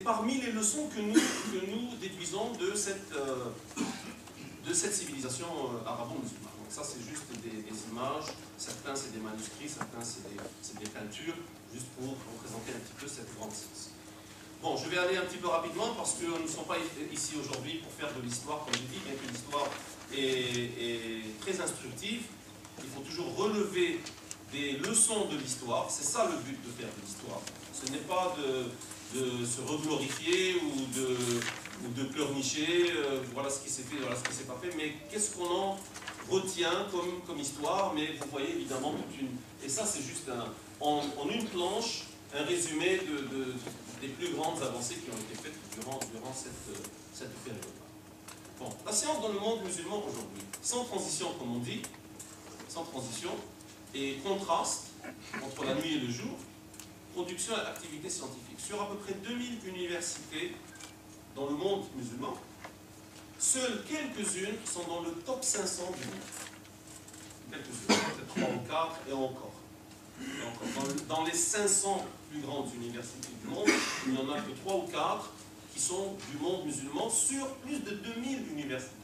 parmi les leçons que nous déduisons de cette civilisation arabo-musulmane. Donc ça, c'est juste des images, certains c'est des manuscrits, certains c'est des peintures, juste pour représenter un petit peu cette grande science. Bon, je vais aller un petit peu rapidement parce que nous ne sommes pas ici aujourd'hui pour faire de l'histoire, comme je dis, bien que l'histoire est très instructive. Il faut toujours relever des leçons de l'histoire. C'est ça le but de faire de l'histoire. Ce n'est pas de se reglorifier ou de pleurnicher, voilà ce qui s'est fait, voilà ce qui ne s'est pas fait, mais qu'est-ce qu'on en retient comme histoire. Mais vous voyez évidemment toute une... Et ça, c'est juste en une planche, un résumé des plus grandes avancées qui ont été faites durant cette période-là. Bon, la science dans le monde musulman aujourd'hui, sans transition comme on dit, sans transition, et contraste entre la nuit et le jour, production et activité scientifique. Sur à peu près 2000 universités dans le monde musulman, seules quelques-unes sont dans le top 500 du monde. Quelques-unes, peut-être 3 ou 4 et encore. Dans les 500 plus grandes universités du monde, il n'y en a que 3 ou 4 qui sont du monde musulman sur plus de 2000 universités.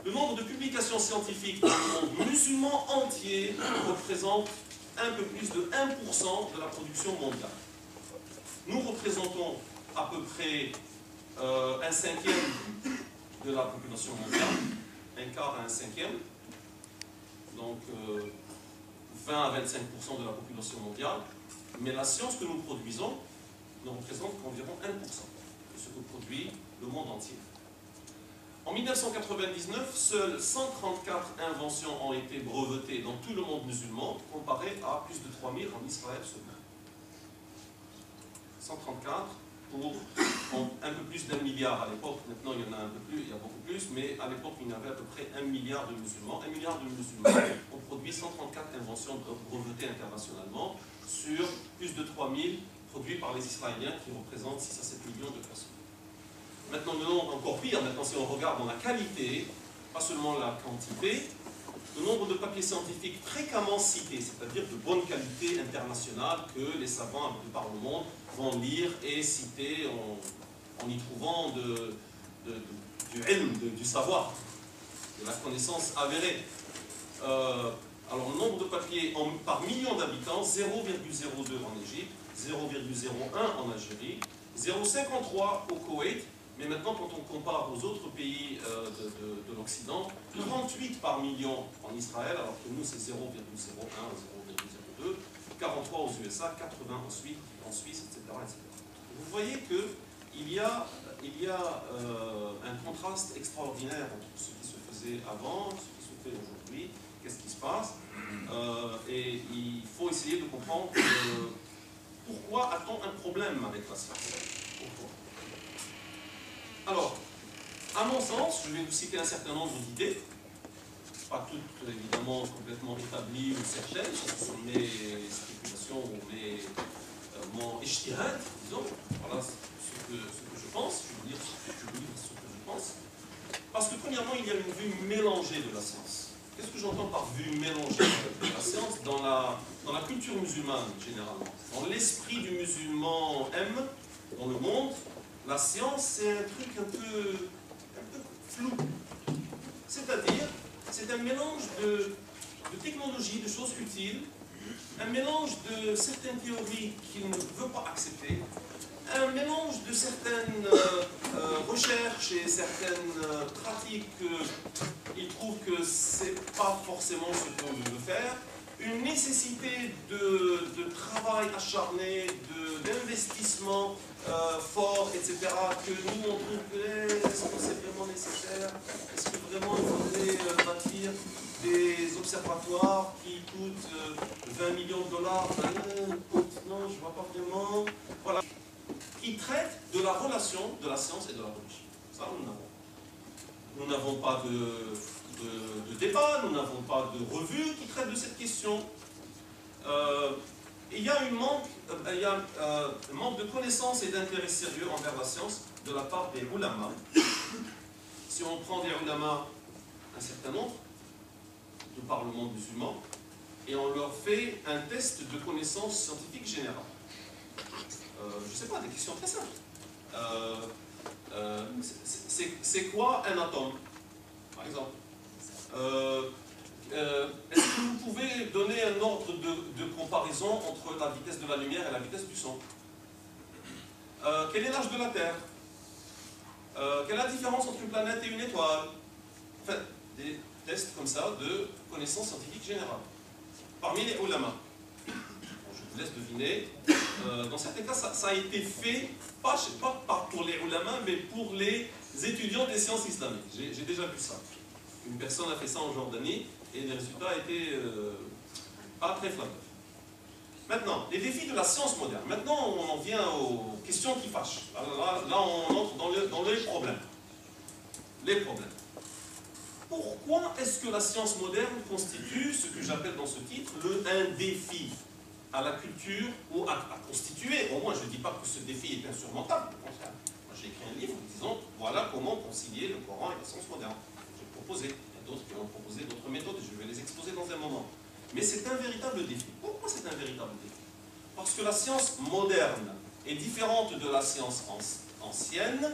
Le nombre de publications scientifiques dans le monde musulman entier représente un peu plus de 1% de la production mondiale. Nous représentons à peu près un cinquième de la population mondiale, un quart à un cinquième, donc 20 à 25% de la population mondiale, mais la science que nous produisons ne représente qu'environ 1% de ce que produit le monde entier. En 1999, seules 134 inventions ont été brevetées dans tout le monde musulman, comparé à plus de 3000 en Israël seulement. 134 pour un peu plus d'1 milliard à l'époque. Maintenant, il y en a un peu plus, il y a beaucoup plus, mais à l'époque, il y avait à peu près 1 milliard de musulmans. 1 milliard de musulmans ont produit 134 inventions brevetées internationalement sur plus de 3000 produits par les Israéliens qui représentent 6 à 7 millions de personnes. Maintenant, le nombre encore pire, maintenant si on regarde dans la qualité, pas seulement la quantité, le nombre de papiers scientifiques fréquemment cités, c'est-à-dire de bonne qualité internationale que les savants de par le monde vont lire et citer en y trouvant du ilm, du savoir, de la connaissance avérée. Alors le nombre de papiers par million d'habitants, 0,02 en Égypte, 0,01 en Algérie, 0,53 au Koweït. Mais maintenant, quand on compare aux autres pays de l'Occident, 38 par million en Israël, alors que nous c'est 0,01 ou 0,02, 43 aux USA, 80 en Suisse, etc. Vous voyez qu'il y a un contraste extraordinaire entre ce qui se faisait avant, ce qui se fait aujourd'hui, qu'est-ce qui se passe, et il faut essayer de comprendre pourquoi a-t-on un problème avec la science. Pourquoi ? Alors, à mon sens, je vais vous citer un certain nombre d'idées, pas toutes évidemment complètement établies ou certaines, ce sont mes spéculations ou mon ijtihad, disons, voilà ce que je pense, je vais vous dire ce que je pense. Parce que premièrement, il y a une vue mélangée de la science. Qu'est-ce que j'entends par vue mélangée de la science dans la culture musulmane, généralement? Dans l'esprit du musulman dans le monde, la science, c'est un truc un peu flou. C'est-à-dire, c'est un mélange de technologies, de choses utiles, un mélange de certaines théories qu'il ne veut pas accepter, un mélange de certaines recherches et certaines pratiques qu'il trouve que c'est pas forcément ce qu'on veut faire, une nécessité de travail acharné, d'investissement fort, etc., que nous on trouve que est-ce que c'est vraiment nécessaire? Est-ce que vraiment il faudrait bâtir des observatoires qui coûtent 20 millions de dollars? Non, je ne vois pas vraiment. Voilà. Qui traite de la relation de la science et de la religion. Ça, nous n'avons. Nous n'avons pas de débat, nous n'avons pas de revue qui traite de cette question. Il y a un manque de connaissances et d'intérêt sérieux envers la science de la part des ulama. Si on prend des ulama, un certain nombre, de par le monde musulman, et on leur fait un test de connaissances scientifiques générales. je ne sais pas, des questions très simples. C'est quoi un atome, par exemple? Est-ce que vous pouvez donner un ordre de comparaison entre la vitesse de la lumière et la vitesse du son? Quel est l'âge de la Terre? Quelle est la différence entre une planète et une étoile? Enfin, des tests comme ça de connaissances scientifiques générales. Parmi les ulama. Bon, je vous laisse deviner. Dans certains cas, ça a été fait, pas pour les ulama, mais pour les étudiants des sciences islamiques. J'ai déjà vu ça. Une personne a fait ça en Jordanie et les résultats étaient pas très flatteurs. Maintenant, les défis de la science moderne. Maintenant, on en vient aux questions qui fâchent. Là on entre dans les problèmes. Les problèmes. Pourquoi est-ce que la science moderne constitue ce que j'appelle dans ce titre un défi à la culture ou à constituer? Au moins, je ne dis pas que ce défi est insurmontable. Au contraire. Moi, j'ai écrit un livre disant voilà comment concilier le Coran et la science moderne. J'ai proposé. Il y a d'autres qui ont proposé d'autres méthodes et je vais les exposer dans un moment. Mais c'est un véritable défi. Pourquoi c'est un véritable défi? Parce que la science moderne est différente de la science ancienne.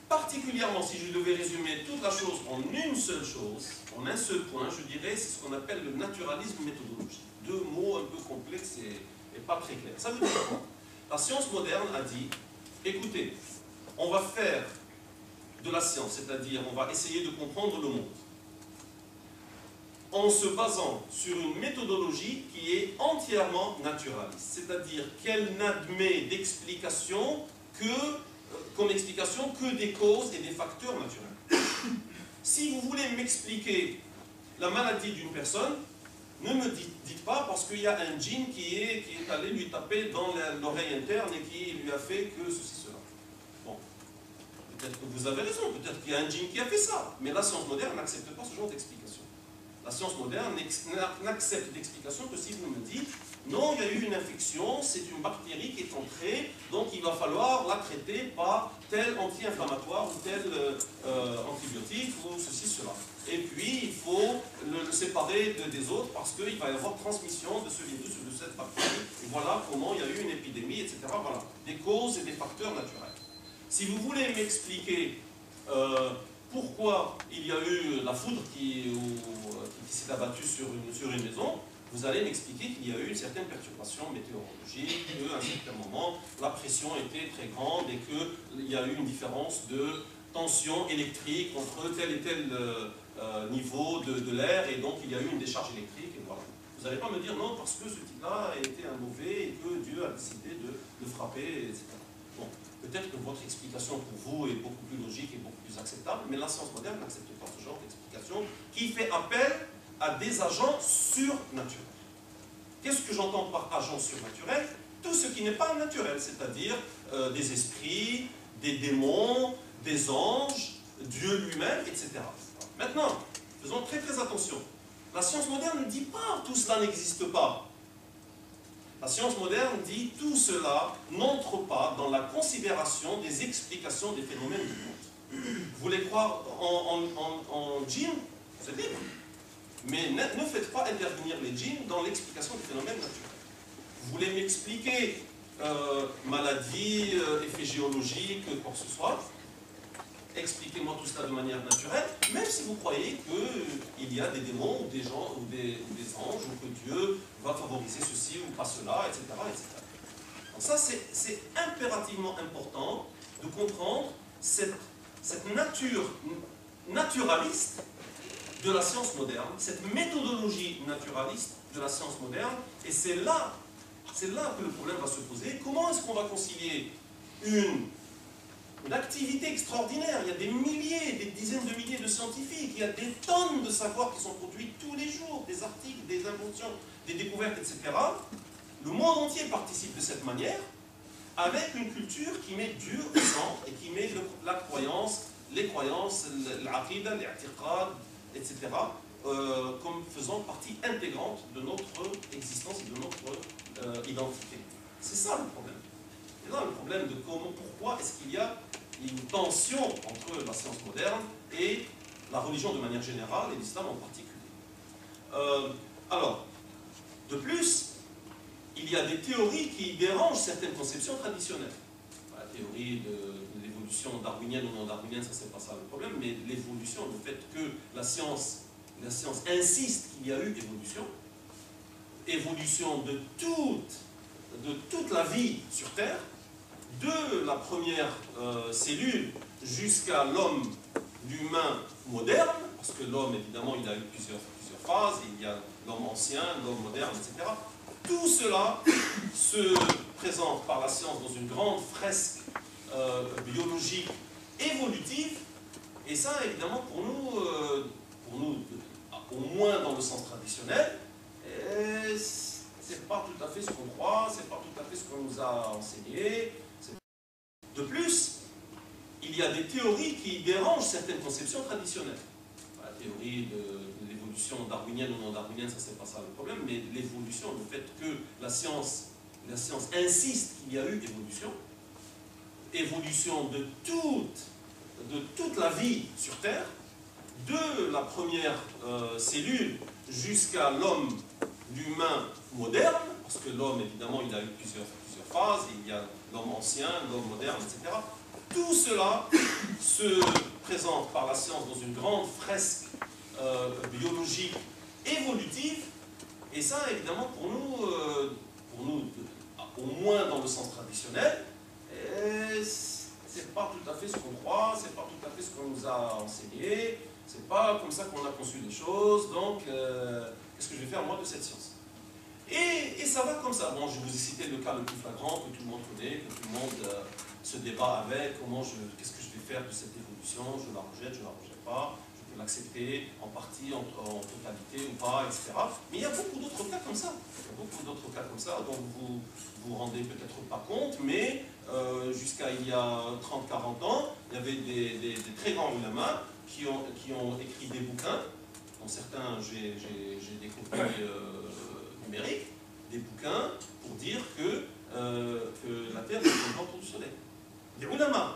Particulièrement, si je devais résumer toute la chose en une seule chose, en un seul point, je dirais c'est ce qu'on appelle le naturalisme méthodologique. Deux mots un peu complexes et pas très clairs. Ça veut dire quoi? La science moderne a dit, écoutez, on va faire de la science, c'est-à-dire on va essayer de comprendre le monde, en se basant sur une méthodologie qui est entièrement naturaliste, c'est-à-dire qu'elle n'admet d'explication comme explication que des causes et des facteurs naturels. Si vous voulez m'expliquer la maladie d'une personne, ne me dites pas parce qu'il y a un djinn qui est allé lui taper dans l'oreille interne et qui lui a fait que ceci, cela. Bon, peut-être que vous avez raison, peut-être qu'il y a un djinn qui a fait ça, mais la science moderne n'accepte pas ce genre d'explication. La science moderne n'accepte d'explication que si vous me dites non, il y a eu une infection, c'est une bactérie qui est entrée, donc il va falloir la traiter par tel anti-inflammatoire ou tel antibiotique ou ceci, cela. Et puis il faut le séparer des autres parce qu'il va y avoir transmission de ce virus ou de cette bactérie. Et voilà comment il y a eu une épidémie, etc. Voilà, des causes et des facteurs naturels. Si vous voulez m'expliquer pourquoi il y a eu la foudre qui s'est abattue sur une maison, vous allez m'expliquer qu'il y a eu une certaine perturbation météorologique, qu'à un certain moment, la pression était très grande et qu'il y a eu une différence de tension électrique entre tel et tel niveau de l'air, et donc il y a eu une décharge électrique, et voilà. Vous n'allez pas me dire non, parce que ce type-là a été un mauvais et que Dieu a décidé de frapper, etc. Bon, peut-être que votre explication pour vous est beaucoup plus logique et beaucoup plus acceptable, mais la science moderne n'accepte pas ce genre d'explication qui fait appel à des agents surnaturels. Qu'est-ce que j'entends par agents surnaturels? Tout ce qui n'est pas naturel, c'est-à-dire des esprits, des démons, des anges, Dieu lui-même, etc. Maintenant, faisons très très attention. La science moderne ne dit pas tout cela n'existe pas. La science moderne dit tout cela n'entre pas dans la considération des explications des phénomènes du monde. Vous voulez croire en djinn? Vous êtes libre. Mais ne faites pas intervenir les djinns dans l'explication des phénomènes naturels. Vous voulez m'expliquer maladie, effets géologiques, quoi que ce soit? Expliquez-moi tout cela de manière naturelle, même si vous croyez qu'il y a des démons ou des gens ou des anges, ou que Dieu va favoriser ceci ou pas cela, etc. etc. Donc ça, c'est impérativement important de comprendre cette nature naturaliste de la science moderne, cette méthodologie naturaliste de la science moderne, et c'est là que le problème va se poser. Comment est-ce qu'on va concilier une activité extraordinaire? Il y a des milliers, des dizaines de milliers de scientifiques, il y a des tonnes de savoirs qui sont produits tous les jours, des articles, des inventions, des découvertes, etc. Le monde entier participe de cette manière, avec une culture qui met Dieu au centre et qui met la croyance, les croyances, l'aqida, l'i'tiqad, etc., comme faisant partie intégrante de notre existence et de notre identité. C'est ça le problème. C'est là le problème de pourquoi est-ce qu'il y a une tension entre la science moderne et la religion de manière générale et l'islam en particulier. Alors, de plus, il y a des théories qui dérangent certaines conceptions traditionnelles. La théorie de l'évolution darwinienne ou non darwinienne, ça c'est pas ça le problème, mais l'évolution, le fait que la science insiste qu'il y a eu évolution de toute la vie sur Terre, de la première cellule jusqu'à l'homme, l'humain moderne, parce que l'homme, évidemment, il a eu plusieurs phases, il y a l'homme ancien, l'homme moderne, etc. Tout cela se présente par la science dans une grande fresque biologique évolutive, et ça, évidemment, pour nous, au moins dans le sens traditionnel, c'est pas tout à fait ce qu'on croit, c'est pas tout à fait ce qu'on nous a enseigné. De plus, il y a des théories qui dérangent certaines conceptions traditionnelles. La théorie de l'évolution darwinienne ou non darwinienne, ça c'est pas ça le problème, mais l'évolution, le fait que la science insiste qu'il y a eu évolution de toute la vie sur Terre, de la première cellule jusqu'à l'homme, l'humain moderne, parce que l'homme, évidemment, il a eu plusieurs phases, il y a l'homme ancien, l'homme moderne, etc. Tout cela se présente par la science dans une grande fresque biologique évolutive, et ça, évidemment, pour nous, au moins dans le sens traditionnel, c'est pas tout à fait ce qu'on croit, c'est pas tout à fait ce qu'on nous a enseigné, c'est pas comme ça qu'on a conçu les choses, donc qu'est-ce que je vais faire moi de cette science? Et ça va comme ça. Bon, je vous ai cité le cas le plus flagrant que tout le monde connaît, que tout le monde se débat avec, qu'est-ce que je vais faire de cette évolution, je la rejette pas, je peux l'accepter en partie, en totalité ou pas, etc. Mais il y a beaucoup d'autres cas comme ça. Dont vous vous rendez peut-être pas compte, mais jusqu'à il y a 30-40 ans, il y avait des très grands ulamas qui ont écrit des bouquins, dont certains j'ai des copies numériques, des bouquins pour dire que la Terre ne tourne pas autour du Soleil. Des ulamas.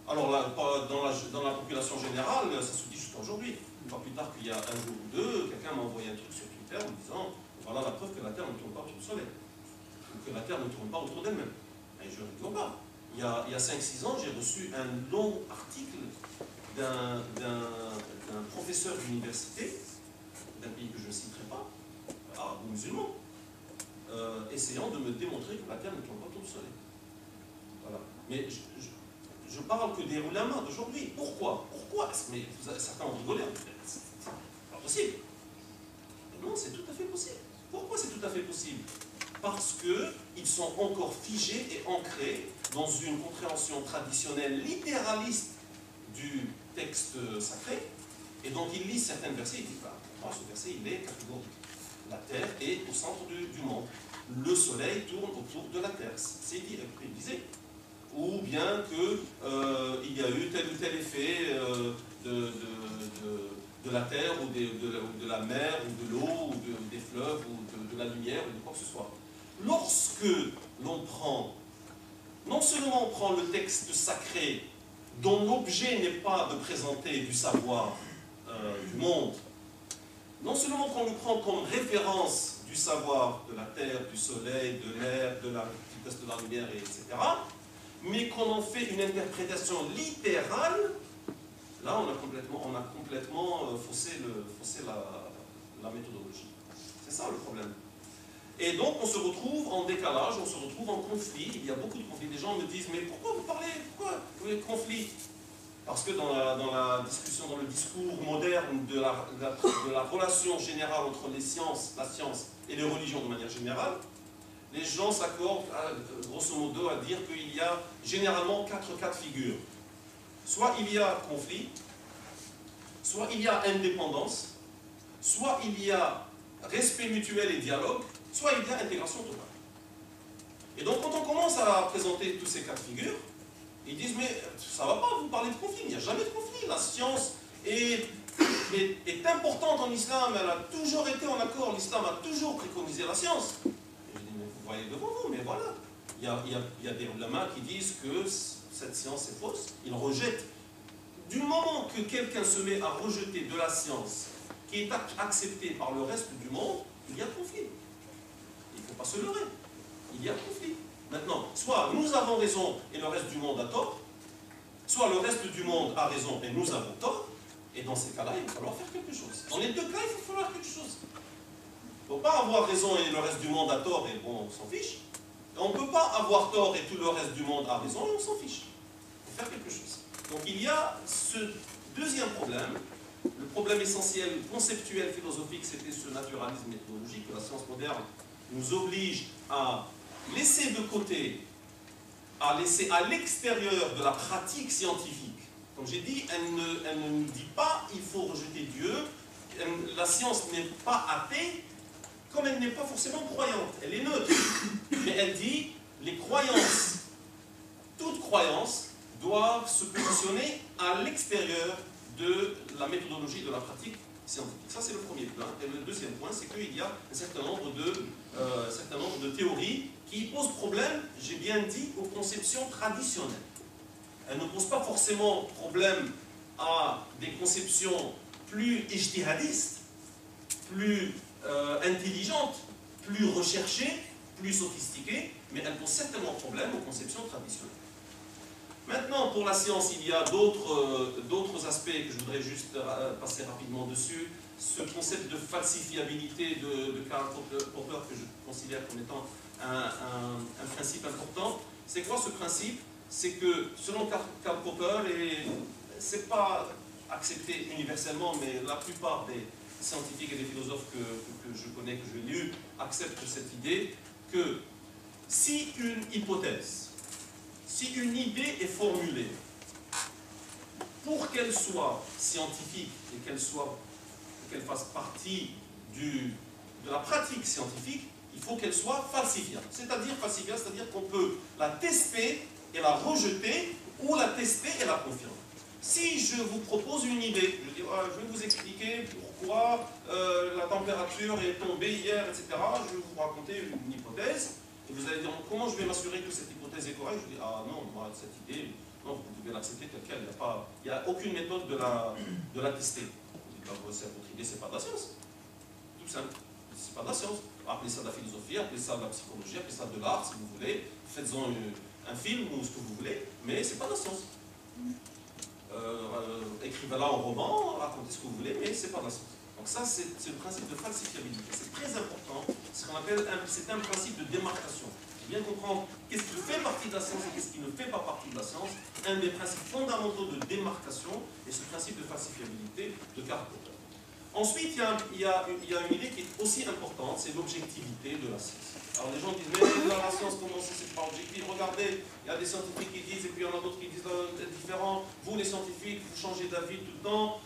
Alors là, dans la population générale, ça se dit juste aujourd'hui. Pas plus tard qu'il y a un jour ou deux, quelqu'un m'a envoyé un truc sur Twitter en me disant voilà la preuve que la Terre ne tourne pas autour du Soleil. Ou que la Terre ne tourne pas autour d'elle-même. Et je ne rigole pas. Il y a 5-6 ans, j'ai reçu un long article d'un professeur d'université, d'un pays que je ne citerai pas, arabo-musulman, essayant de me démontrer que la Terre ne tourne pas autour du Soleil. Voilà. Mais je parle que des ulamas d'aujourd'hui. Pourquoi? Mais certains ont rigolé. C'est pas possible. Mais non, c'est tout à fait possible. Pourquoi c'est tout à fait possible? Parce qu'ils sont encore figés et ancrés dans une compréhension traditionnelle littéraliste du texte sacré, et donc ils lisent certains versets et ils disent bah, pour moi ce verset il est catégorique. La Terre est au centre du monde. Le Soleil tourne autour de la Terre. C'est prédisé. Ou bien qu'il y a eu tel ou tel effet de la Terre, ou de la mer, ou de l'eau, ou des fleuves, ou de la lumière, ou de quoi que ce soit. Lorsque l'on prend, non seulement on prend le texte sacré, dont l'objet n'est pas de présenter du savoir du monde, non seulement qu'on le prend comme référence du savoir de la Terre, du Soleil, de l'air, de la vitesse de la lumière, etc., mais qu'on en fait une interprétation littérale, là on a complètement faussé la méthodologie. C'est ça le problème. Et donc on se retrouve en décalage, on se retrouve en conflit, il y a beaucoup de conflits. Les gens me disent, mais pourquoi vous parlez, pourquoi vous êtes conflit? Parce que dans la discussion, dans le discours moderne de la relation générale entre la science et les religions de manière générale, les gens s'accordent grosso modo à dire qu'il y a généralement 4 cas de figure. Soit il y a conflit, soit il y a indépendance, soit il y a respect mutuel et dialogue, soit il y a intégration totale. Et donc quand on commence à présenter tous ces cas de figure, ils disent mais ça ne va pas, vous parlez de conflit, il n'y a jamais de conflit, la science est importante en islam, elle a toujours été en accord, l'islam a toujours préconisé la science. Et je dis mais vous voyez devant vous, mais voilà, il y a des ulamas qui disent que cette science est fausse, ils rejettent. Du moment que quelqu'un se met à rejeter de la science qui est acceptée par le reste du monde, il y a conflit. Il ne faut pas se leurrer. il y a conflit. Maintenant, soit nous avons raison et le reste du monde a tort, soit le reste du monde a raison et nous avons tort, et dans ces cas-là, il va falloir faire quelque chose. Dans les deux cas, il va falloir quelque chose. Il ne faut pas avoir raison et le reste du monde a tort et bon, on s'en fiche. Et on ne peut pas avoir tort et tout le reste du monde a raison et on s'en fiche. Il faut faire quelque chose. Donc il y a ce deuxième problème. Le problème essentiel, conceptuel, philosophique, c'était ce naturalisme méthodologique que la science moderne nous oblige à laisser de côté, à laisser à l'extérieur de la pratique scientifique. Comme j'ai dit, elle ne nous dit pas il faut rejeter Dieu. La science n'est pas athée, comme elle n'est pas forcément croyante. Elle est neutre. Mais elle dit les croyances, toutes croyances, doivent se positionner à l'extérieur de la méthodologie de la pratique scientifique. Ça, c'est le premier point. Et le deuxième point, c'est qu'il y a un certain nombre de théories qui posent problème, j'ai bien dit, aux conceptions traditionnelles. Elles ne posent pas forcément problème à des conceptions plus ijtihadistes, plus intelligentes, plus recherchées, plus sophistiquées, mais elles posent certainement problème aux conceptions traditionnelles. Maintenant, pour la science, il y a d'autres aspects que je voudrais juste passer rapidement dessus. Ce concept de falsifiabilité de Karl Popper, que je considère comme étant un principe important. C'est quoi ce principe? C'est que, selon Karl Popper, et c'est pas accepté universellement, mais la plupart des scientifiques et des philosophes que je connais, que j'ai lus, acceptent cette idée que si une hypothèse, si une idée est formulée, pour qu'elle soit scientifique et qu'elle fasse partie de la pratique scientifique, il faut qu'elle soit falsifiable. C'est-à-dire falsifiable, c'est-à-dire qu'on peut la tester et la rejeter, ou la tester et la confirmer. Si je vous propose une idée, je vais vous expliquer pourquoi la température est tombée hier, etc. Je vais vous raconter une hypothèse, et vous allez dire comment je vais m'assurer que cette hypothèse est correcte. Je dis ah non, moi cette idée, non, vous pouvez l'accepter telle quelle, il n'y a aucune méthode de la tester. Vous dites votre idée, c'est pas de la science. Tout simple, c'est pas de la science. Appelez ça de la philosophie, appelez ça de la psychologie, appelez ça de l'art si vous voulez, faites-en un film ou ce que vous voulez, mais c'est pas de la science. Écrivez-la en roman, racontez ce que vous voulez, mais c'est pas de la science. Donc ça, c'est le principe de falsifiabilité. C'est très important. C'est un principe de démarcation. Bien comprendre qu'est-ce qui fait partie de la science et qu'est-ce qui ne fait pas partie de la science. Un des principes fondamentaux de démarcation est ce principe de falsifiabilité de Karl Popper. Ensuite, il y a une idée qui est aussi importante, c'est l'objectivité de la science. Alors les gens disent, mais là, la science, comment c'est pas objectif? Regardez, il y a des scientifiques qui disent, et puis il y en a d'autres qui disent différents. Vous, les scientifiques, vous changez d'avis tout le temps.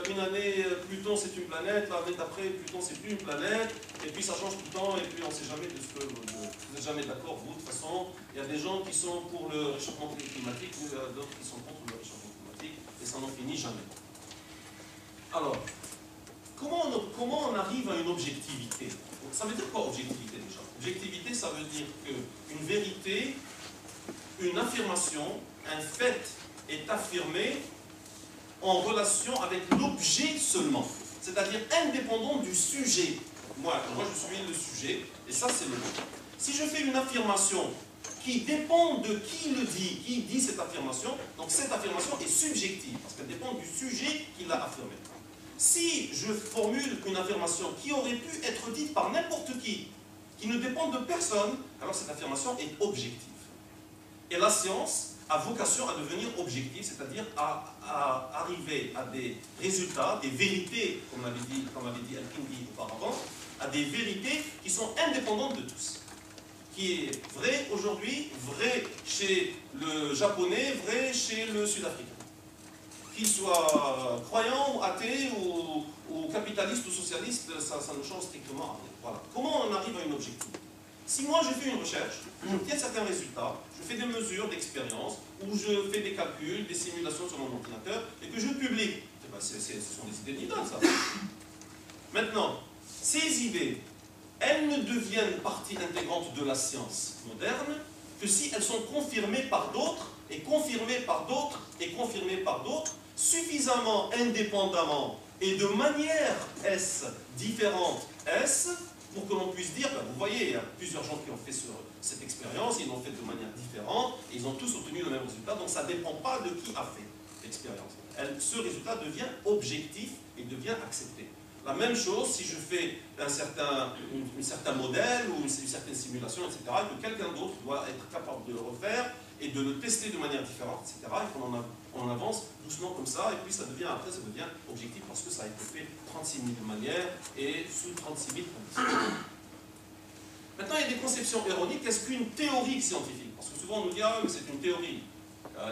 Une année, Pluton, c'est une planète. L'année d'après, Pluton, c'est plus une planète. Et puis ça change tout le temps, et puis on ne sait jamais de ce que vous n'êtes jamais d'accord, vous, de toute façon. Il y a des gens qui sont pour le réchauffement climatique, ou d'autres qui sont contre le réchauffement climatique, et ça n'en finit jamais. Alors, comment on arrive à une objectivité? Ça veut dire quoi, objectivité, déjà? Objectivité, ça veut dire qu'une vérité, une affirmation, un fait est affirmé en relation avec l'objet seulement. C'est-à-dire indépendant du sujet. Moi, je suis le sujet, et ça, c'est le mot. Si je fais une affirmation qui dépend de qui le dit, qui dit cette affirmation, donc cette affirmation est subjective, parce qu'elle dépend du sujet qui l'a affirmée. Si je formule une affirmation qui aurait pu être dite par n'importe qui ne dépend de personne, alors cette affirmation est objective. Et la science a vocation à devenir objective, c'est-à-dire à arriver à des résultats, des vérités, comme avait dit Al-Kindi auparavant, à des vérités qui sont indépendantes de tous. Qui est vrai aujourd'hui, vrai chez le japonais, vrai chez le sud-africain. Qu'il soit croyant ou athée ou capitaliste ou socialiste, ça ne change strictement rien. Voilà. Comment on arrive à une objectivité? Si moi je fais une recherche, j'obtiens certains résultats, je fais des mesures d'expérience, ou je fais des calculs, des simulations sur mon ordinateur, et que je publie, ce sont des idées d'idole, ça. Maintenant, ces idées, elles ne deviennent partie intégrante de la science moderne que si elles sont confirmées par d'autres, et confirmées par d'autres, et confirmées par d'autres, suffisamment indépendamment et de manière différente pour que l'on puisse dire, ben, vous voyez, il y a plusieurs gens qui ont fait cette expérience, ils l'ont fait de manière différente, et ils ont tous obtenu le même résultat, donc ça ne dépend pas de qui a fait l'expérience. Ce résultat devient objectif et devient accepté. La même chose si je fais un certain modèle ou une certaine simulation, etc., et que quelqu'un d'autre doit être capable de le refaire et de le tester de manière différente, etc., et qu'on avance doucement comme ça, et puis ça devient objectif parce que ça a été fait 36 000 manières et sous 36 000 conditions. Maintenant, il y a des conceptions erronées. Qu'est-ce qu'une théorie scientifique? Parce que souvent on nous dit, ah, mais c'est une théorie.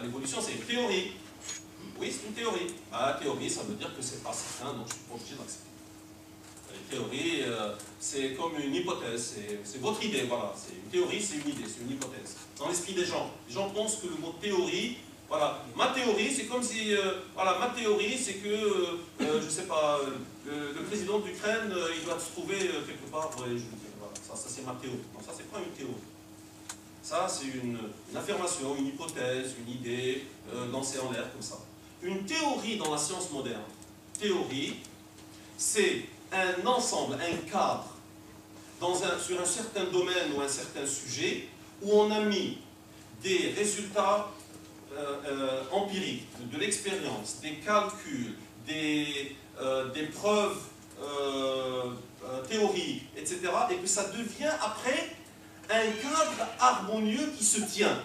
L'évolution, c'est une théorie. Oui, c'est une théorie. La théorie, ça veut dire que c'est pas certain, donc je suis pas obligé d'accepter. Les théories, c'est comme une hypothèse, c'est votre idée, voilà. Une théorie, c'est une idée, c'est une hypothèse. Dans l'esprit des gens pensent que le mot théorie, voilà, ma théorie, c'est comme si, voilà, ma théorie, c'est que, je sais pas, le président d'Ukraine, il doit se trouver quelque part, ouais, je veux dire, voilà, ça c'est ma théorie. Non, ça c'est pas une théorie. Ça, c'est une affirmation, une hypothèse, une idée, lancée en l'air, comme ça. Une théorie dans la science moderne, théorie, c'est un ensemble, un cadre, sur un certain domaine ou un certain sujet, où on a mis des résultats empiriques, de l'expérience, des calculs, des preuves théoriques, etc., et que ça devient après un cadre harmonieux qui se tient.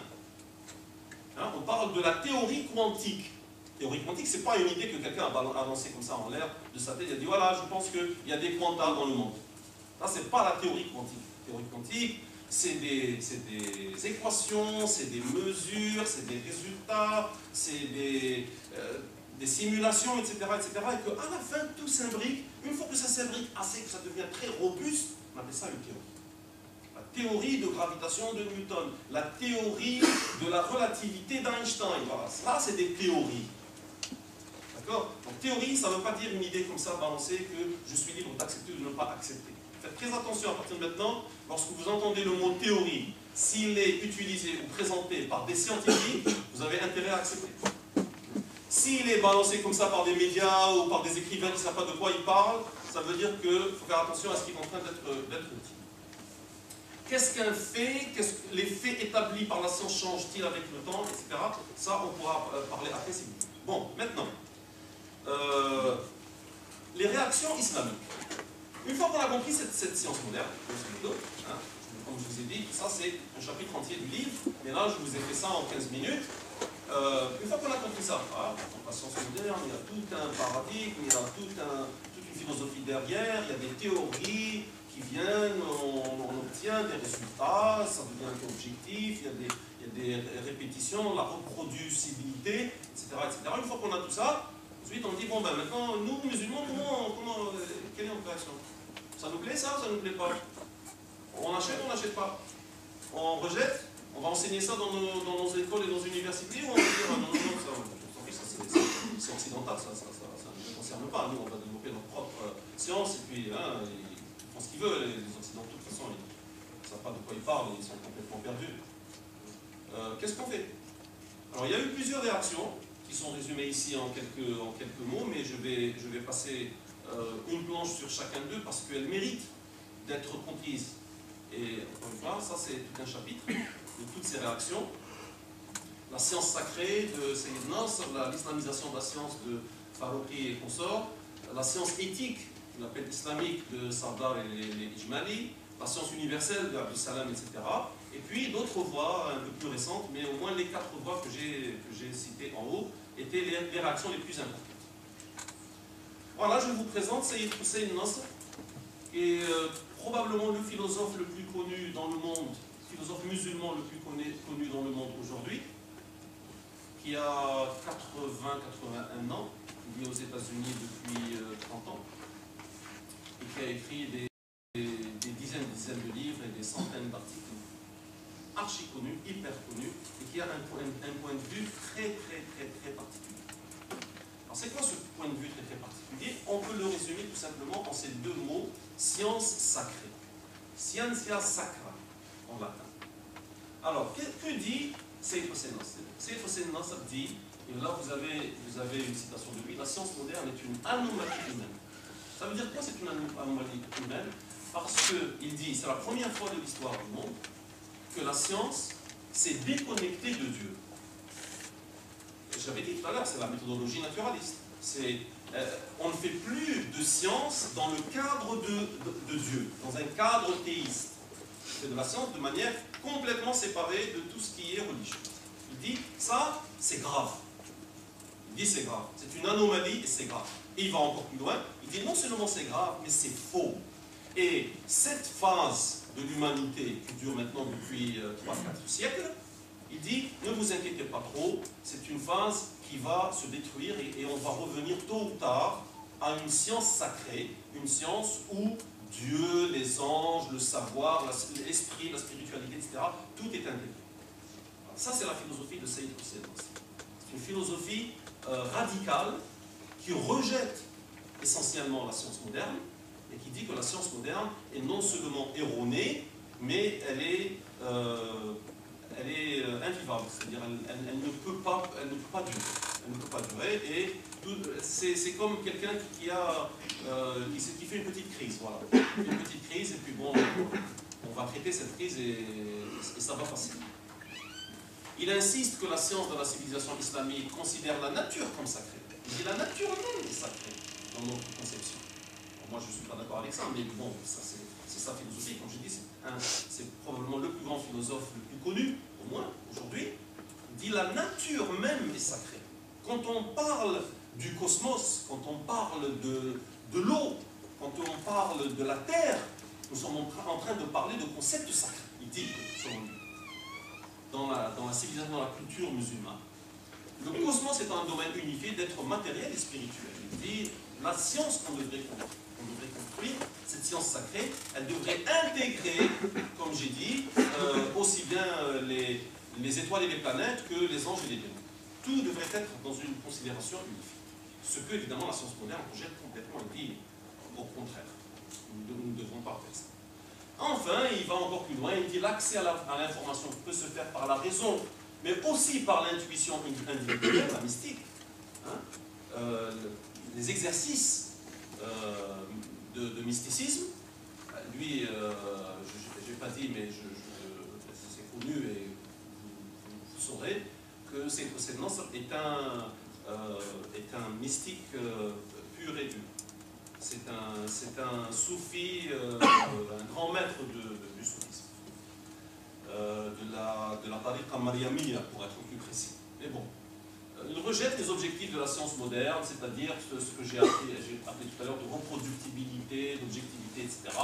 Hein, on parle de la théorie quantique. Théorie quantique, ce n'est pas une idée que quelqu'un a lancée comme ça en l'air de sa tête. Il a dit, voilà, je pense qu'il y a des quantas dans le monde. Ça, ce n'est pas la théorie quantique. La théorie quantique, c'est des équations, c'est des mesures, c'est des résultats, c'est des simulations, etc., etc. Et qu'à la fin, tout s'imbrique. Une fois que ça s'imbrique assez, que ça devient très robuste, on appelle ça une théorie. La théorie de gravitation de Newton, la théorie de la relativité d'Einstein, voilà. Ça, c'est des théories. D'accord? Donc théorie, ça ne veut pas dire une idée comme ça balancée que je suis libre d'accepter ou de ne pas accepter. Faites très attention à partir de maintenant, lorsque vous entendez le mot théorie, s'il est utilisé ou présenté par des scientifiques, vous avez intérêt à accepter. S'il est balancé comme ça par des médias ou par des écrivains qui ne savent pas de quoi ils parlent, ça veut dire qu'il faut faire attention à ce qui est en train d'être dit. Qu'est-ce qu'un fait? Les faits établis par la science changent-ils avec le temps, etc. Ça, on pourra parler après. Bon, maintenant. Les réactions islamiques. Une fois qu'on a compris cette science moderne, hein, comme je vous ai dit, ça c'est un chapitre entier du livre, mais là je vous ai fait ça en 15 minutes. Une fois qu'on a compris ça, voilà, dans la science moderne, il y a tout un paradigme, il y a toute une philosophie derrière, il y a des théories qui viennent, on obtient des résultats, ça devient objectif, il y a des répétitions, la reproducibilité, etc., etc. Une fois qu'on a tout ça, ensuite on dit, bon ben maintenant, nous musulmans, quelle est notre réaction? Ça nous plaît ça, ça ne nous plaît pas? On achète ou on n'achète pas? On rejette? On va enseigner ça dans nos écoles et dans nos universités, ou on va dire, non, ça c'est occidental, ça ne nous concerne pas, nous on va développer notre propre science, et puis hein, ils font ce qu'ils veulent, les occidentaux de toute façon, ils ne savent pas de quoi ils parlent, ils sont complètement perdus. Qu'est-ce qu'on fait? Alors il y a eu plusieurs réactions, qui sont résumées ici en quelques mots, mais je vais passer une planche sur chacun d'eux parce qu'elles méritent d'être comprises. Et encore une fois, ça c'est tout un chapitre de toutes ces réactions. La science sacrée de Sayyid Nasr, l'islamisation de la science de Farouqi et consorts, la science éthique, qu'on appelle islamique, de Sardar et les Ijmali, la science universelle de Abdus Salam, etc. Et puis d'autres voies un peu plus récentes, mais au moins les 4 voies que j'ai citées en haut étaient les réactions les plus importantes. Voilà, je vous présente Sayyid Hussein Nasr, qui est probablement le philosophe le plus connu dans le monde, philosophe musulman le plus connu dans le monde aujourd'hui, qui a 80-81 ans, il vit aux États-Unis depuis 30 ans, et qui a écrit des dizaines de livres et des centaines d'articles archi connus, hyper connus, et qui a un point de vue très particulier. Alors c'est quoi ce point de vue très particulier? On peut le résumer tout simplement en ces 2 mots, science sacrée. Scientia sacra, en latin. Alors, que dit Sayyid Hussein Nasr? Sayyid Hussein Nasr dit, et là vous avez une citation de lui, la science moderne est une anomalie humaine. Ça veut dire quoi c'est une anomalie humaine? Parce qu'il dit, c'est la première fois de l'histoire du monde que la science s'est déconnectée de Dieu. J'avais dit tout à l'heure, c'est la méthodologie naturaliste. On ne fait plus de science dans le cadre de Dieu, dans un cadre théiste. C'est de la science de manière complètement séparée de tout ce qui est religieux. Il dit, ça, c'est grave. Il dit, c'est grave. C'est une anomalie et c'est grave. Et il va encore plus loin. Il dit, non seulement c'est grave, mais c'est faux. Et cette phase de l'humanité qui dure maintenant depuis 3-4 siècles, il dit, ne vous inquiétez pas trop, c'est une phase qui va se détruire et on va revenir tôt ou tard à une science sacrée, une science où Dieu, les anges, le savoir, l'esprit, la spiritualité, etc., tout est intégré. Ça, c'est la philosophie de Sayyid Hussein. C'est une philosophie radicale qui rejette essentiellement la science moderne et qui dit que la science moderne est non seulement erronée, mais elle est invivable, c'est-à-dire elle ne peut pas durer. Elle ne peut pas durer et c'est comme quelqu'un qui fait une petite crise, voilà. Une petite crise et puis bon, on va traiter cette crise et ça va passer. Il insiste que la science de la civilisation islamique considère la nature comme sacrée. Il dit la nature même est sacrée dans notre conception. Bon, moi je ne suis pas d'accord avec ça, mais bon, ça c'est sa philosophie. Comme je dis, c'est probablement le plus grand philosophe, le plus connu, au moins aujourd'hui. Il dit la nature même est sacrée. Quand on parle du cosmos, quand on parle de l'eau, quand on parle de la terre, nous sommes en train de parler de concepts sacrés. Il dit, selon lui, dans la civilisation, dans la culture musulmane. Le cosmos est un domaine unifié d'être matériel et spirituel. Il dit, la science qu'on devrait construire, cette science sacrée, elle devrait intégrer, comme j'ai dit, aussi bien les étoiles et les planètes que les anges et les démons. Tout devrait être dans une considération unifiée. Ce que, évidemment, la science moderne rejette complètement et dit au contraire. Nous ne devons pas faire ça. Enfin, il va encore plus loin, il dit l'accès à l'information peut se faire par la raison, mais aussi par l'intuition individuelle, la mystique. Hein, les exercices de mysticisme, lui, je n'ai pas dit, mais c'est connu et vous saurez que Sayyid Nasr est un mystique pur et dur. C'est un soufi, un grand maître du soufisme, de la tariqa mariamiyya, pour être plus précis. Mais bon, il rejette les objectifs de la science moderne, c'est-à-dire ce que j'ai appelé tout à l'heure de reproductibilité, d'objectivité, etc.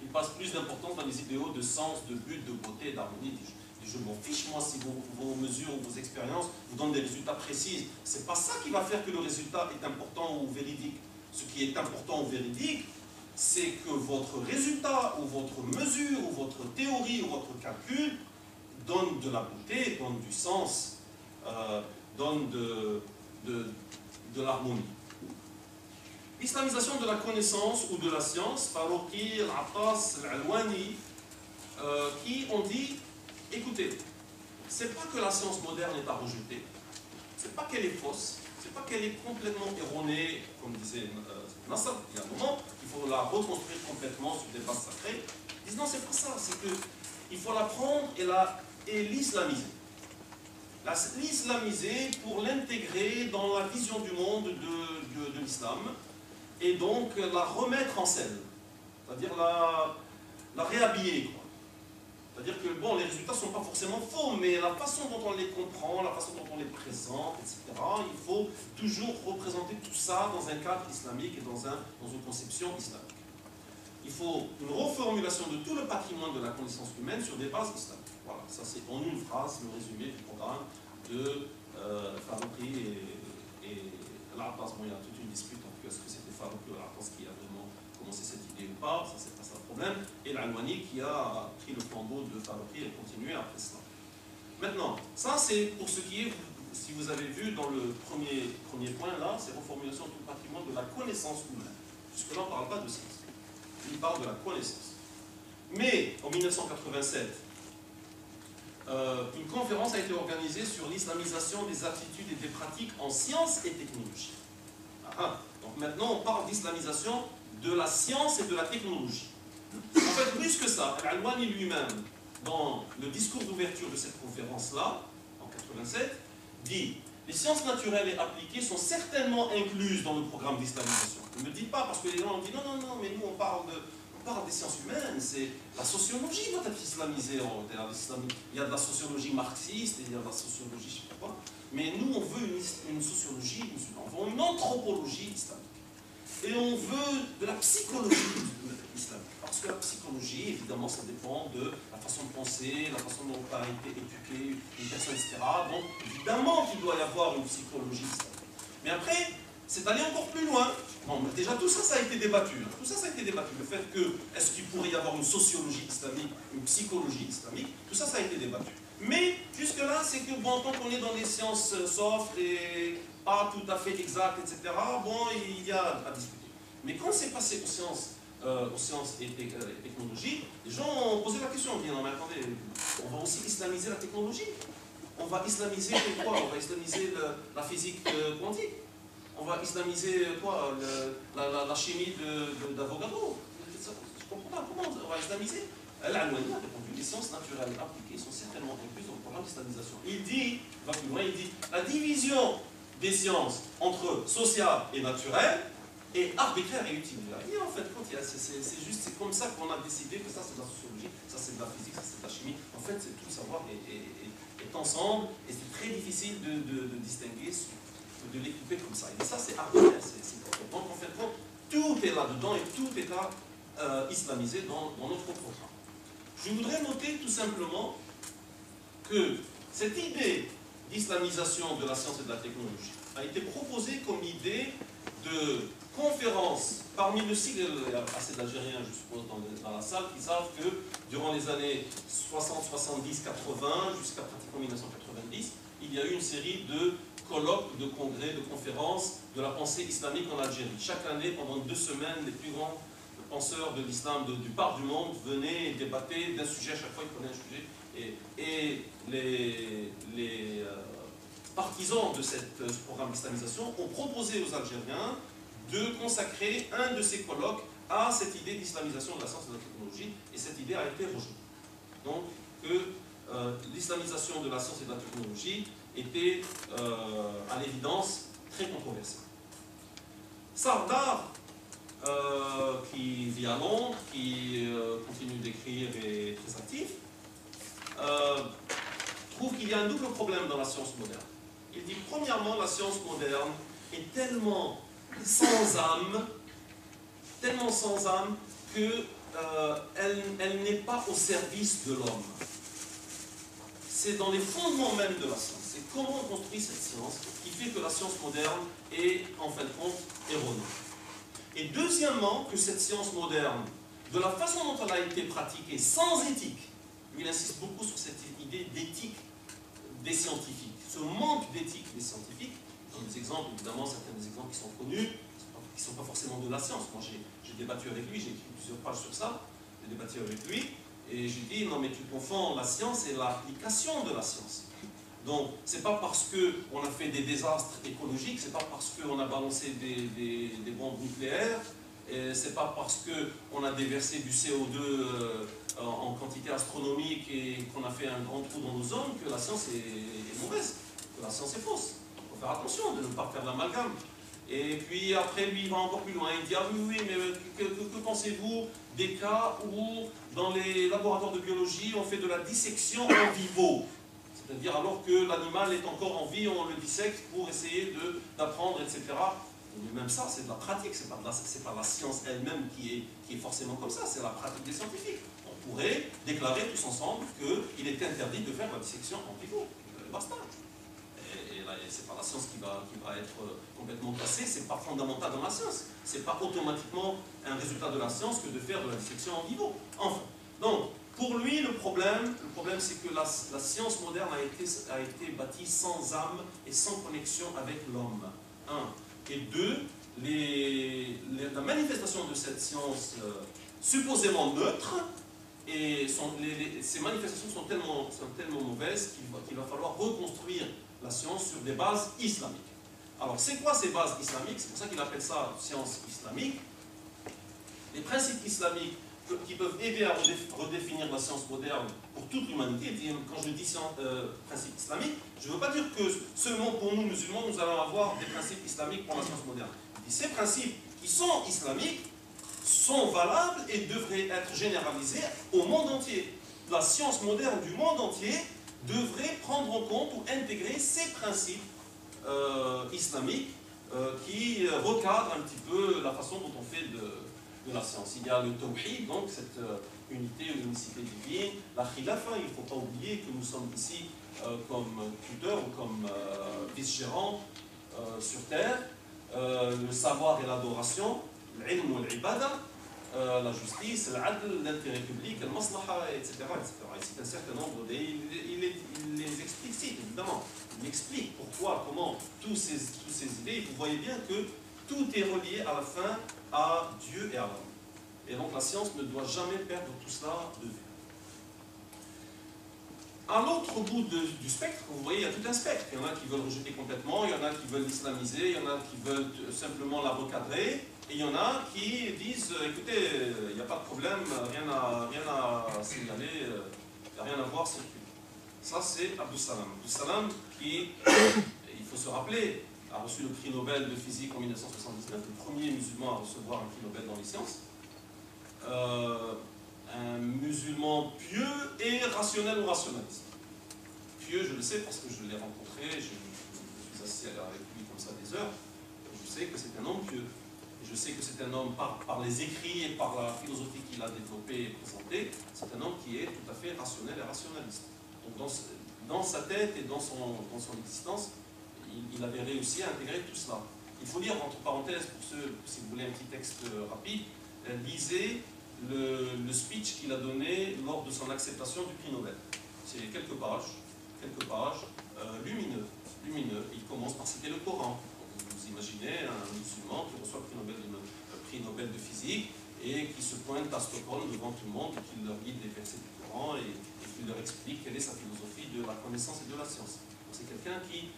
Il passe plus d'importance dans les idéaux de sens, de but, de beauté, d'harmonie. Je m'en fiche, moi, si vos mesures ou vos expériences vous donnent des résultats précis. C'est pas ça qui va faire que le résultat est important ou véridique. Ce qui est important ou véridique, c'est que votre résultat, ou votre mesure, ou votre théorie, ou votre calcul donne de la beauté, donne du sens, donne de l'harmonie. L'islamisation de la connaissance ou de la science, Farouqi, Al-Attas, Al-Alwani, qui ont dit, écoutez, c'est pas que la science moderne est à rejeter, c'est pas qu'elle est fausse, c'est pas qu'elle est complètement erronée, comme disait Nasr, il y a un moment, il faut la reconstruire complètement sur des bases sacrées. Ils disent non, c'est pas ça, c'est qu'il faut la prendre et l'islamiser. L'islamiser pour l'intégrer dans la vision du monde de l'islam, et donc la remettre en scène, c'est-à-dire la réhabiller, quoi. C'est-à-dire que bon, les résultats ne sont pas forcément faux, mais la façon dont on les comprend, la façon dont on les présente, etc., il faut toujours représenter tout ça dans un cadre islamique et dans une conception islamique. Il faut une reformulation de tout le patrimoine de la connaissance humaine sur des bases islamiques. Voilà, ça c'est en une phrase le résumé du programme de Farouqi et Al-Attas. Bon, il y a toute une dispute entre est-ce que c'était Farouqi ou Al-Attas qui a vraiment commencé cette idée ou pas, ça c'est pas ça le problème, et l'Alwani qui a pris le flambeau de Farouqi et continué après cela. Maintenant, ça c'est pour ce qui est, si vous avez vu dans le premier point là, c'est reformulation de tout le patrimoine de la connaissance humaine. Jusque-là on ne parle pas de science, il parle de la connaissance. Mais en 1987, une conférence a été organisée sur l'islamisation des attitudes et des pratiques en sciences et technologie. Donc maintenant on parle d'islamisation de la science et de la technologie. En fait, plus que ça, Al-Alwani lui-même, dans le discours d'ouverture de cette conférence-là, en 87, dit « Les sciences naturelles et appliquées sont certainement incluses dans le programme d'islamisation. » Ne me dites pas, parce que les gens ont dit « Non, non, non, mais nous on parle des sciences humaines, c'est la sociologie doit être islamisée. Il y a de la sociologie marxiste, il y a de la sociologie, je ne sais pas quoi, mais nous on veut une sociologie musulmane, on veut une anthropologie islamique. Et on veut de la psychologie islamique. Parce que la psychologie, évidemment, ça dépend de la façon de penser, la façon dont a été éduquée une personne, etc. Donc, évidemment qu'il doit y avoir une psychologie islamique. Mais après, c'est aller encore plus loin. Bon, déjà, tout ça, ça a été débattu. Tout ça, ça a été débattu. Le fait que, est-ce qu'il pourrait y avoir une sociologie islamique, une psychologie islamique, tout ça, ça a été débattu. Mais, jusque-là, c'est que, bon, tant qu'on est dans les sciences soft et pas tout à fait exactes, etc., bon, il y a à discuter. Mais quand c'est passé aux sciences et technologies, les gens ont posé la question, on dit, non mais attendez, on va aussi islamiser la technologie. On va islamiser quoi? On va islamiser la physique quantique. On va islamiser quoi? La chimie d'Avogadro. Je ne comprends pas, comment on va islamiser? Al-Alwani a répondu, les sciences naturelles appliquées sont certainement incluses dans le programme d'islamisation. Il dit, va plus loin, il dit, la division des sciences entre sociales et naturelles est arbitraire et utile. Et en fait, c'est juste, c'est comme ça qu'on a décidé que ça c'est de la sociologie, ça c'est de la physique, ça c'est de la chimie. En fait, tout le savoir est ensemble et c'est très difficile de distinguer, de les couper comme ça. Et ça c'est arbitraire. Donc en fait, tout est là-dedans et tout est islamisé dans notre programme. Je voudrais noter tout simplement que cette idée d'islamisation de la science et de la technologie a été proposée comme idée de conférence parmi le cycle, il y a assez d'Algériens, je suppose, dans la salle, qui savent que durant les années 60, 70, 80, jusqu'à pratiquement 1990, il y a eu une série de colloques, de congrès, de conférences de la pensée islamique en Algérie. Chaque année, pendant 2 semaines, les plus grands penseurs de l'islam du part du monde venaient et débattaient d'un sujet, à chaque fois ils prenaient un sujet, et les partisans de ce programme d'islamisation ont proposé aux Algériens de consacrer un de ces colloques à cette idée d'islamisation de la science et de la technologie, et cette idée a été rejetée. Donc, que l'islamisation de la science et de la technologie était, à l'évidence, très controversée. Sardar, qui vit à Londres, qui continue d'écrire et est très actif, trouve qu'il y a un double problème dans la science moderne. Il dit, premièrement, la science moderne est tellement sans âme qu'elle n'est pas au service de l'homme. C'est dans les fondements même de la science. C'est comment on construit cette science qui fait que la science moderne est, en fin de compte, erronée. Et deuxièmement, que cette science moderne, de la façon dont elle a été pratiquée, sans éthique, il insiste beaucoup sur cette idée d'éthique des scientifiques, ce manque d'éthique des scientifiques. Dans des exemples, évidemment, certains des exemples qui sont connus, qui ne sont pas forcément de la science. Moi, j'ai débattu avec lui, j'ai écrit plusieurs pages sur ça, j'ai débattu avec lui, et j'ai dit, non mais tu confonds la science et l'application de la science. Donc, c'est pas parce qu'on a fait des désastres écologiques, c'est pas parce qu'on a balancé des bombes nucléaires, c'est pas parce qu'on a déversé du CO2 en quantité astronomique et qu'on a fait un grand trou dans nos zones que la science est mauvaise, que la science est fausse. Il faut faire attention de ne pas faire l'amalgame. Et puis après, lui, il va encore plus loin. Il dit, ah oui, mais que pensez-vous des cas où, dans les laboratoires de biologie, on fait de la dissection en vivo? C'est-à-dire alors que l'animal est encore en vie, on le dissecte pour essayer d'apprendre, etc. Mais même ça, c'est de la pratique, c'est pas la science elle-même qui est forcément comme ça, c'est la pratique des scientifiques. On pourrait déclarer tous ensemble qu'il est interdit de faire la dissection en vivo. Basta. Et là, c'est pas la science qui va être complètement cassée, c'est pas fondamental dans la science. C'est pas automatiquement un résultat de la science que de faire de la dissection en vivo. Enfin, donc, pour lui, le problème c'est que la science moderne a été bâtie sans âme et sans connexion avec l'homme. Un. Et deux, la manifestation de cette science supposément neutre, et ces manifestations sont tellement mauvaises qu'il va falloir reconstruire la science sur des bases islamiques. Alors, c'est quoi ces bases islamiques? C'est pour ça qu'il appelle ça science islamique. Les principes islamiques qui peuvent aider à redéfinir la science moderne pour toute l'humanité. Quand je dis principe islamique, je ne veux pas dire que seulement pour nous musulmans, nous allons avoir des principes islamiques pour la science moderne. Ces principes qui sont islamiques sont valables et devraient être généralisés au monde entier. La science moderne du monde entier devrait prendre en compte ou intégrer ces principes islamiques qui recadrent un petit peu la façon dont on fait de la science. Il y a le tawhid, donc cette unité, unicité divine, la khilafa, il ne faut pas oublier que nous sommes ici comme tuteurs ou comme vice-gérants sur terre, le savoir et l'adoration, l'ilm ou l'ibada, la justice, l'adl, l'intérêt public, le maslaha, etc. C'est un certain nombre, il les explicite évidemment, il explique pourquoi, comment, toutes ces idées, vous voyez bien que tout est relié à la fin à Dieu et à l'homme. Et donc la science ne doit jamais perdre tout cela de vue. À l'autre bout du spectre, vous voyez, il y a tout un spectre. Il y en a qui veulent rejeter complètement, il y en a qui veulent l'islamiser, il y en a qui veulent simplement la recadrer, et il y en a qui disent, écoutez, il n'y a pas de problème, rien à signaler, il n'y a rien à voir, c'est tout. Ça, c'est Abdus Salam. Abdus Salam qui, il faut se rappeler, a reçu le prix Nobel de physique en 1979, le premier musulman à recevoir un prix Nobel dans les sciences. Un musulman pieux et rationnel ou rationaliste. Pieux, je le sais parce que je l'ai rencontré, je suis assis avec lui comme ça des heures. Je sais que c'est un homme pieux. Et je sais que c'est un homme, par les écrits et par la philosophie qu'il a développée et présentée, c'est un homme qui est tout à fait rationnel et rationaliste. Donc dans sa tête et dans son existence, il avait réussi à intégrer tout cela. Il faut lire, entre parenthèses, pour ceux, si vous voulez un petit texte rapide, lisez le speech qu'il a donné lors de son acceptation du prix Nobel. C'est quelques pages lumineux. Il commence par citer le Coran. Donc, vous imaginez un musulman qui reçoit le prix Nobel de physique et qui se pointe à Stockholm devant tout le monde et qui leur lit des versets du Coran et qui leur explique quelle est sa philosophie de la connaissance et de la science. C'est quelqu'un qui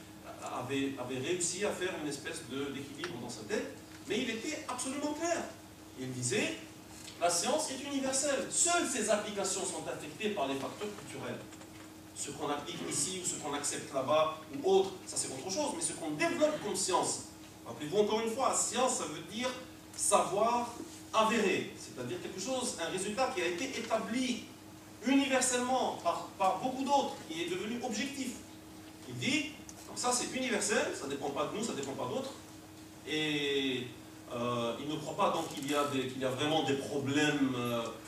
avait réussi à faire une espèce d'équilibre dans sa tête, mais il était absolument clair. Il disait, la science est universelle. Seules ses applications sont affectées par les facteurs culturels. Ce qu'on applique ici ou ce qu'on accepte là-bas ou autre, ça c'est autre chose, mais ce qu'on développe comme science. Rappelez-vous encore une fois, science, ça veut dire savoir avéré, c'est-à-dire quelque chose, un résultat qui a été établi universellement par beaucoup d'autres, qui est devenu objectif. Il dit, donc ça c'est universel, ça ne dépend pas de nous, ça ne dépend pas d'autres, et il ne croit pas donc qu'il y a vraiment des problèmes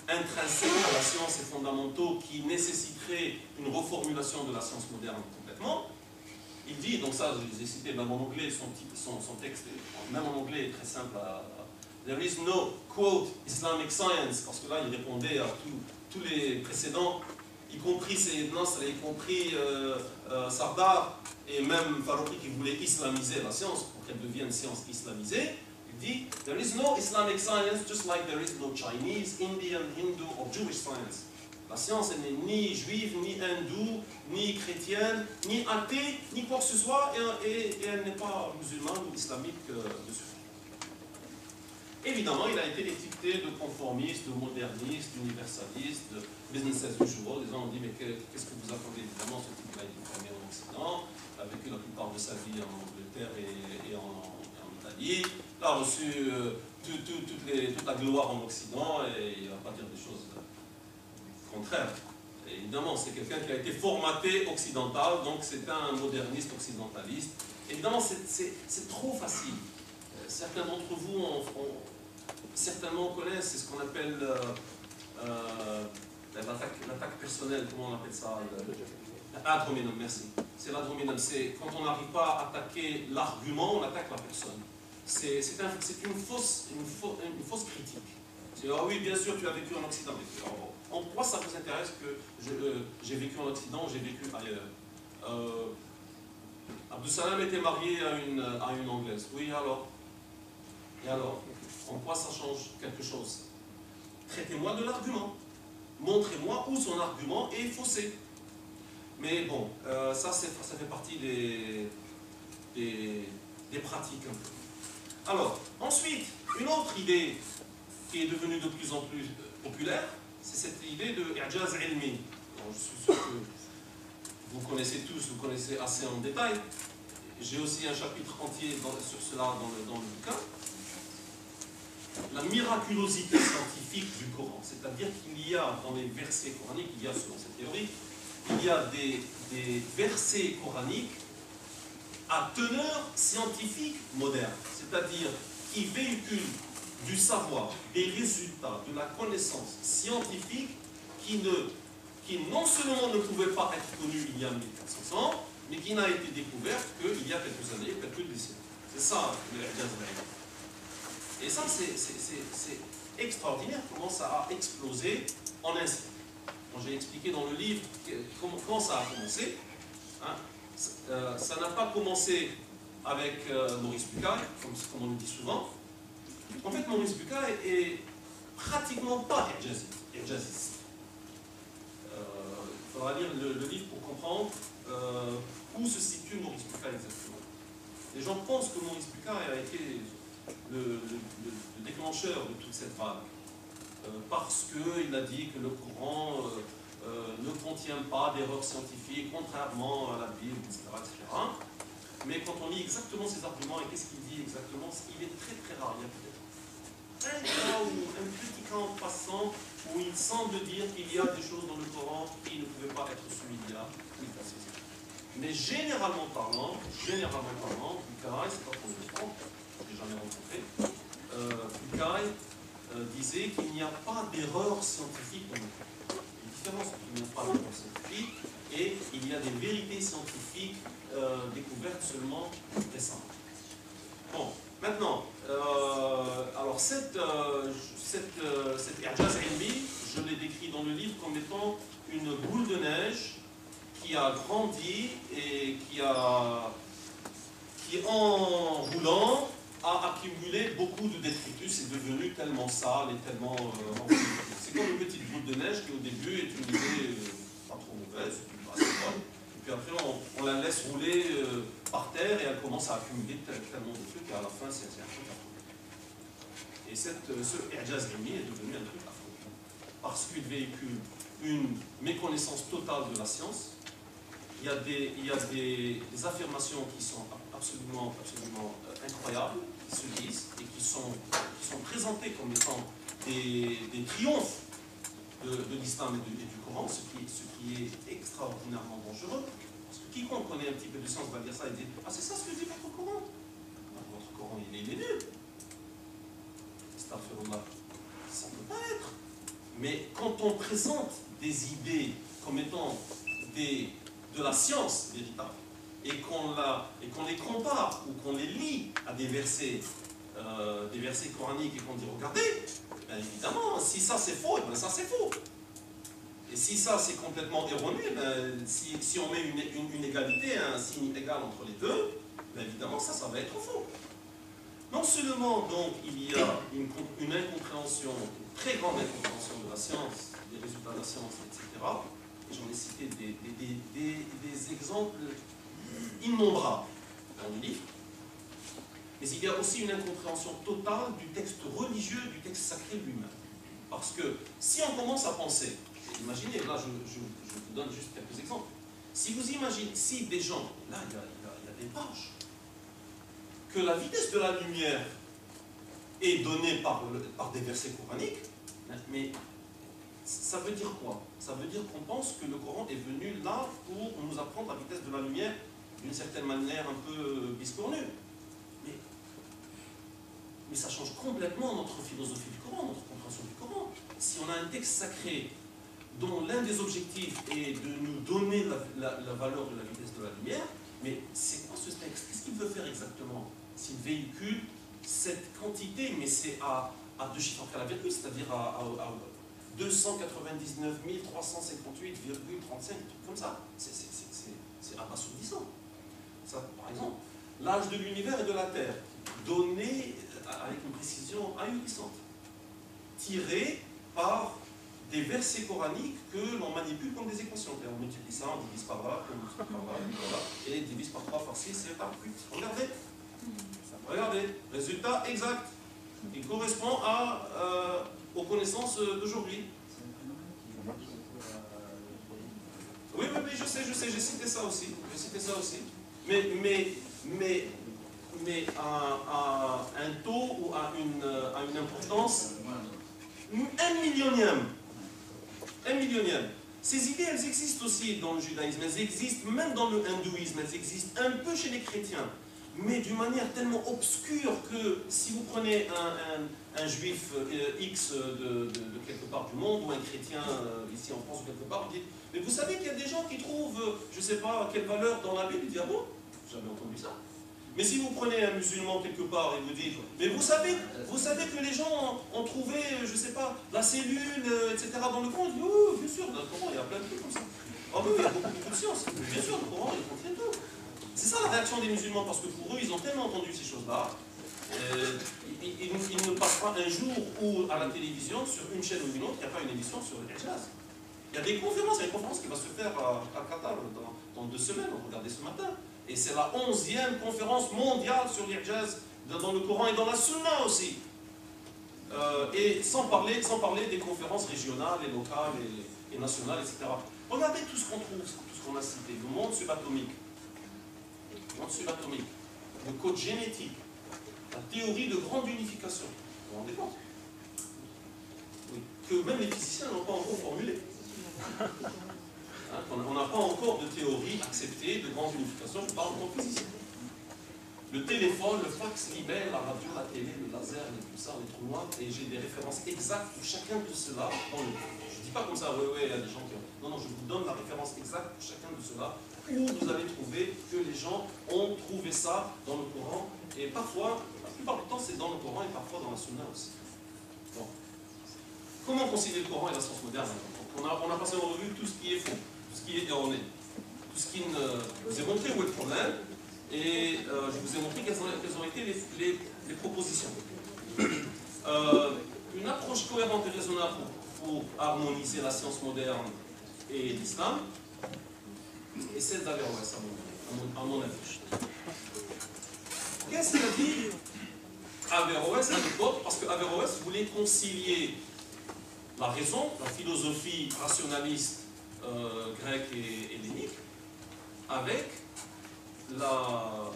intrinsèques à la science et fondamentaux qui nécessiteraient une reformulation de la science moderne complètement. Il dit, donc ça je les ai cités même en anglais, son texte, même en anglais, est très simple There is no, quote, Islamic science, parce que là il répondait à tous les précédents, y compris Sayyid Nasr, y compris Sardar, et même Farouqi qui voulait islamiser la science pour qu'elle devienne science islamisée. Il dit, there is no Islamic science, just like there is no Chinese, Indian, Hindu or Jewish science. La science n'est ni juive, ni hindoue, ni chrétienne, ni athée, ni quoi que ce soit, et elle n'est pas musulmane ou islamique dessus. Évidemment, il a été étiqueté de conformiste, de moderniste, d'universaliste, de business as usual. Les gens ont dit, mais qu'est-ce que vous attendez? Évidemment, ce type-là a été formé en Occident, a vécu la plupart de sa vie en Angleterre et en Italie, a reçu toute la gloire en Occident, et il ne va pas dire des choses contraires. Et évidemment, c'est quelqu'un qui a été formaté occidental, donc c'est un moderniste occidentaliste. Évidemment, c'est trop facile. Certains d'entre vous certainement connaissent, c'est ce qu'on appelle l'attaque personnelle, comment on appelle ça? Ad hominem, merci. C'est l'ad hominem, c'est quand on n'arrive pas à attaquer l'argument, on attaque la personne. C'est une fausse critique. C'est ah oui, bien sûr, tu as vécu en Occident. En quoi ça vous intéresse que j'ai vécu en Occident, j'ai vécu ailleurs? Abdus Salam était marié à une Anglaise. Oui, alors? Et alors, en quoi ça change quelque chose? Traitez-moi de l'argument. Montrez-moi où son argument est faussé. Mais bon, ça fait partie des pratiques un peu. Alors, ensuite, une autre idée qui est devenue de plus en plus populaire, c'est cette idée de i'jaz ilmi. Je suis sûr que vous connaissez tous, vous connaissez assez en détail. J'ai aussi un chapitre entier sur cela dans le bouquin. La miraculosité scientifique du Coran, c'est-à-dire qu'il y a dans les versets coraniques, il y a selon cette théorie, il y a des versets coraniques à teneur scientifique moderne, c'est-à-dire qui véhiculent du savoir, des résultats, de la connaissance scientifique qui non seulement ne pouvait pas être connue il y a 1400 ans, mais qui n'a été découverte qu'il y a quelques années, quelques décennies. C'est ça le i'jaz ilmi. Et ça, c'est extraordinaire comment ça a explosé en un siècle. J'ai expliqué dans le livre comment ça a commencé. Hein. Ça n'a pas commencé avec Maurice Bucaille, comme on le dit souvent. En fait, Maurice Bucaille est pratiquement pas i'jaziste. Il faudra lire le livre pour comprendre où se situe Maurice Bucaille exactement. Les gens pensent que Maurice Bucaille a été le déclencheur de toute cette vague, parce qu'il a dit que le Coran ne contient pas d'erreurs scientifiques, contrairement à la Bible, etc., etc. Mais quand on lit exactement ses arguments et qu'est-ce qu'il dit exactement, il est très très rare. Il y a peut-être un cas ou un petit cas en passant où il semble dire qu'il y a des choses dans le Coran qui ne pouvaient pas être suivies il y a 1400 ans. Mais généralement parlant, Bucaille, c'est pas pour le prendre, je l'ai jamais rencontré, Bucaille disait qu'il n'y a pas d'erreur scientifique dans le Coran. Il y a une différence entre il n'y a pas d'erreur scientifique et il y a des vérités scientifiques découvertes seulement récemment. Bon, maintenant, alors cette i'jaz ilmi, je l'ai décrit dans le livre comme étant une boule de neige qui a grandi et qui en roulant a accumulé beaucoup de détritus, c'est devenu tellement sale et tellement c'est comme une petite boule de neige qui au début est une idée pas trop mauvaise, et puis après on la laisse rouler par terre et elle commence à accumuler tellement de trucs et à la fin c'est un truc affreux. Et ce i'jaz ilmi est devenu un truc affreux parce qu'il véhicule une méconnaissance totale de la science. Il y a des affirmations qui sont absolument incroyables, qui se disent et qui sont présentées comme étant des triomphes de l'islam et du Coran, ce qui est extraordinairement dangereux. Parce que quiconque connaît un petit peu de science va dire ça et dire « Ah, c'est ça ce que dit votre Coran ?» Votre Coran, il est nul. Astaghfirullah. Ça ne peut pas être. Mais quand on présente des idées comme étant de la science véritable, et qu'on les compare ou qu'on les lit à des versets coraniques et qu'on dit regardez, ben évidemment, si ça c'est faux, ben ça c'est faux. Et si ça c'est complètement erroné, ben, si on met une égalité, un signe égal entre les deux, ben évidemment ça va être faux. Non seulement donc il y a une incompréhension, une très grande incompréhension de la science, des résultats de la science, etc. Et j'en ai cité des exemples innombrables dans le livre. Mais il y a aussi une incompréhension totale du texte religieux, du texte sacré lui-même. Parce que si on commence à penser, imaginez, là je vous donne juste quelques exemples. Si vous imaginez, si des gens, là il y a des pages, que la vitesse de la lumière est donnée par des versets coraniques, mais ça veut dire quoi? Ça veut dire qu'on pense que le Coran est venu là pour nous apprendre la vitesse de la lumière d'une certaine manière un peu biscornue. Mais ça change complètement notre philosophie du Coran, notre compréhension du Coran. Si on a un texte sacré dont l'un des objectifs est de nous donner la valeur de la vitesse de la lumière, mais c'est quoi ce texte? Qu'est-ce qu'il veut faire exactement? S'il véhicule cette quantité, mais c'est à 2 chiffres après la virgule, c'est-à-dire à 299 358,35, comme ça. C'est abasourdissant. Ça, par exemple, l'âge de l'univers et de la Terre, donné avec une précision ahurissante, tiré par des versets coraniques que l'on manipule comme des équations. Et on multiplie ça, on divise par là, on multiplie par là, et divise par 3, par 6, et par 8. Regardez, résultat exact. Il correspond à aux connaissances d'aujourd'hui. Oui, je sais, j'ai cité ça aussi. Mais à un taux ou à une importance 1/10000000. 1/10000000. Ces idées, elles existent aussi dans le judaïsme, elles existent même dans le hindouisme, elles existent un peu chez les chrétiens, mais d'une manière tellement obscure que si vous prenez un juif X de quelque part du monde, ou un chrétien ici en France ou quelque part, vous dites, mais vous savez qu'il y a des gens qui trouvent, je ne sais pas quelle valeur dans la Bible, il dit, ah bon, j'avais entendu ça. Mais si vous prenez un musulman quelque part et vous dites, mais vous savez que les gens ont trouvé, je ne sais pas, la cellule, etc. dans le Coran, il dit, oh, bien sûr, dans le Coran, il y a plein de trucs comme ça. Ah oui, il y a beaucoup de sciences. Bien sûr, le Coran, il contient tout. C'est ça la réaction des musulmans, parce que pour eux, ils ont tellement entendu ces choses-là, ils ne passent pas un jour où à la télévision, sur une chaîne ou une autre, il n'y a pas une émission sur le Hijaz. Il y a des conférences, il y a une conférence qui va se faire à Qatar dans 2 semaines, on regardait ce matin. Et c'est la 11e conférence mondiale sur l'Hijaz dans le Coran et dans la Sunna aussi. Et sans parler des conférences régionales et locales et nationales, etc. Regardez tout ce qu'on trouve, tout ce qu'on a cité. Le monde subatomique, le code génétique, la théorie de grande unification. Vous vous rendez compte? Oui. Que même les physiciens n'ont pas encore formulé. On n'a pas encore de théorie acceptée de grande unification, je parle en tant que physicien. Le téléphone, le fax, l'email, la radio, la télé, le laser, les pulsars, les trous noirs, et j'ai des références exactes pour chacun de ceux-là dans le Coran. Je ne dis pas comme ça, oui, il y a des gens qui... Non, je vous donne la référence exacte pour chacun de ceux-là, où vous allez trouver que les gens ont trouvé ça dans le Coran, et parfois, la plupart du temps, c'est dans le Coran et parfois dans la Sunna aussi. Bon. Comment concilier le Coran et la science moderne? On a passé en revue tout ce qui est faux, tout ce qui est erroné, tout ce qui ne... Je vous ai montré où est le problème, et je vous ai montré quelles ont été les propositions. Une approche cohérente et raisonnable pour harmoniser la science moderne et l'islam, et celle d'Averroès, à mon avis. Qu'est-ce qu'il a dit Averroès à l'époque? Parce qu'Averroès voulait concilier la raison, la philosophie rationaliste grecque et hellénique, avec la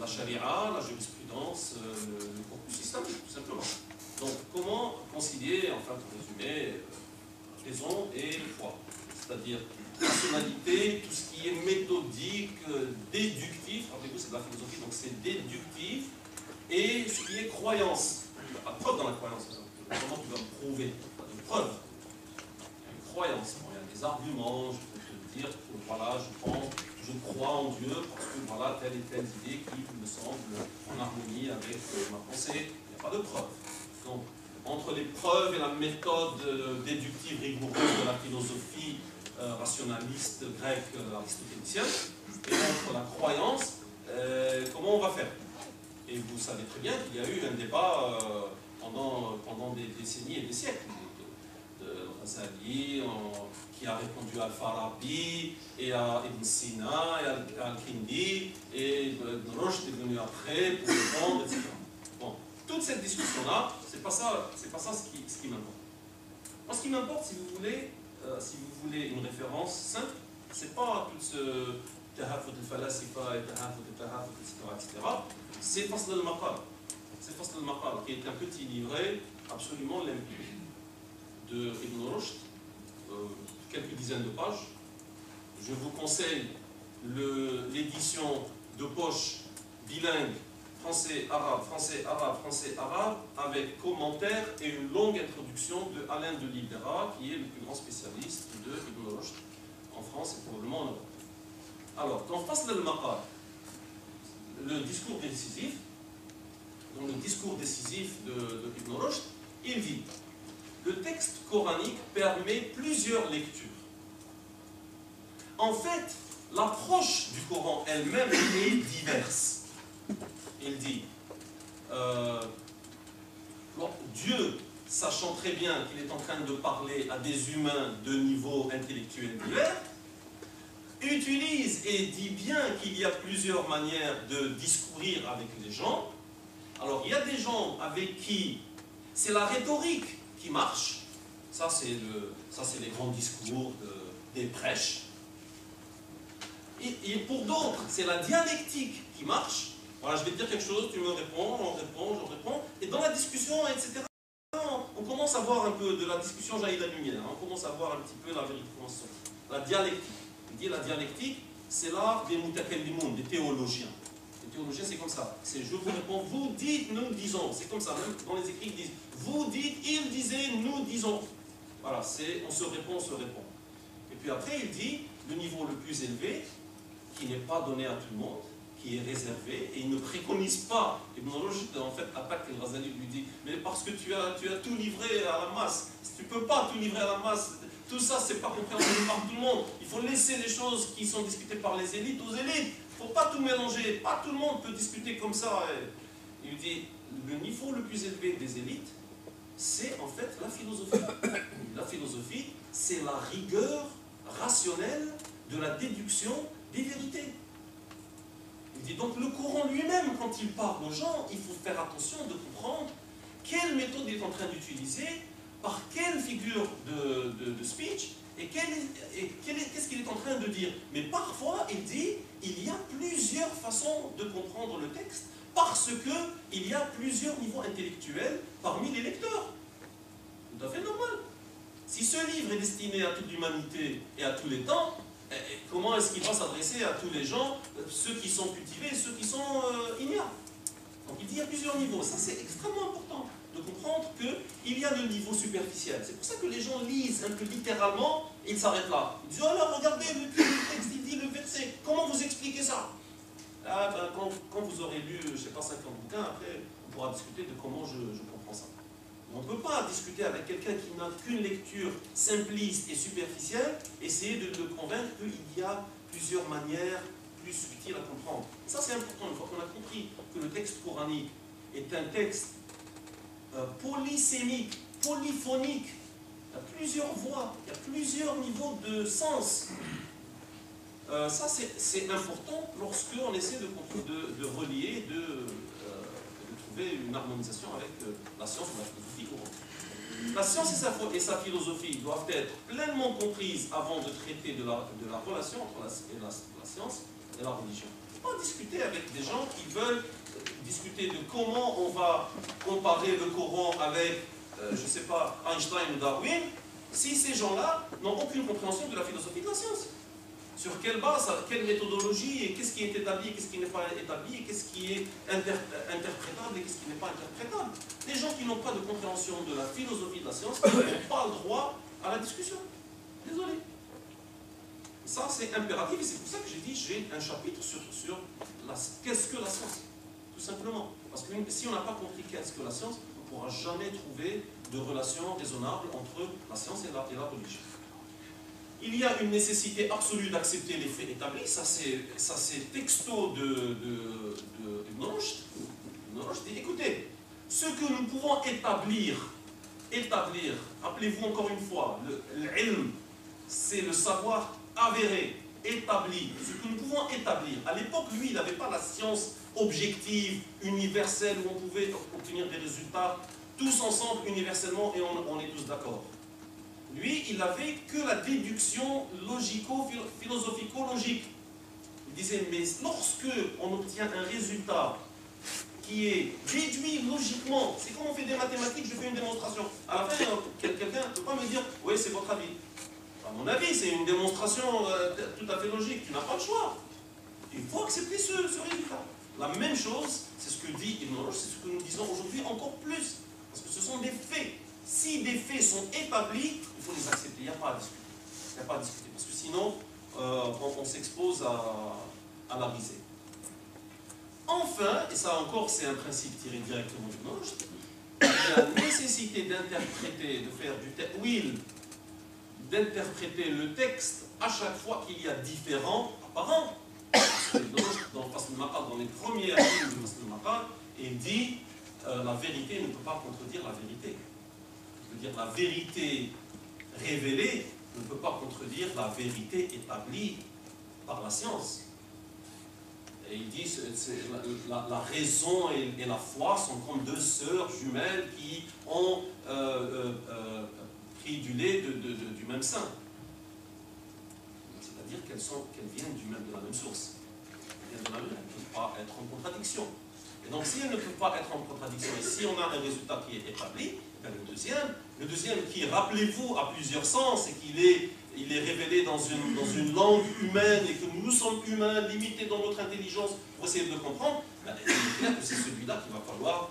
charia, la jurisprudence, le corpus islamique, tout simplement. Donc, comment concilier, enfin, pour résumer, raison et foi? C'est-à-dire rationalité, tout ce qui est méthodique, déductif, rappelez-vous, c'est de la philosophie, donc c'est déductif, et ce qui est croyance. Il n'y a pas de preuve dans la croyance, comment tu vas me prouver? Pas de preuve. Il y a une croyance, il y a des arguments, je peux te dire que voilà, je crois en Dieu parce que voilà, telle et telle idée qui me semble en harmonie avec ma pensée. Il n'y a pas de preuve. Donc, entre les preuves et la méthode déductive rigoureuse de la philosophie rationaliste grecque aristotélicienne, et entre la croyance, comment on va faire? Et vous savez très bien qu'il y a eu un débat pendant des décennies et des siècles. De Ghazali, qui a répondu à Al-Farabi, et à Ibn Sina, et à Al-Kindi, et Ibn Rushd est venu après pour répondre, etc. Bon, toute cette discussion-là, c'est pas ça ce qui m'importe. Moi, ce qui m'importe, si vous voulez une référence simple, c'est pas tout ce tahafut al-falasifa et tahafut al-tahafut, etc. C'est Fasl al-Maqal. C'est Fasl al-Maqal, qui est un petit livret absolument limpide de Ibn Rushd, quelques dizaines de pages. Je vous conseille l'édition de poche bilingue français-arabe, français-arabe, français-arabe, avec commentaires et une longue introduction de Alain de Libera, qui est le plus grand spécialiste de Ibn Rushd en France et probablement en Europe. Alors, dans Fasl al-Maqal, le discours décisif, dans le discours décisif de Ibn Rushd, il dit: le texte coranique permet plusieurs lectures. En fait, l'approche du Coran elle-même est diverse. Il dit, Dieu, sachant très bien qu'il est en train de parler à des humains de niveau intellectuel divers, utilise et dit bien qu'il y a plusieurs manières de discourir avec les gens. Alors, il y a des gens avec qui c'est la rhétorique qui marche. Ça, c'est les grands discours des prêches. Et pour d'autres, c'est la dialectique qui marche. Voilà, je vais te dire quelque chose, tu me réponds, on répond, je réponds. Et dans la discussion, etc., on commence à voir un peu de la discussion jaillit la lumière. Hein, on commence à voir un petit peu la vérité. La dialectique. Il dit la dialectique, c'est l'art des mutakallimun, des théologiens. Les théologiens, c'est comme ça. C'est je vous réponds, vous dites, nous disons. C'est comme ça, même dans les écrits, ils disent vous dites, il disait, nous disons. Voilà, on se répond, on se répond. Et puis après, il dit le niveau le plus élevé, qui n'est pas donné à tout le monde, qui est réservé, et il ne préconise pas. Ibn Rushd, en fait, attaque le Ghazali, lui dit mais parce que tu as tout livré à la masse, tu ne peux pas tout livrer à la masse. Tout ça, c'est pas compréhensible par tout le monde. Il faut laisser les choses qui sont discutées par les élites aux élites. Il ne faut pas tout mélanger. Pas tout le monde peut discuter comme ça. Il lui dit, le niveau le plus élevé des élites, c'est en fait la philosophie. La philosophie, c'est la rigueur rationnelle de la déduction des vérités. Il dit donc le Coran lui-même, quand il parle aux gens, il faut faire attention de comprendre quelle méthode il est en train d'utiliser, par quelle figure de speech, et qu'est-ce qu'il est en train de dire. Mais parfois, il dit, il y a plusieurs façons de comprendre le texte, parce qu'il y a plusieurs niveaux intellectuels parmi les lecteurs. Tout à fait normal. Si ce livre est destiné à toute l'humanité et à tous les temps, comment est-ce qu'il va s'adresser à tous les gens, ceux qui sont cultivés et ceux qui sont ignares? Donc il dit, il y a plusieurs niveaux. Ça, c'est extrêmement important de comprendre qu'il y a le niveau superficiel. C'est pour ça que les gens lisent un peu littéralement et ils s'arrêtent là. Ils disent, oh là, regardez, le texte, il dit le verset. Comment vous expliquez ça? Ah, ben, quand vous aurez lu, je ne sais pas, 50 bouquins, après, on pourra discuter de comment je comprends ça. On ne peut pas discuter avec quelqu'un qui n'a qu'une lecture simpliste et superficielle, essayer de le convaincre qu'il y a plusieurs manières plus subtiles à comprendre. Et ça, c'est important. Une fois qu'on a compris que le texte coranique est un texte polysémique, polyphonique, il y a plusieurs voix, il y a plusieurs niveaux de sens. Ça, c'est important lorsqu'on essaie de relier, de trouver une harmonisation avec la science ou la philosophie courante. La science et sa philosophie doivent être pleinement comprises avant de traiter de la relation entre la science et la religion. Il ne faut pas discuter avec des gens qui veulent discuter de comment on va comparer le Coran avec, je ne sais pas, Einstein ou Darwin, si ces gens-là n'ont aucune compréhension de la philosophie de la science. Sur quelle base, quelle méthodologie, et qu'est-ce qui est établi, et qu'est-ce qui n'est pas établi, et qu'est-ce qui est interprétable, et qu'est-ce qui n'est pas interprétable. Les gens qui n'ont pas de compréhension de la philosophie de la science n'ont pas le droit à la discussion. Désolé. Ça, c'est impératif, et c'est pour ça que j'ai dit, j'ai un chapitre sur qu'est-ce que la science, tout simplement. Parce que si on n'a pas compris qu'est-ce que la science, on ne pourra jamais trouver de relation raisonnable entre la science et la religion. Il y a une nécessité absolue d'accepter les faits établis, ça c'est texto de Ibn Rushd. Ibn Rushd dit, écoutez, ce que nous pouvons établir, rappelez-vous encore une fois, l'ilm, c'est le savoir avéré, établi, ce que nous pouvons établir. À l'époque, lui, il n'avait pas la science objective, universelle, où on pouvait obtenir des résultats tous ensemble, universellement, et on est tous d'accord. Lui, il n'avait que la déduction logico-philosophico-logique. Il disait, mais lorsque on obtient un résultat qui est déduit logiquement, c'est comme on fait des mathématiques, je fais une démonstration. À la fin, quelqu'un ne peut pas me dire, oui, c'est votre avis. À mon avis, c'est une démonstration tout à fait logique. Tu n'as pas le choix. Il faut accepter ce résultat. La même chose, c'est ce que dit Ibn Rushd, c'est ce que nous disons aujourd'hui encore plus. Parce que ce sont des faits. Si des faits sont établis, il faut les accepter. Il n'y a pas à discuter. Il n'y a pas à discuter. Parce que sinon, on s'expose à la risée. Enfin, et ça encore, c'est un principe tiré directement du Rushd, il y a la nécessité d'interpréter, de faire du ta'wil, d'interpréter le texte à chaque fois qu'il y a différents apparents. Dans Fasl al-Maqal, dans les premières lignes de Fasl al-Maqal, il dit la vérité ne peut pas contredire la vérité. Je veux dire, la vérité révélée ne peut pas contredire la vérité établie par la science. Et il dit que la raison et la foi sont comme deux sœurs jumelles qui ont pris du lait du même sein. C'est-à-dire qu'elles viennent de la même source. Elles ne peuvent pas être en contradiction. Et donc, si elles ne peuvent pas être en contradiction, et si on a un résultat qui est établi, ben le deuxième qui, rappelez-vous, a plusieurs sens et qu'il est révélé dans une langue humaine et que nous sommes humains, limités dans notre intelligence pour essayer de le comprendre, ben, il est clair que c'est celui-là qu'il va falloir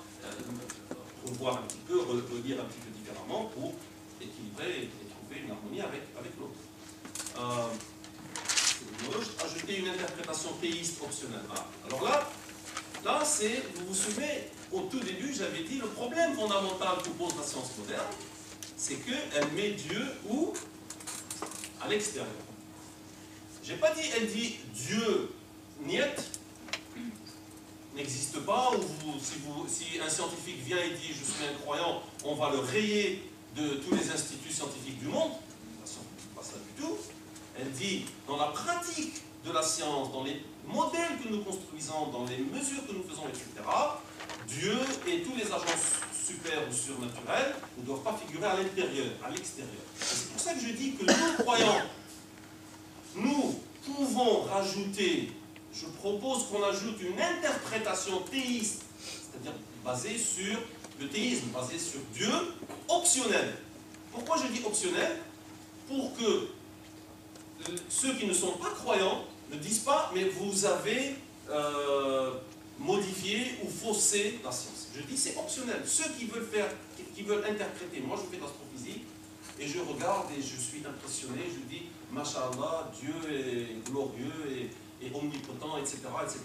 revoir un petit peu, relire un petit peu différemment pour équilibrer et trouver une harmonie avec l'autre. Ajouter une interprétation théiste optionnelle. Ah, alors là vous vous souvenez, au tout début, j'avais dit le problème fondamental que pose la science moderne, c'est qu'elle met Dieu où? À l'extérieur. J'ai pas dit, elle dit Dieu niet, n'existe pas, ou si un scientifique vient et dit je suis un croyant, on va le rayer de tous les instituts scientifiques du monde. La science ne dit pas ça du tout. Elle dit dans la pratique de la science, dans les modèles que nous construisons, dans les mesures que nous faisons, etc., Dieu et tous les agents super ou surnaturels ne doivent pas figurer à l'intérieur, à l'extérieur. C'est pour ça que je dis que nous, croyants, nous pouvons rajouter, je propose qu'on ajoute une interprétation théiste, c'est-à-dire basée sur le théisme, basée sur Dieu, optionnelle. Pourquoi je dis optionnelle? Pour que ceux qui ne sont pas croyants ne disent pas, mais vous avez modifié ou faussé la science. Je dis c'est optionnel. Ceux qui veulent interpréter, moi je fais de l'astrophysique, et je regarde et je suis impressionné, je dis, Masha'Allah, Dieu est glorieux et omnipotent, etc., etc.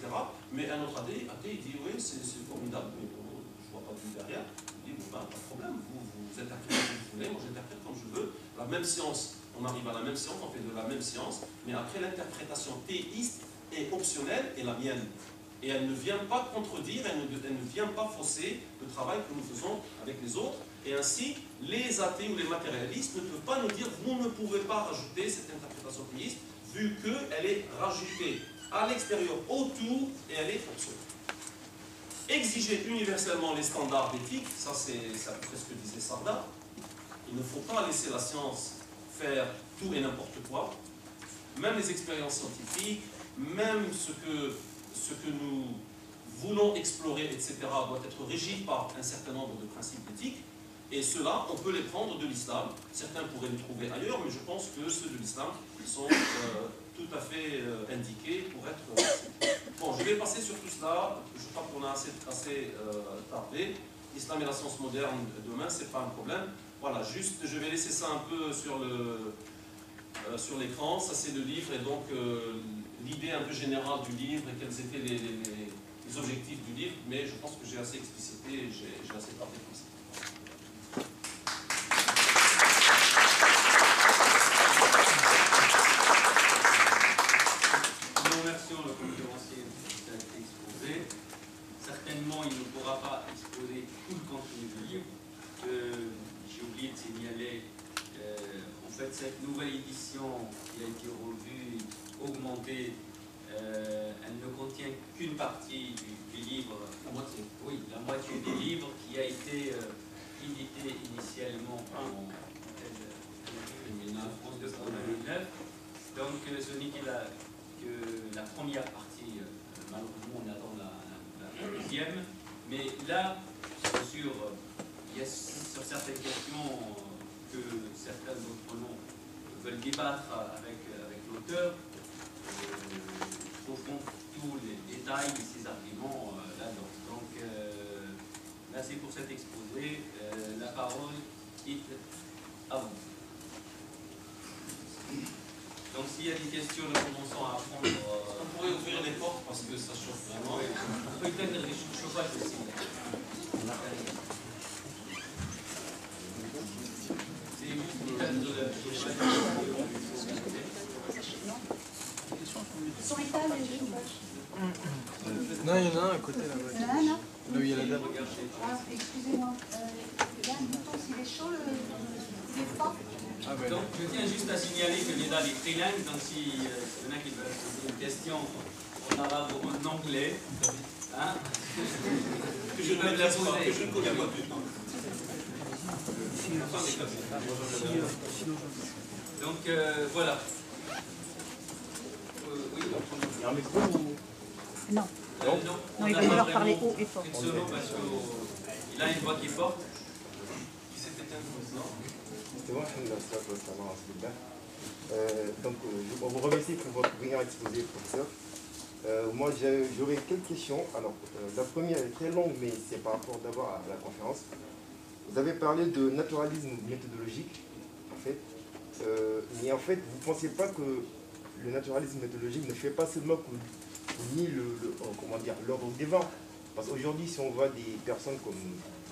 Mais un autre athée il dit, oui, c'est formidable, mais bon, je ne vois pas de Dieu derrière. Je dis, bon, ben, pas de problème, vous interprétez comme vous voulez, moi j'interprète comme je veux. La même science, on arrive à la même science, on fait de la même science, mais après l'interprétation théiste est optionnelle et la mienne. Et elle ne vient pas contredire, elle ne vient pas fausser le travail que nous faisons avec les autres. Et ainsi, les athées ou les matérialistes ne peuvent pas nous dire « vous ne pouvez pas rajouter cette interprétation théiste » vu qu'elle est rajoutée à l'extérieur, autour, et elle est optionnelle. Exiger universellement les standards d'éthique, ça c'est à peu près ce que disait Sarda. Il ne faut pas laisser la science faire tout et n'importe quoi. Même les expériences scientifiques, même ce que nous voulons explorer, etc., doit être régi par un certain nombre de principes éthiques. Et ceux-là, on peut les prendre de l'islam. Certains pourraient les trouver ailleurs, mais je pense que ceux de l'islam sont tout à fait indiqués pour être... Bon, je vais passer sur tout cela. Je crois qu'on a assez tardé. L'islam et la science moderne demain, c'est pas un problème. Voilà, juste, je vais laisser ça un peu sur l'écran. Ça, c'est le livre, et donc l'idée un peu générale du livre et quels étaient les objectifs du livre. Mais je pense que j'ai assez explicité et j'ai assez parlé comme ça. Nous remercions le conférencier qui a été exposé. Certainement, il ne pourra pas exposer tout le contenu du livre. J'ai oublié de signaler, en fait, cette nouvelle édition qui a été revue, augmentée, elle ne contient qu'une partie du livre. La moitié. Oui, la moitié du livre qui a été édité initialement en 2009. Donc, ce n'est que la première partie. Malheureusement, on attend la deuxième. Mais là, il y a sur certaines questions que certains d'entre nous veulent débattre avec l'auteur. Trouveront tous les détails de ces arguments là-dedans. Donc, merci pour cet exposé. La parole est à vous. Donc, s'il y a des questions, nous commençons à prendre. On pourrait ouvrir les portes parce que ça chauffe vraiment. On peut éteindre les chauffages aussi. C'est juste éteindre le chauffage. Sur l'étage, les chauffages. Non, il y en a un à côté là-bas. Il y en a un, là? Là où il y a la dame. Ah, excusez-moi. Il y a un bouton, s'il est chaud, il est froid. Ah, ben, Donc, je tiens juste à signaler que les dates est trilingue, donc si il y en a qui veulent poser une question en arabe ou en l'anglais, hein, Que je ne connais pas, que je ne connais pas. Donc voilà. Oui, Il y a un micro ou... Non. non, Il va falloir parler haut et fort. Parce qu'il a une voix qui est forte. Qui s'est éteint, non? C'est bon, ça va, c'est bien. Donc, on vous remercie pour votre brillant exposé, professeur. Moi, j'aurais quelques questions. Alors, la première est très longue, mais c'est par rapport d'abord à la conférence. Vous avez parlé de naturalisme méthodologique, en fait. Mais en fait, vous ne pensez pas que le naturalisme méthodologique ne fait pas seulement ni comment dire, l'ordre des vents. Parce qu'aujourd'hui, si on voit des personnes comme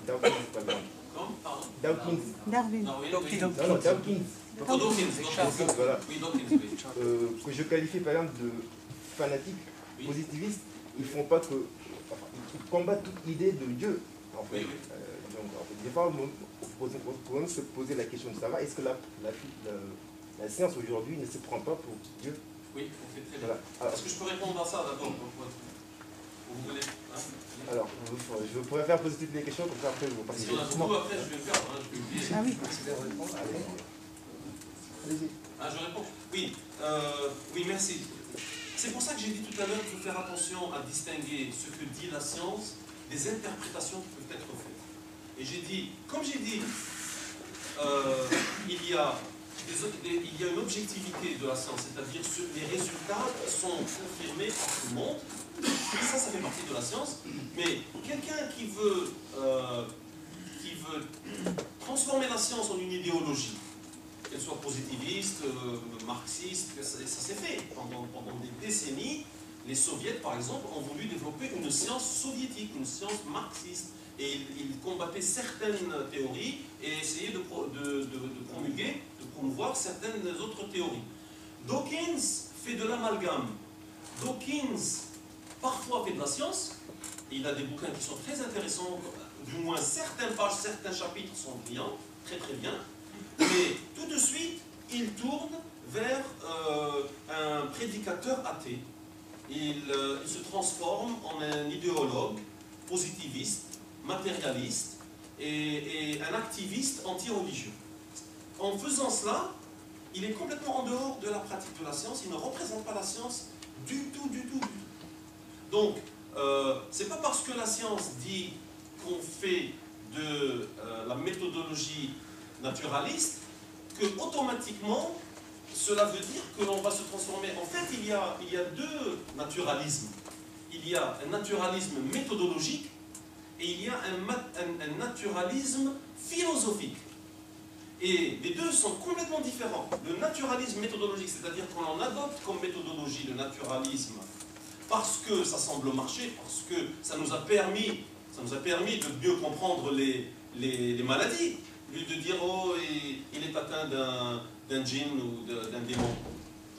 Dawkins, par exemple. Comme, pardon? Dawkins. Darwin. Non, oui, oui. Non, non, Dawkins. Oh, Dawkins, Voilà. oui, Dawkins, oui. Que je qualifie par exemple de fanatique, Oui. positiviste, ils font pas que. Enfin, ils combattent toute idée de Dieu, en fait. Oui, oui. Donc, en fait, des fois, on peut même se poser la question de savoir, est-ce que la science aujourd'hui ne se prend pas pour Dieu? Oui, on fait très bien. Voilà. Alors, Est-ce que je peux répondre à ça d'abord? Vous voulez, hein? alors, je pourrais faire poser toutes les questions, comme ça après vous passez. Si on a beaucoup, après, je vais le faire. Hein, je vais oublier. Ah oui. Allez-y. Ah, je réponds. Oui, oui, merci. C'est pour ça que j'ai dit tout à l'heure qu'il faut faire attention à distinguer ce que dit la science des interprétations qui peuvent être faites. Et j'ai dit, comme j'ai dit, il y a une objectivité de la science, c'est-à-dire les résultats qui sont confirmés par tout le monde. Ça fait partie de la science. Mais quelqu'un qui veut transformer la science en une idéologie, qu'elle soit positiviste, marxiste, ça s'est fait. Pendant des décennies, les soviets, par exemple, ont voulu développer une science soviétique, une science marxiste. Et ils combattaient certaines théories et essayaient de promulguer, de promouvoir certaines autres théories. Dawkins fait de l'amalgame. Dawkins, parfois, fait de la science. Et il a des bouquins qui sont très intéressants, du moins certaines pages, certains chapitres sont brillants, très très bien. Mais tout de suite, il tourne vers un prédicateur athée. Il se transforme en un idéologue positiviste, matérialiste et un activiste anti-religieux. En faisant cela, il est complètement en dehors de la pratique de la science, il ne représente pas la science du tout. Donc, c'est pas parce que la science dit qu'on fait de la méthodologie naturaliste que automatiquement cela veut dire que l'on va se transformer. En fait, il y a deux naturalismes. Il y a un naturalisme méthodologique et il y a un naturalisme philosophique. Et les deux sont complètement différents. Le naturalisme méthodologique, c'est-à-dire qu'on en adopte comme méthodologie le naturalisme parce que ça semble marcher, parce que ça nous a permis de mieux comprendre les maladies. Au lieu de dire, oh, il est atteint d'un djinn ou d'un démon.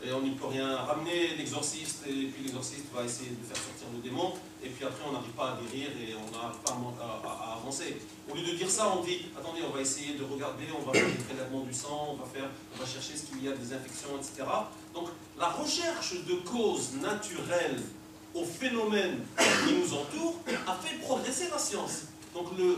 Et on n'y peut rien. Ramener l'exorciste, et puis l'exorciste va essayer de faire sortir le démon, et puis après on n'arrive pas à guérir et on n'arrive pas à avancer. Au lieu de dire ça, on dit, attendez, on va essayer de regarder, on va faire des prélèvements du sang, on va chercher ce qu'il y a des infections, etc. Donc la recherche de causes naturelles aux phénomènes qui nous entourent a fait progresser la science. Donc le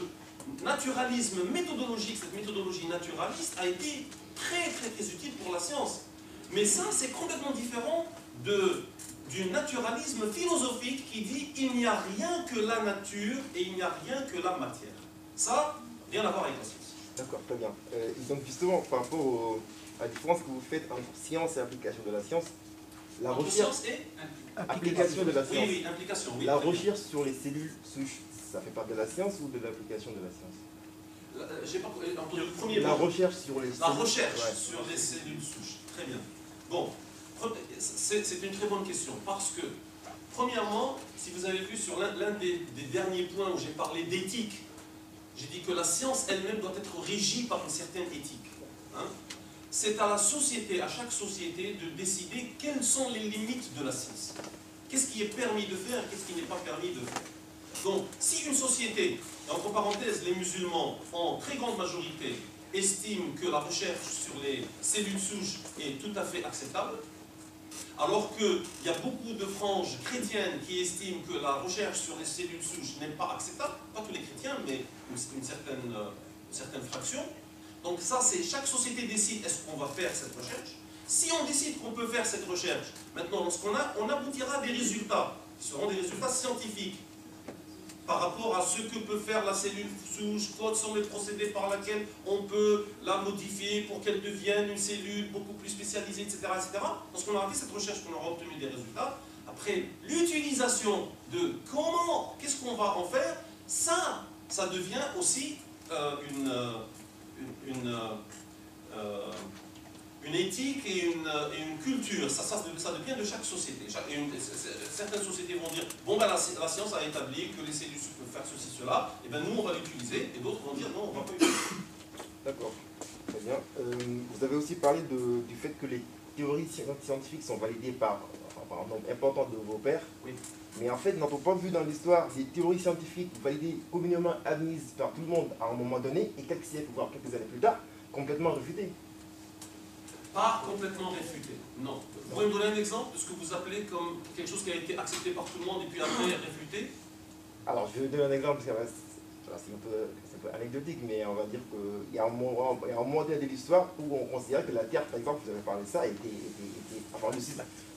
naturalisme méthodologique, cette méthodologie naturaliste a été très utile pour la science. Mais ça, c'est complètement différent du naturalisme philosophique qui dit il n'y a rien que la nature et il n'y a rien que la matière. Ça, rien à voir avec la science. D'accord, très bien. Donc justement, par rapport à la différence que vous faites entre science et application de la science, la Entre recherche science et application de la science. Oui, implication. Oui, la recherche sur les cellules souches, ça fait partie de la science ou de l'application de la science? J'ai pas entendu le premier La mot. recherche sur les cellules. La recherche Ouais. sur les cellules souches. Très bien. Bon, c'est une très bonne question parce que, premièrement, si vous avez vu sur l'un des derniers points où j'ai parlé d'éthique, j'ai dit que la science elle-même doit être régie par une certaine éthique. Hein? C'est à la société, à chaque société, de décider quelles sont les limites de la science. Qu'est-ce qui est permis de faire et qu'est-ce qui n'est pas permis de faire. Donc, si une société, entre parenthèses, les musulmans, en très grande majorité, estiment que la recherche sur les cellules souches est tout à fait acceptable, Alors qu'il y a beaucoup de franges chrétiennes qui estiment que la recherche sur les cellules souches n'est pas acceptable, pas tous les chrétiens, mais une certaine fraction. Donc ça, c'est chaque société décide est-ce qu'on va faire cette recherche. Si on décide qu'on peut faire cette recherche, maintenant, on aboutira à des résultats, qui seront des résultats scientifiques, par rapport à ce que peut faire la cellule souche, quels sont les procédés par lesquels on peut la modifier pour qu'elle devienne une cellule beaucoup plus spécialisée, etc. etc. Lorsqu'on aura fait cette recherche, qu'on aura obtenu des résultats, après l'utilisation de comment, qu'est-ce qu'on va en faire, ça devient aussi une éthique et une culture, ça devient de chaque société. Certaines sociétés vont dire, bon ben la science a établi que les cellules peuvent faire ceci, cela, et ben nous on va l'utiliser, et d'autres vont dire non, on ne va pas l'utiliser. D'accord, très bien. Vous avez aussi parlé du fait que les théories scientifiques sont validées par un nombre important de vos pairs. Oui. Mais en fait, n'a-t-on pas vu dans l'histoire des théories scientifiques validées communément admises par tout le monde à un moment donné, et quelques siècles, voire quelques années plus tard, complètement réfutées? Pas complètement réfuté, non. Vous pouvez me donner un exemple de ce que vous appelez comme quelque chose qui a été accepté par tout le monde et puis après réfuté? Alors, je vais donner un exemple, parce que c'est un peu anecdotique, mais on va dire qu'il y a un moment de l'histoire où on considère que la Terre, par exemple, vous avez parlé de ça,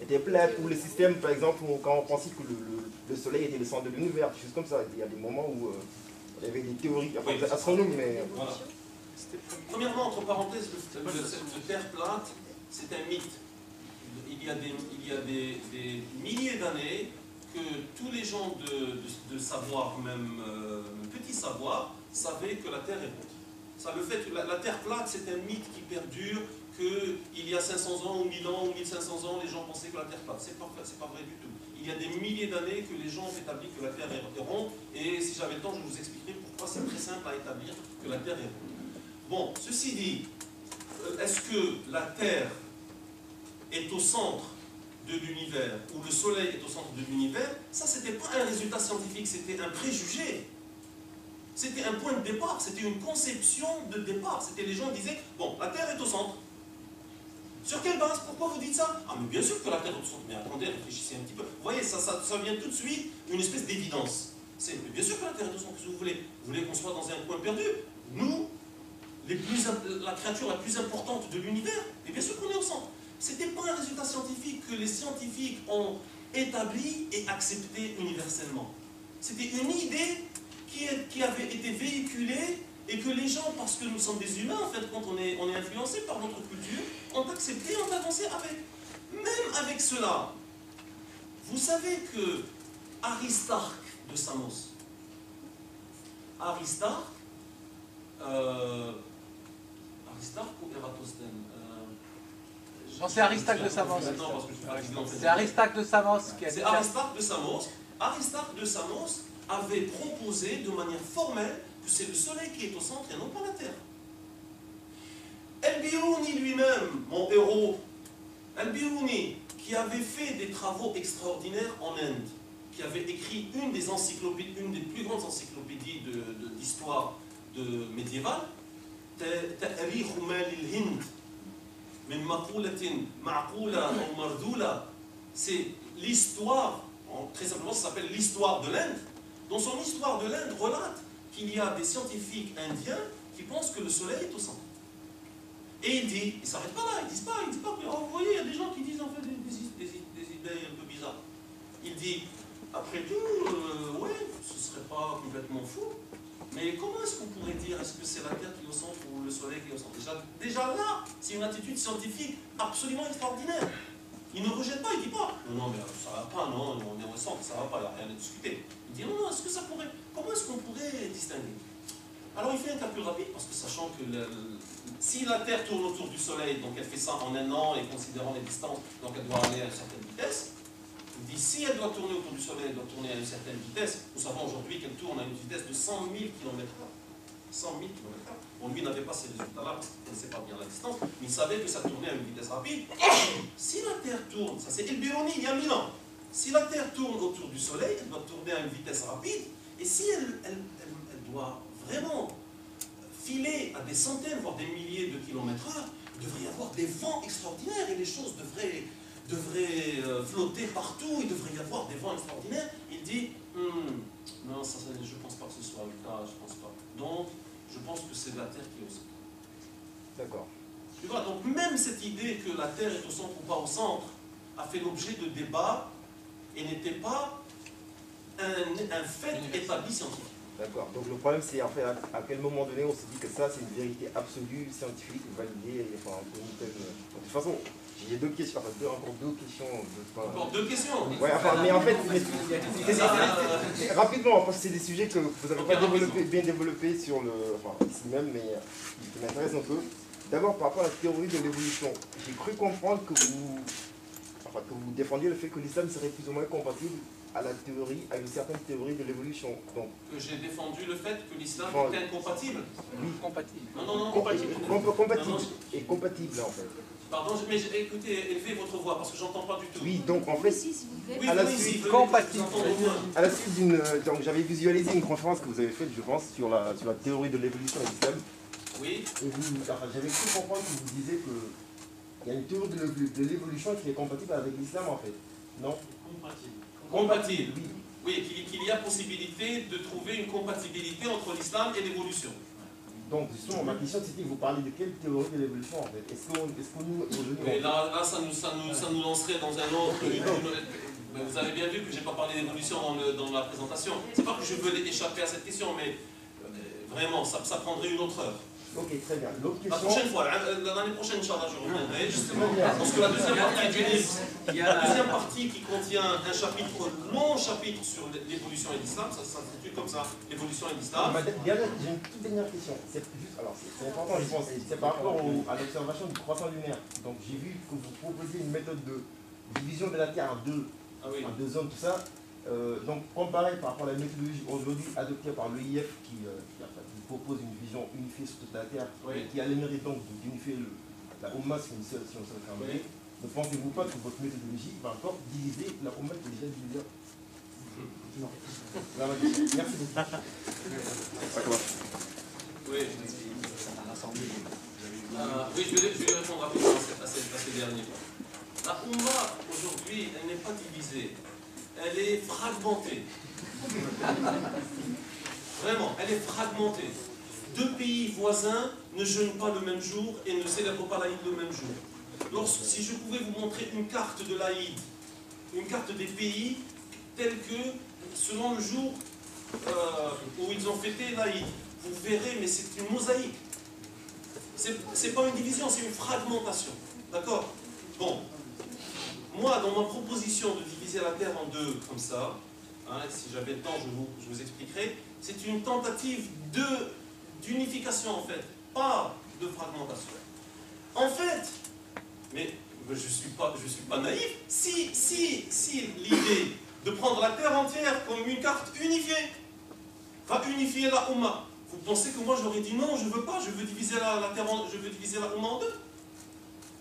était plate, ou le système, par exemple, quand on pensait que le Soleil était le centre de l'univers, des choses comme ça. Il y a des moments où il y avait des théories, enfin, oui, astronomes, mais... Voilà. Premièrement, entre parenthèses, le Terre plate, c'est un mythe. Il y a des milliers d'années que tous les gens de savoir, même petit savoir, savaient que la Terre est ronde. Ça, le fait que la Terre plate, c'est un mythe qui perdure, qu'il y a 500 ans, ou 1000 ans, ou 1500 ans, les gens pensaient que la Terre plate. C'est pas vrai du tout. Il y a des milliers d'années que les gens ont établi que la Terre est ronde, et si j'avais le temps, je vous expliquerai pourquoi c'est très simple à établir que la Terre est ronde. Bon, ceci dit, est-ce que la Terre est au centre de l'univers, ou le Soleil est au centre de l'univers? Ça, c'était pas un résultat scientifique, c'était un préjugé. C'était un point de départ, c'était une conception de départ. C'était les gens disaient, bon, la Terre est au centre. Sur quelle base? Pourquoi vous dites ça? Ah, mais bien sûr que la Terre est au centre. Mais attendez, réfléchissez un petit peu. Vous voyez, ça vient tout de suite une espèce d'évidence. C'est bien sûr que la Terre est au centre. Qu'est-ce que vous voulez? Vous voulez qu'on soit dans un coin perdu? Nous, la créature la plus importante de l'univers, et bien sûr qu'on est au centre. Ce n'était pas un résultat scientifique que les scientifiques ont établi et accepté universellement. C'était une idée qui avait été véhiculée et que les gens, parce que nous sommes des humains, en fait, quand on est influencé par notre culture, ont accepté, ont avancé avec. Même avec cela, vous savez que Aristarque de Samos, Aristarque ou Eratosthène? Non, c'est Aristarque de Samos. C'est Aristarque de Samos qui a dit. C'est Aristarque de Samos. Aristarque de Samos avait proposé de manière formelle que c'est le Soleil qui est au centre et non pas la Terre. El-Biruni lui-même, mon héros, El-Biruni, qui avait fait des travaux extraordinaires en Inde, qui avait écrit une des plus grandes encyclopédies d'histoire médiévale, Ta'rikh Mal al-Hind, min maqulatin ma'qula ou mardula, c'est l'histoire, très simplement ça s'appelle l'histoire de l'Inde. Dans son histoire de l'Inde relate qu'il y a des scientifiques indiens qui pensent que le Soleil est au centre. Et il dit, il ne s'arrête pas là, il ne dit pas que, oh, vous voyez, il y a des gens qui disent en fait des idées un peu bizarres. Il dit, après tout, ouais, ce ne serait pas complètement fou, mais comment est-ce qu'on pourrait dire, est-ce que c'est la Terre qui est au centre ou le Soleil qui est au centre? Déjà là, c'est une attitude scientifique absolument extraordinaire. Il ne rejette pas, il ne dit pas, non, mais ça ne va pas, non, on est au centre, ça ne va pas, il n'y a rien à discuter. Il dit, non, est-ce que ça pourrait, comment est-ce qu'on pourrait distinguer? Alors il fait un calcul rapide, parce que sachant que si la Terre tourne autour du Soleil, donc elle fait ça en un an, et considérant les distances, donc elle doit aller à une certaine vitesse, il dit, si elle doit tourner autour du Soleil, elle doit tourner à une certaine vitesse, nous savons aujourd'hui qu'elle tourne à une vitesse de 100 000 km/h. 100 000 km/h. Bon, lui n'avait pas ces résultats-là, parce qu'il ne connaissait pas bien la distance, mais il savait que ça tournait à une vitesse rapide. Si la Terre tourne, ça c'est El-Biruni il y a 1000 ans, si la Terre tourne autour du Soleil, elle doit tourner à une vitesse rapide, et si elle doit vraiment filer à des centaines, voire des milliers de kilomètres/heure, il devrait y avoir des vents extraordinaires et les choses devraient devrait flotter partout, il devrait y avoir des vents extraordinaires. Il dit, non, ça, je ne pense pas que ce soit le cas, je pense pas. Donc, je pense que c'est la Terre qui est au centre. D'accord. Tu vois, donc même cette idée que la Terre est au centre ou pas au centre a fait l'objet de débats et n'était pas un fait établi scientifique. D'accord. Donc le problème, c'est en fait à quel moment donné on se dit que ça, c'est une vérité absolue, scientifique, validée, enfin, pour une telle... De toute façon, j'ai deux questions, enfin, encore deux questions. Encore deux questions. Ouais, enfin, mais en fait, rapidement, parce que c'est des sujets que vous n'avez pas bien développés sur le, enfin, ici même, mais qui m'intéressent un peu. D'abord, par rapport à la théorie de l'évolution, j'ai cru comprendre que vous défendiez le fait que l'islam serait plus ou moins compatible à la théorie, à une certaine théorie de l'évolution. Donc, que j'ai défendu le fait que l'islam était incompatible. Oui, compatible. Non, compatible. Compatible. Et compatible, en fait. Pardon, mais écoutez, élevez votre voix parce que j'entends pas du tout. Oui, donc en fait, Ici, s'il vous plaît. Oui, à la venez suite, ici, compatible. à la suite d'une... Donc j'avais visualisé une conférence que vous avez faite, je pense, sur la théorie de l'évolution de l'islam. Oui. Et j'avais cru comprendre que vous disiez qu'il y a une théorie de l'évolution qui est compatible avec l'islam, en fait. Non? Compatible. Oui. Oui, qu'il y a possibilité de trouver une compatibilité entre l'islam et l'évolution. Donc, justement, ma question c'était, vous parlez de quelle théorie de l'évolution, en fait? Est-ce qu'on nous... Mais là ça nous lancerait dans un autre... Mais vous avez bien vu que je n'ai pas parlé d'évolution dans la présentation. C'est pas que je veux échapper à cette question, mais vraiment, ça prendrait une autre heure. Ok, très bien. L'autre La question... prochaine fois, l'année prochaine, Inch'Allah, je reviendrai, justement, parce que la deuxième partie du livre, la deuxième partie qui contient un chapitre, long chapitre sur l'évolution et l'islam, ça s'intitule comme ça, l'évolution et l'islam. J'ai une toute dernière question. C'est juste, alors c'est important, je pense, c'est par rapport à l'observation du croissant lunaire. Donc j'ai vu que vous proposiez une méthode de division de la Terre en deux zones, tout ça. Donc comparé par rapport à la méthodologie aujourd'hui adoptée par l'EIF qui propose une vision unifiée sur toute la Terre, et qui a le mérite donc d'unifier la Oumma si on se fait. Ne pensez-vous pas que votre méthodologie va encore diviser la Oumma qui est déjà divisée? Non. Merci beaucoup. Oui. Oui, je vais répondre rapidement à ces derniers points. La Oumma, aujourd'hui, elle n'est pas divisée. Elle est fragmentée. Vraiment, elle est fragmentée. Deux pays voisins ne jeûnent pas le même jour et ne célèbrent pas l'Aïd le même jour. Si je pouvais vous montrer une carte de l'Aïd, une carte des pays telle que, selon le jour où ils ont fêté l'Aïd, vous verrez, mais c'est une mosaïque. C'est pas une division, c'est une fragmentation. D'accord? Bon. Moi, dans ma proposition de diviser la Terre en deux, comme ça, hein, si j'avais le temps, je vous expliquerai, c'est une tentative d'unification, en fait, pas de fragmentation. En fait, mais je ne suis pas naïf, si l'idée de prendre la Terre entière comme une carte unifiée va unifier la Oumma, vous pensez que moi j'aurais dit non, je ne veux pas, je veux diviser la Terre je veux diviser la Oumma en deux?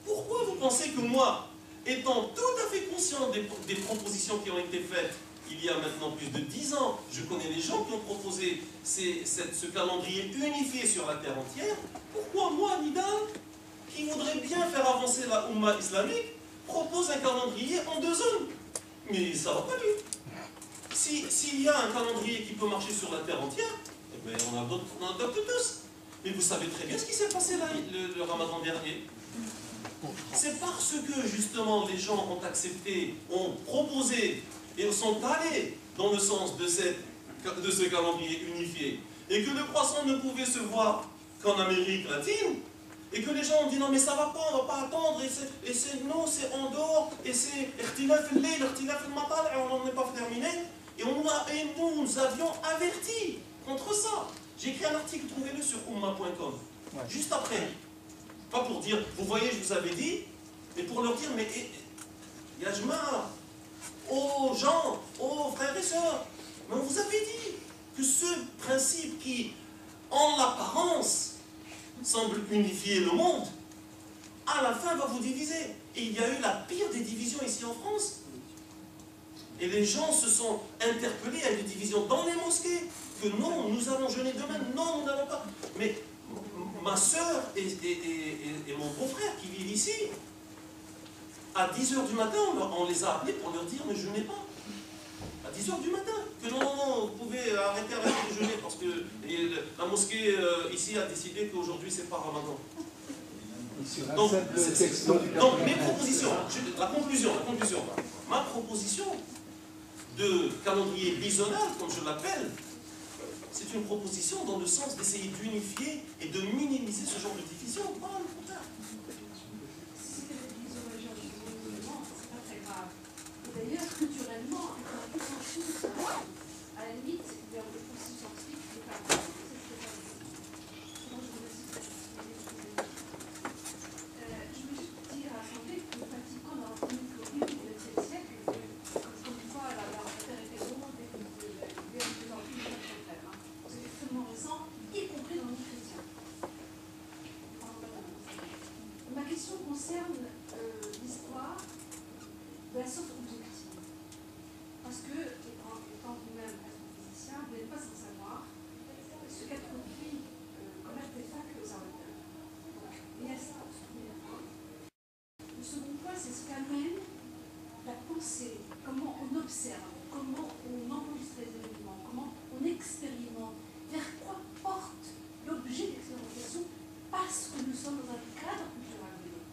Pourquoi vous pensez que moi, étant tout à fait conscient des propositions qui ont été faites il y a maintenant plus de 10 ans, je connais les gens qui ont proposé ce calendrier unifié sur la terre entière, pourquoi moi, Nidal, qui voudrais bien faire avancer la Oumma islamique, propose un calendrier en deux zones? Mais ça va pas lui. S'il y a un calendrier qui peut marcher sur la terre entière, eh bien, on adopte tous. Mais vous savez très bien ce qui s'est passé là, le Ramadan dernier. C'est parce que justement les gens ont accepté, ont proposé et sont allés dans le sens de ce calendrier unifié et que le croissant ne pouvait se voir qu'en Amérique latine et que les gens ont dit non mais ça va pas, on va pas attendre et non c'est en dehors et c'est l'irtilaf al-layl, l'irtilaf al-matal et on n'en est pas terminé et nous avions averti contre ça. J'ai écrit un article, trouvez-le sur umma.com juste après. Pas pour dire, vous voyez, je vous avais dit, mais pour leur dire, mais Yajma, aux gens, aux frères et sœurs, mais on vous avait dit que ce principe qui, en apparence, semble unifier le monde, à la fin va vous diviser. Et il y a eu la pire des divisions ici en France. Et les gens se sont interpellés à des divisions dans les mosquées, que non, nous allons jeûner demain, non, nous n'allons pas. Mais ma soeur et mon beau-frère qui vivent ici, À 10 h du matin, on les a appelés pour leur dire ne jeûnez pas. À 10 h du matin. Que non, non, non, vous pouvez arrêter de jeûner parce que la mosquée ici a décidé qu'aujourd'hui c'est pas Ramadan. Donc mes propositions, la conclusion. Ma proposition de calendrier bisonal, comme je l'appelle, c'est une proposition dans le sens d'essayer d'unifier et de minimiser ce genre de division. Pas le contraire. D'ailleurs, culturellement, on s'en fout. À la limite, il y a des processus scientifiques qui ne sont pas. Je veux juste dire à l'Assemblée que le Vatican n'a retenu qu'au début du XXe siècle, comme une fois, la terre était ronde et que il y a de plus en plus de contraire. C'est extrêmement récent, y compris dans le monde chrétien. Ma question concerne l'histoire de la science objective. Parce que, étant vous-même astrophysicien, vous n'êtes pas sans savoir ce qu'a produit comme artefact observateur. Donc, il y a ça, ce premier point. Le second point, c'est ce qu'amène la pensée, comment on observe, comment on enregistre les événements, comment on expérimente, vers quoi porte l'objet d'expérimentation, parce que nous sommes dans un cadre culturel donné.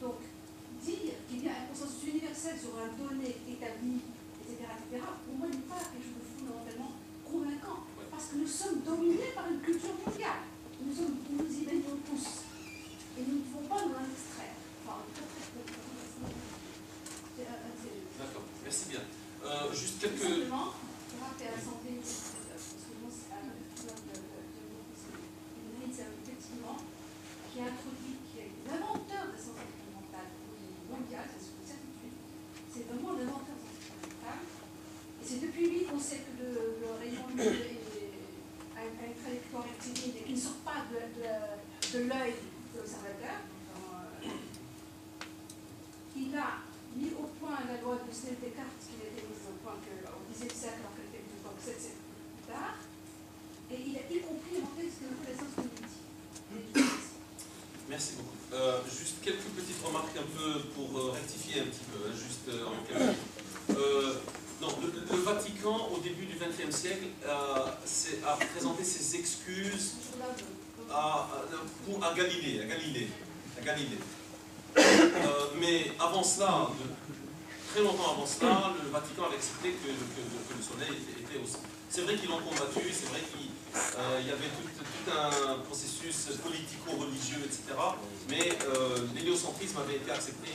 Donc, dire qu'il y a un consensus universel sur un donné établi, etc., pour moi, n'est pas quelque chose de fondamentalement convaincant, parce que nous sommes dominés par une culture mondiale. Nous y baignons tous. Et nous ne pouvons pas nous en extraire. D'accord, merci bien. Juste quelques... Simplement, pour rappeler à l'Assemblée, parce que moi, c'est effectivement, qui a introduit, qui est l'inventeur de la science expérimentale mondiale, c'est une certitude. C'est vraiment l'inventeur de la science expérimentale. Et c'est depuis lui qu'on sait que le rayon lumineux a une trajectoire rectiligne et qui ne sort pas de l'œil de l'observateur. Il a mis au point la loi de Snell-Descartes, qui a été mise au point au XIe siècle, alors qu'elle était mise au point 7 siècles plus tard. Et il a y compris inventé ce qu'on appelle la science cognitive. Merci beaucoup. Juste quelques petites remarques un peu pour rectifier un petit peu, juste en quelques minutes. Non, le Vatican, au début du XXe siècle, a présenté ses excuses à Galilée. Mais avant cela, très longtemps avant cela, le Vatican avait accepté que le Soleil était au centre. C'est vrai qu'ils l'ont combattu, c'est vrai qu'il y avait tout un processus politico-religieux, etc. Mais l'héliocentrisme avait été accepté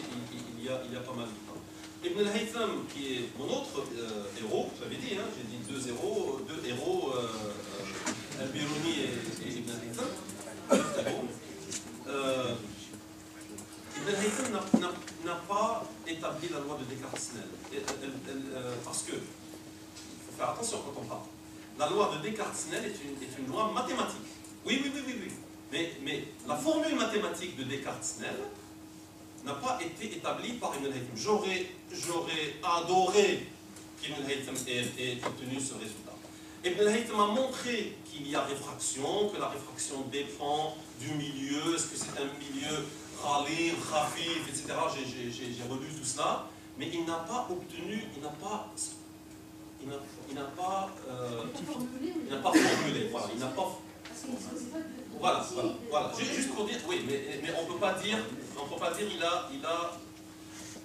il y a pas mal de temps. Ibn al-Haytham, qui est mon autre héros, j'avais dit, hein, j'ai dit deux héros, Al-Biruni et Ibn al-Haytham. Ibn al-Haytham n'a pas établi la loi de Descartes-Snell. Parce que, il faut faire attention quand on parle. La loi de Descartes-Snell est une loi mathématique. Oui. Mais la formule mathématique de Descartes-Snell n'a pas été établie par Ibn al-Haytham. J'aurais adoré qu'Ibn al-Haytham ait obtenu ce résultat. Ibn al-Haytham a montré qu'il y a réfraction, que la réfraction dépend du milieu, est-ce que c'est un milieu râlé, rafif, etc. J'ai relu tout cela, mais il n'a pas obtenu, il n'a pas formulé, voilà, juste pour dire, oui, mais on ne peut pas dire,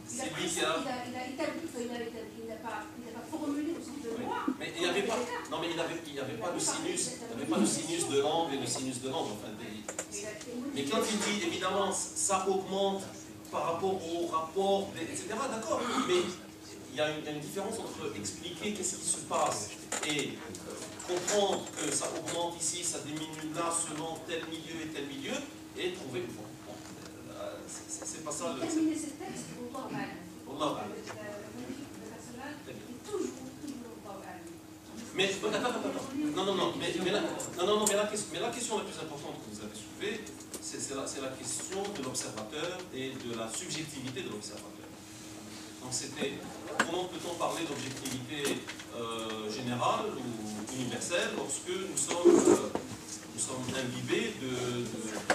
c'est lui qui a... Il n'a pas formulé au sens de loi. Mais il n'y avait pas, non, mais il n'y avait pas de sinus de l'angle et de sinus de l'angle, enfin, mais quand il dit, évidemment, ça augmente par rapport au rapport, etc., d'accord, mais il y a une différence entre expliquer qu'est-ce qui se passe et comprendre que ça augmente ici, ça diminue là, selon tel milieu, et trouver une forme. C'est pas ça le... Terminer ces textes au normal. Mais la question la plus importante que vous avez soulevée, c'est la question de l'observateur et de la subjectivité de l'observateur. Donc c'était, comment peut-on parler d'objectivité générale ou universelle lorsque nous sommes imbibés de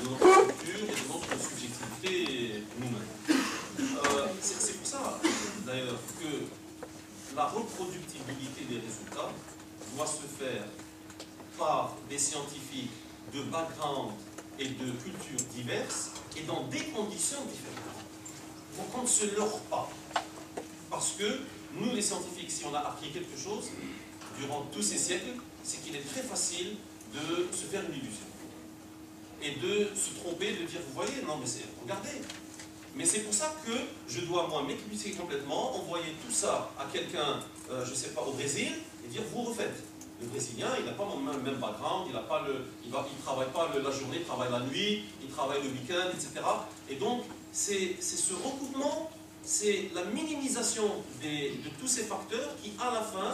notre culture et de notre subjectivité nous-mêmes. la reproductibilité des résultats doit se faire par des scientifiques de background et de cultures diverses et dans des conditions différentes. Il faut qu'on ne se leurre pas. Parce que nous, les scientifiques, si on a appris quelque chose durant tous ces siècles, c'est qu'il est très facile de se faire une illusion. Et de se tromper, de dire, vous voyez, non mais c'est, regardez. Mais c'est pour ça que je dois, moi, m'éclipser complètement, envoyer tout ça à quelqu'un, je ne sais pas, au Brésil, et dire, vous refaites. Le Brésilien, il n'a pas le même background, il ne travaille pas la journée, il travaille la nuit, il travaille le week-end, etc. Et donc, c'est ce recoupement, c'est la minimisation de tous ces facteurs qui, à la fin,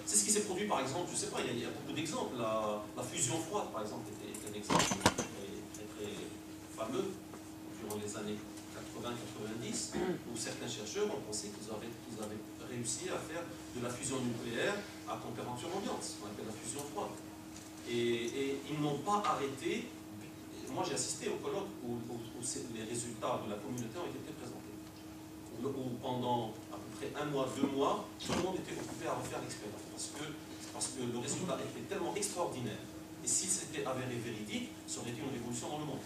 c'est ce qui s'est produit, par exemple, je ne sais pas, il y a beaucoup d'exemples. La fusion froide, par exemple, était un exemple très fameux durant les années 80-90, où certains chercheurs ont pensé qu'ils avaient réussi à faire de la fusion nucléaire à température ambiante, ce qu'on appelle la fusion froide. Et ils n'ont pas arrêté. Moi, j'ai assisté au colloque où les résultats de la communauté ont été présentés. Où pendant à peu près 1 mois, 2 mois, tout le monde était occupé à refaire l'expérience. Parce que le résultat était tellement extraordinaire. Et si c'était avéré véridique, ça aurait été une révolution dans le monde.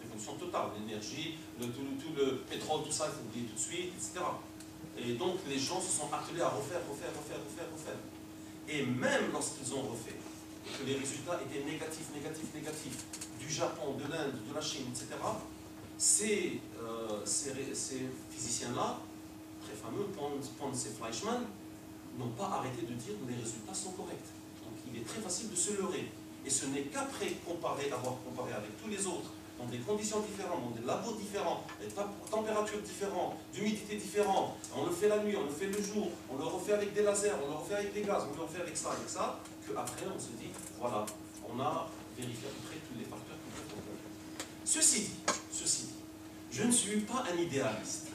Révolution totale. L'énergie, tout le pétrole, tout ça, il faut oublier tout de suite, etc. Et donc les gens se sont attelés à refaire. Et même lorsqu'ils ont refait, et que les résultats étaient négatifs, du Japon, de l'Inde, de la Chine, etc., ces physiciens-là, très fameux, Pons et Fleischmann, n'ont pas arrêté de dire que les résultats sont corrects. Donc il est très facile de se leurrer. Et ce n'est qu'après avoir comparé avec tous les autres, dans des conditions différentes, dans des labos différents, des températures différentes, d'humidité différente, on le fait la nuit, on le fait le jour, on le refait avec des lasers, on le refait avec des gaz, on le refait avec ça, qu'après on se dit, voilà, on a vérifié à peu près tous les facteurs qui peuvent compter. Ceci dit, je ne suis pas un idéaliste.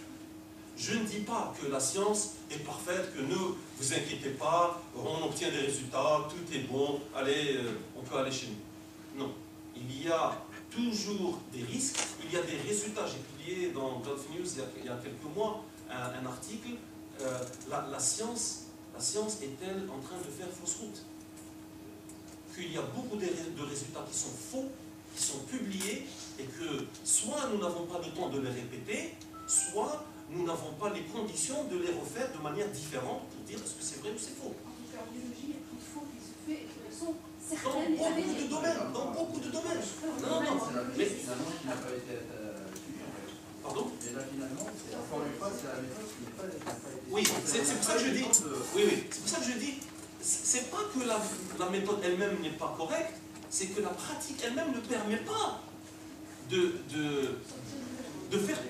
Je ne dis pas que la science est parfaite, que ne vous inquiétez pas, on obtient des résultats, tout est bon, allez, on peut aller chez nous. Non, il y a toujours des risques, il y a des résultats. J'ai publié dans Gulf News il y a quelques mois un article, la science est-elle en train de faire fausse route? Qu'il y a beaucoup de résultats qui sont faux, qui sont publiés, et que soit nous n'avons pas le temps de les répéter, soit nous n'avons pas les conditions de les refaire de manière différente pour dire est-ce que c'est vrai ou c'est faux. En tout cas, en biologie, il y a trop de fautes qui se fait et qui sont Dans certaines. beaucoup de domaines. Non. Mais finalement, qui n'a pas été suivi en fait. Pardon? Mais là, finalement, c'est encore une fois, c'est la méthode qui n'a pas été. Oui, c'est pour ça que je dis. Oui, c'est pour ça que je dis. C'est pas que la méthode elle-même n'est pas correcte, c'est que la pratique elle-même ne permet pas de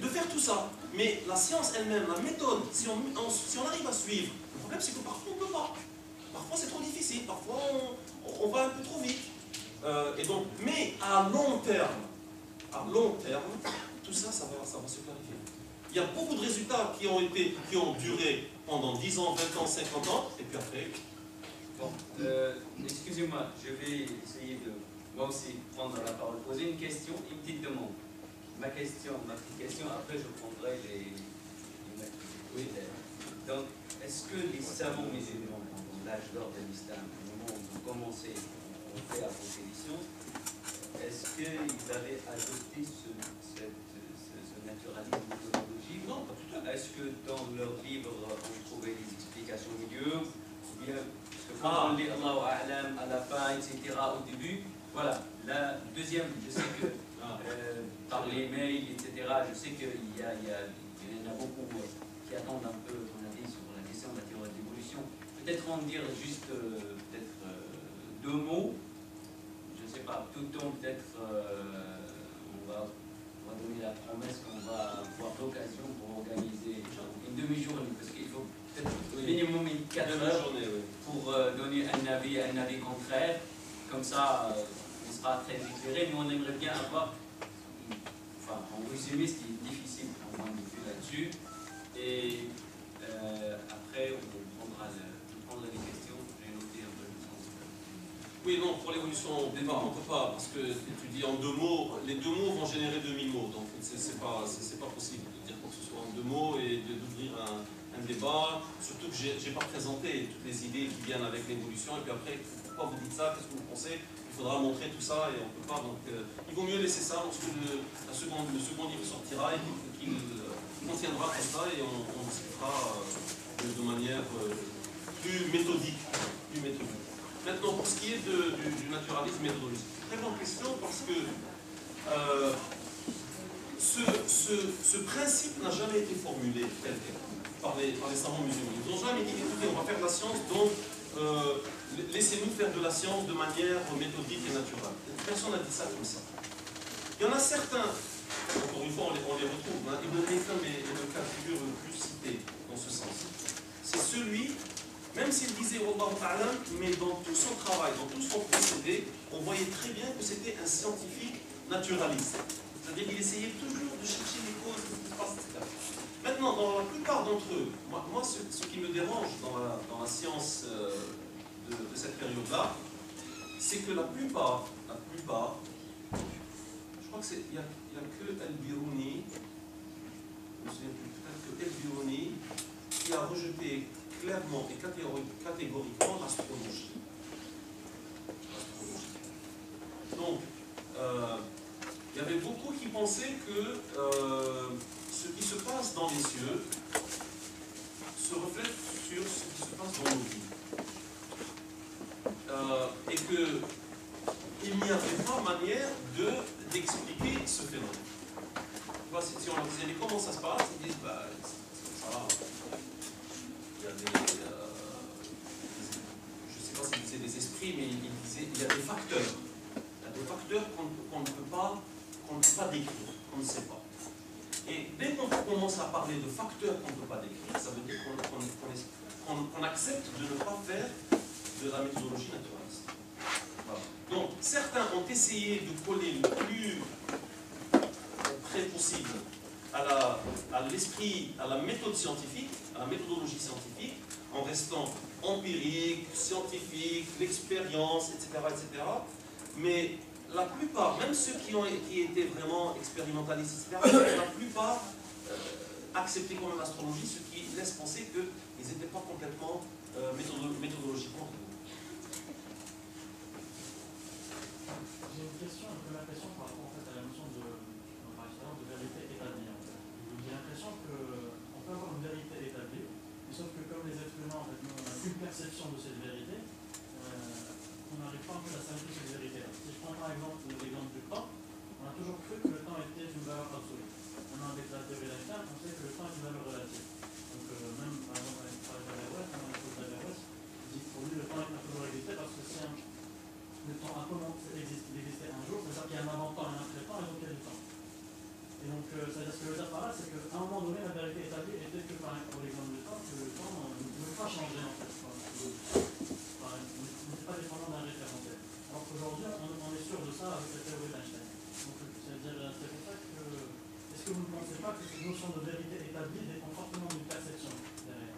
faire tout ça. Mais la science elle-même, la méthode, si on arrive à suivre, le problème c'est que parfois on ne peut pas. Parfois c'est trop difficile, parfois on va un peu trop vite. Mais à long terme, tout ça, ça va se clarifier. Il y a beaucoup de résultats qui ont duré pendant 10 ans, 20 ans, 50 ans, et puis après... Bon, excusez-moi, je vais essayer de, moi aussi, prendre la parole, poser une question, une petite demande. Ma petite question, après je prendrai les oui. Donc, est-ce que les savants musulmans, dans l'âge d'or de l'islam, au moment où ils ont commencé, ont fait apporter les sciences, est-ce qu'ils avaient adopté ce naturalisme méthodologique? Non, pas du tout. Est-ce que dans leurs livres, on trouvait des explications milieu? Ou bien, parce que quand on lit Allahu A'lam à la fin, etc., au début, voilà. La deuxième, je sais que par les mails, etc., je sais qu'il y en a beaucoup qui attendent un peu ton avis sur la question de la théorie de l'évolution. Peut-être en dire juste deux mots. Je ne sais pas, tout le temps peut-être on va donner la promesse qu'on va avoir l'occasion pour organiser une demi-journée, parce qu'il faut peut-être minimum une 4 heures pour donner un avis contraire. Comme ça, on sera très éclairé, mais on aimerait bien avoir, enfin, en résumé, ce qui est difficile pour moi de vue là-dessus. Et après, on prendra les questions. J'ai noté un peu le sens. Oui, non, pour l'évolution, on ne peut pas, parce que tu dis en 2 mots, les 2 mots vont générer 2000 mots, donc c'est pas possible de dire quoi que ce soit en 2 mots et d'ouvrir un un débat, surtout que je n'ai pas présenté toutes les idées qui viennent avec l'évolution, et puis après, pourquoi vous dites ça, qu'est-ce que vous pensez? Il faudra montrer tout ça, et on ne peut pas, donc il vaut mieux laisser ça lorsque le second livre sortira, et qu'il contiendra tout ça, et on discutera de manière plus méthodique. Maintenant, pour ce qui est du naturalisme méthodologique, très bonne question, parce que ce principe n'a jamais été formulé par les savants musulmans. Ils n'ont jamais dit, écoutez, on va faire de la science, donc laissez-nous faire de la science de manière méthodique et naturelle. Personne n'a dit ça comme ça. Il y en a certains, encore une fois, on les retrouve, hein, Ibn Haytham est le cas de figure le plus cité dans ce sens. C'est celui, même s'il disait Wallahu Ta'ala, mais dans tout son travail, dans tout son procédé, on voyait très bien que c'était un scientifique naturaliste. C'est-à-dire qu'il essayait toujours de chercher les causes de ce qui se passe, etc. Maintenant, dans la plupart d'entre eux, moi ce qui me dérange dans la science de cette période-là, c'est que la plupart, je crois qu'il n'y a que El-Biruni, je me souviens plus, peut-être que El-Biruni, qui a rejeté clairement et catégoriquement l'astrologie. Donc, il y avait beaucoup qui pensaient que ce qui se passe dans les cieux se reflète sur ce qui se passe dans nos vies. Et qu'il n'y avait pas manière d'expliquer ce phénomène. Si on leur disait, mais comment ça se passe? Ils disent, bah, ça va. Il y a des. Je ne sais pas s'ils disaient des esprits, mais ils disaient, il y a des facteurs. Il y a des facteurs qu'on ne peut pas décrire, qu'on ne sait pas. Et dès qu'on commence à parler de facteurs qu'on ne peut pas décrire, ça veut dire qu'on accepte de ne pas faire de la méthodologie naturaliste. Voilà. Donc, certains ont essayé de coller le plus près possible à l'esprit, à la méthode scientifique, à la méthodologie scientifique, en restant empirique, scientifique, l'expérience, etc., etc. Mais la plupart, même ceux qui étaient vraiment expérimentalistes, etc., la plupart acceptaient quand même l'astrologie, ce qui laisse penser qu'ils n'étaient pas complètement méthodologiquement. J'ai une question, un peu l'impression par rapport en fait, à la notion de vérité établie. En fait. J'ai l'impression qu'on peut avoir une vérité établie, mais sauf que comme les êtres humains, en fait, nous, on n'a qu'une perception de cette vérité, on n'arrive pas en fait, à s'arrêter sur cette vérité-là. Si je prends par exemple l'exemple du temps, on a toujours cru que le temps était une valeur absolue. Maintenant, avec la théorie d'Einstein, on sait que le temps est une valeur relative. Donc, même par exemple, avec Averroès, quand on a posé Averroès, il dit que pour lui, le temps n'a toujours existé parce que si le temps a commencé à exister un jour, c'est-à-dire qu'il y a un avant-temps et un après-temps, et donc il y a du temps. Et donc, c'est-à-dire ce que je veux dire par là, c'est qu'à un moment donné, la vérité établie était que, par exemple, pour l'exemple du temps, que le temps ne peut pas changer en fait. N'est pas dépendant d'un référentiel. Alors qu'aujourd'hui, on est sûr de ça avec la théorie d'Einstein. Donc, c'est-à-dire, c'est pour ça que. Est-ce que vous ne pensez pas que cette notion de vérité établie dépend fortement d'une perception derrière?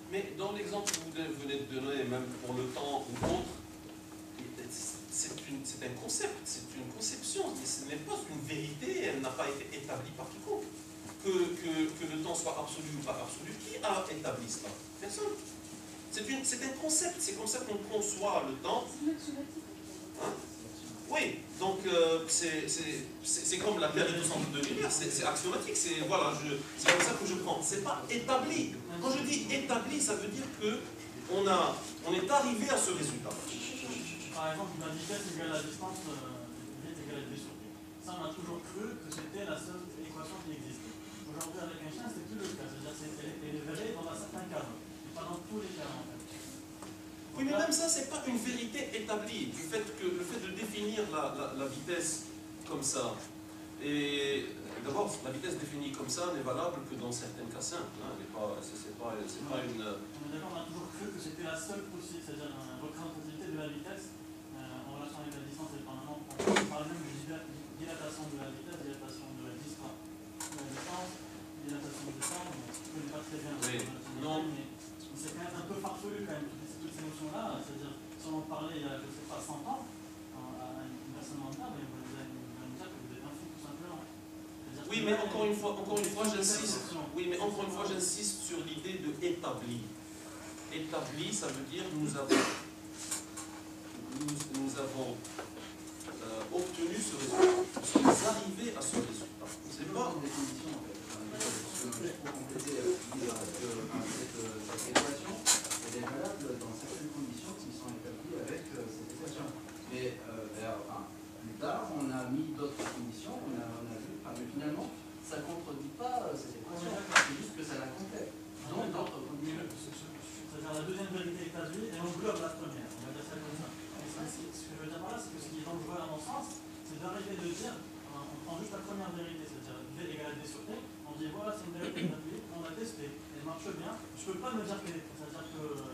Mais dans l'exemple que vous venez de donner, même pour le temps ou autre, c'est un concept, c'est une conception, ce n'est pas une vérité, elle n'a pas été établie par quiconque. Que le temps soit absolu ou pas absolu, qui a établi cela? Personne. C'est un concept, c'est comme ça qu'on conçoit le temps. Hein? Oui, donc c'est comme la Terre est au centre de l'univers, c'est axiomatique, c'est voilà, c'est comme ça que je prends. C'est pas établi. Quand je dis établi, ça veut dire que on est arrivé à ce résultat. Par exemple, la vitesse égale la distance, vite égale v sur t. Ça, on a toujours cru que c'était la seule équation qui existait. Aujourd'hui, avec Einstein, c'est plus le cas. C'est-à-dire qu'elle est vraie dans un certain cas, mais pas dans tous les cas, en fait. Oui, mais même ça, c'est pas une vérité établie. Le fait de définir la vitesse comme ça, et d'abord, la vitesse définie comme ça n'est valable que dans certains cas simples. Hein. C'est pas une. On est d'accord, on a toujours cru que c'était la seule possible, c'est-à-dire une représentativité de la vitesse en relation avec la distance et pendant on parle même de dilatation de la vitesse, dilatation de la distance, dilatation du temps, on ne connaît pas très bien. Oui, non. Mais c'est quand même un peu farfelu quand même, toutes ces notions-là, c'est-à-dire si on en parlait il y a, je ne sais pas, 100 ans, à une personne mentale, on va nous dire que vous êtes un fou tout simplement. C'est-à-dire Oui, mais encore une fois, j'insiste. Oui, mais encore une fois, j'insiste sur l'idée de établi. Établi, ça veut dire nous avons obtenu ce résultat. Nous sommes arrivés à ce résultat. C'est pas des conditions en fait. Juste pour compléter, cette équation, elle est valable dans certaines conditions qui sont établies avec cette équation. Mais plus tard, on a mis d'autres conditions, on a vu, mais finalement, ça ne contredit pas cette équation, c'est juste que ça la complète. Donc d'autres conditions. C'est-à-dire la deuxième vérité établie, elle englobe la première, on va dire ça comme ça. Ce que je veux dire par là, c'est que ce qui est dangereux à mon sens, c'est d'arrêter de dire, on prend juste la première vérité, c'est-à-dire V égale D sur T, on dit voilà, c'est une vérité établie, on l'a testée, elle marche bien, je ne peux pas me dire qu'elle est, c'est-à-dire que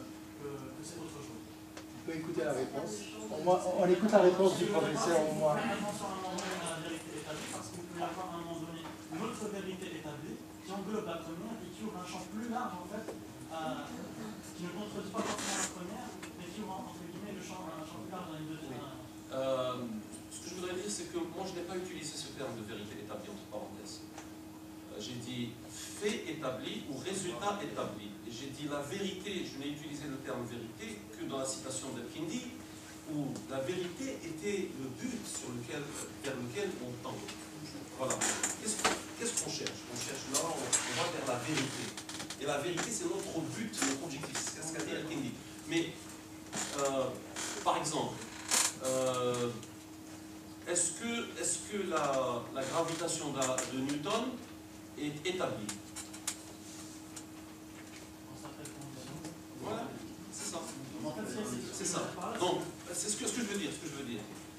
c'est autre chose. On peut écouter la réponse. On écoute la réponse du professeur au moins. Attention à un moment donné à la vérité établie, parce qu'il peut y avoir à un moment donné une autre vérité établie qui englobe la première et qui ouvre un champ plus large en fait, qui ne contredit pas forcément la première, mais qui ouvre entre guillemets un champ plus large à une deuxième. Ce que je voudrais dire, c'est que moi je n'ai pas utilisé ce terme de vérité établie entre parenthèses. J'ai dit fait établi ou résultat établi. Et j'ai dit la vérité, je n'ai utilisé le terme vérité que dans la citation de Kindi, où la vérité était le but vers lequel on tend. Voilà. Qu'est-ce qu'on cherche? On cherche là, on va vers la vérité. Et la vérité, c'est notre but, notre objectif. C'est ce qu'a dit Kindi. Mais, par exemple, est-ce que la gravitation de Newton est établie? Voilà, c'est ça. C'est ça. Donc, c'est ce que je veux dire.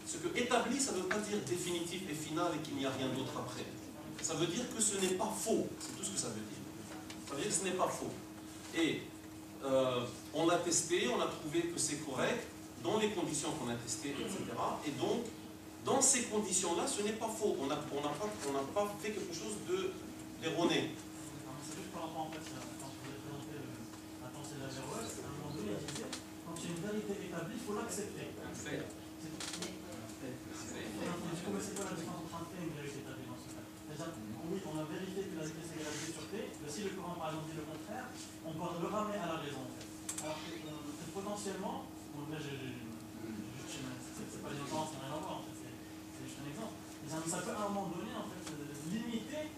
Ce que établi, ça ne veut pas dire définitif et final et qu'il n'y a rien d'autre après. Ça veut dire que ce n'est pas faux. C'est tout ce que ça veut dire. Ça veut dire que ce n'est pas faux. Et on l'a testé, on a trouvé que c'est correct, dans les conditions qu'on a testées, etc. Et donc, dans ces conditions-là, ce n'est pas faux. On n'a pas fait quelque chose d'erroné. C'est juste par rapport en fait, quand je vous ai présenté la pensée d'Averroès, à un moment donné, il disait, quand il y a une vérité établie, il faut l'accepter. Du coup, c'est quoi la différence entre un fait et une vérité établie dans ce cas? C'est-à-dire, oui, on a vérifié que la vitesse égale V sur T, mais si le courant par exemple dit le contraire, on peut le ramener à la raison en fait. Alors que potentiellement, bon, là c'est pas les gens, ça n'a rien à voir en fait, c'est juste un exemple. Et ça peut à un moment donné en fait limiter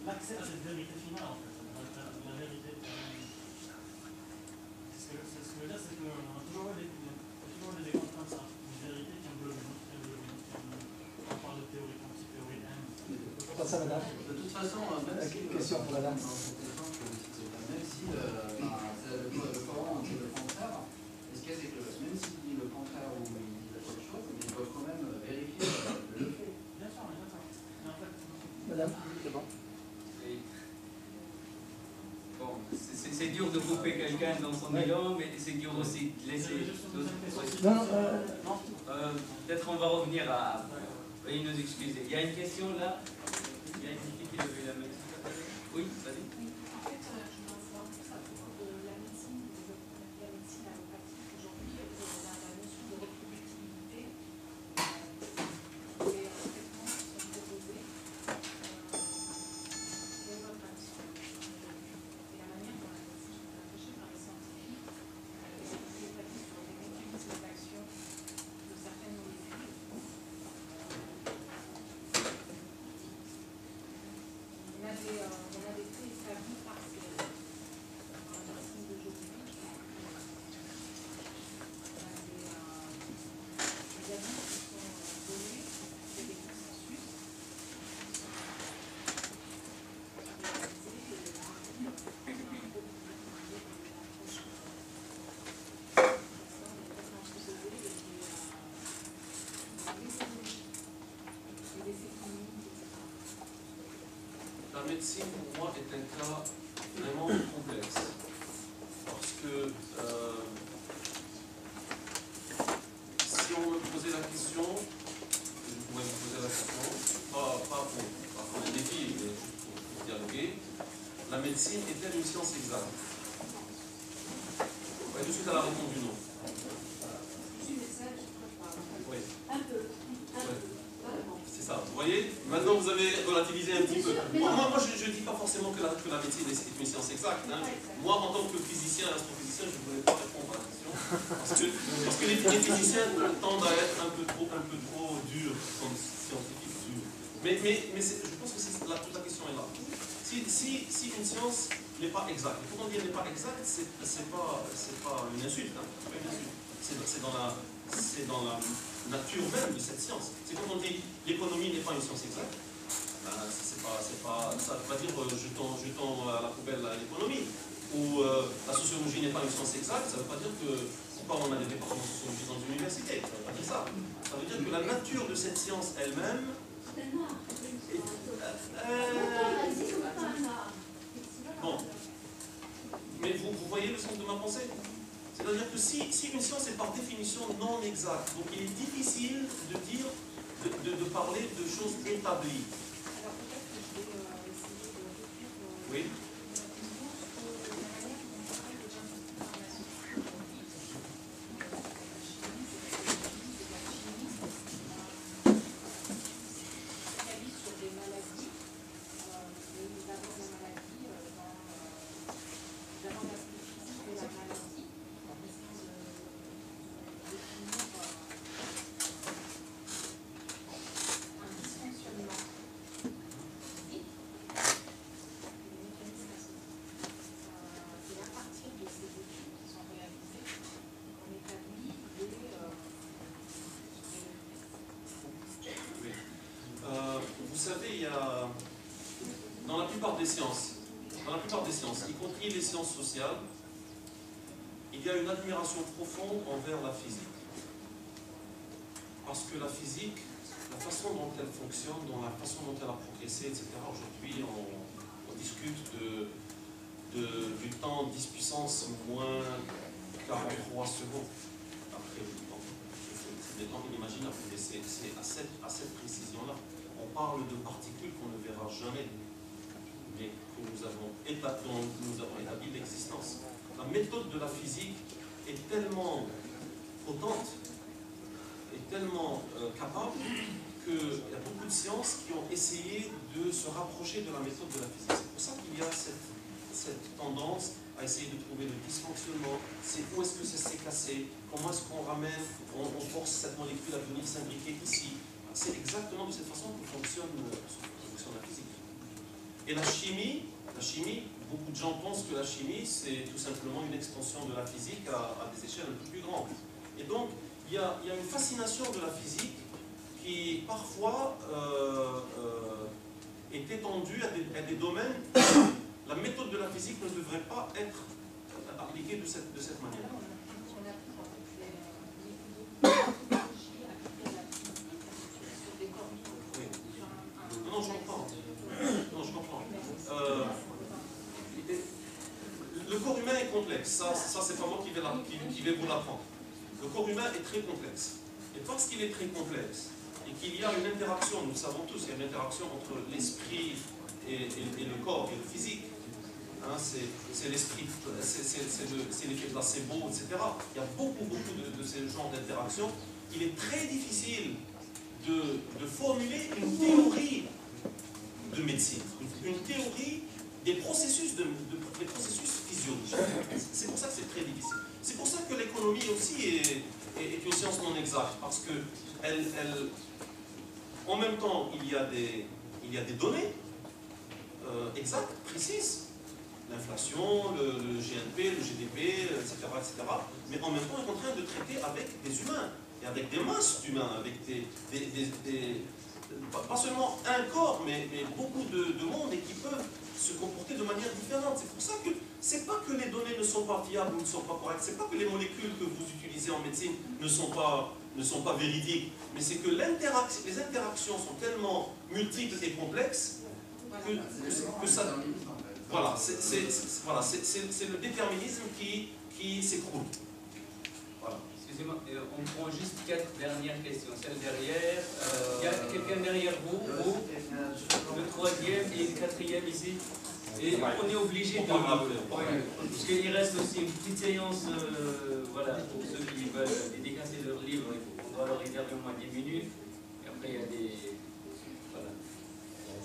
l'accès à cette vérité finale en fait, la vérité. Ce que je veux dire, c'est qu'on a toujours des exemples comme ça, une vérité qui englobe une autre, on parle de théorie quantique, théorie M. De toute façon, même si question pour madame. Même si le Coran dit le contraire, ce qu'il y a, c'est que même s'il dit le contraire ou il dit autre chose, mais ils doivent quand même vérifier le fait. Bien sûr, mais en fait, Madame, c'est bon. Bon, c'est dur de couper quelqu'un dans son élan, mais c'est dur aussi de laisser. Peut-être on va revenir à. Veuillez nous excuser. Il y a une question là. Il y a une fille qui levait la main. Oui, vas-y. En fait, je me vois plus à propos de la médecine, la médecine allopathique aujourd'hui, la notion de reproductibilité, les traitements qui sont proposés. Quelle est votre avis sur et la manière dont la médecine est approchée par les scientifiques, qui établit sur des mécanismes d'action de certaines molécules? On a des faits établis par la médecine d'aujourd'hui. On a des avis qui sont donnés, c'est des consensus. La médecine, pour moi, est un cas vraiment complexe. Parce que si on me posait la question, je pourrais me poser la question, pas pour un défi, mais juste pour dialoguer, la médecine est-elle une science exacte? Et tout de suite, elle a répondu non. Oui, mais ça, je crois pas. Oui. Un peu. C'est ça, vous voyez? Maintenant, vous avez relativisé un petit peu. Moi, je ne dis pas forcément que la médecine est une science exacte. Hein. Moi, en tant que physicien, astrophysicien, je ne voulais pas répondre à la question. Parce que les physiciens tendent à être un peu trop durs, comme scientifiques durs. Mais je pense que toute la question est là. Si une science n'est pas exacte, quand on dit elle n'est pas exacte, c'est pas une insulte. Hein. C'est dans la nature même de cette science. C'est quand on dit l'économie n'est pas une science exacte, ben, ça ne veut pas dire jetons à la poubelle l'économie. Ou la sociologie n'est pas une science exacte, ça ne veut pas dire que pourquoi on a des départements de sociologie dans une université. Ça ne veut pas dire ça. Ça veut dire que la nature de cette science elle-même. Bon. Mais vous voyez le sens de ma pensée? C'est-à-dire que si une science est par définition non exacte, donc il est difficile de dire, de parler de choses établies. Alors peut-être que je vais essayer de réduire Oui. Vous savez, il y a, dans la plupart des sciences, y compris les sciences sociales, il y a une admiration profonde envers la physique. Parce que la physique, la façon dont elle fonctionne, la façon dont elle a progressé, etc. Aujourd'hui, on discute du temps 10 puissance moins 43 secondes après le temps. C'est des temps inimaginables, mais c'est à cette précision-là. On parle de particules qu'on ne verra jamais, mais que nous avons établi l'existence. La méthode de la physique est tellement potente, est tellement capable qu'il y a beaucoup de sciences qui ont essayé de se rapprocher de la méthode de la physique. C'est pour ça qu'il y a cette tendance à essayer de trouver le dysfonctionnement, c'est où est-ce que ça s'est cassé, comment est-ce qu'on ramène, on force cette molécule à venir s'imbriquer ici. C'est exactement de cette façon que fonctionne la physique. Et la chimie, beaucoup de gens pensent que la chimie, c'est tout simplement une extension de la physique à des échelles un peu plus grandes. Et donc, il y a une fascination de la physique qui, parfois, est étendue à des domaines où la méthode de la physique ne devrait pas être appliquée de cette manière. Non, je comprends. Le corps humain est complexe. Ça c'est pas moi qui vais vous l'apprendre. Le corps humain est très complexe. Et parce qu'il est très complexe, et qu'il y a une interaction, nous le savons tous, il y a une interaction entre l'esprit et le corps, et le physique. Hein, c'est l'esprit, c'est l'effet placebo, etc. Il y a beaucoup de ces genres d'interactions. Il est très difficile de formuler une théorie de médecine, une théorie des processus physiologiques. C'est pour ça que c'est très difficile. C'est pour ça que l'économie aussi est une science non exacte, parce que en même temps, il y a des données exactes, précises, l'inflation, le GNP, le GDP, etc., mais en même temps, on est en train de traiter avec des humains, et avec des masses d'humains, avec pas seulement un corps, mais beaucoup de monde, et qui peuvent se comporter de manière différente. C'est pour ça que c'est pas que les données ne sont pas fiables ou ne sont pas correctes, c'est pas que les molécules que vous utilisez en médecine ne sont pas véridiques, mais c'est que les interactions sont tellement multiples et complexes que ça... Voilà, c'est le déterminisme qui s'écroule. Voilà. Excusez-moi, on prend juste 4 dernières questions. Celle derrière, il y a quelqu'un derrière vous, le 3e et le 4e ici. Et on est obligé de... Parce qu'il reste aussi une petite séance, voilà, pour ceux qui veulent dédicacer leur livre, on doit leur réserver au moins 10 minutes. Et après, il y a des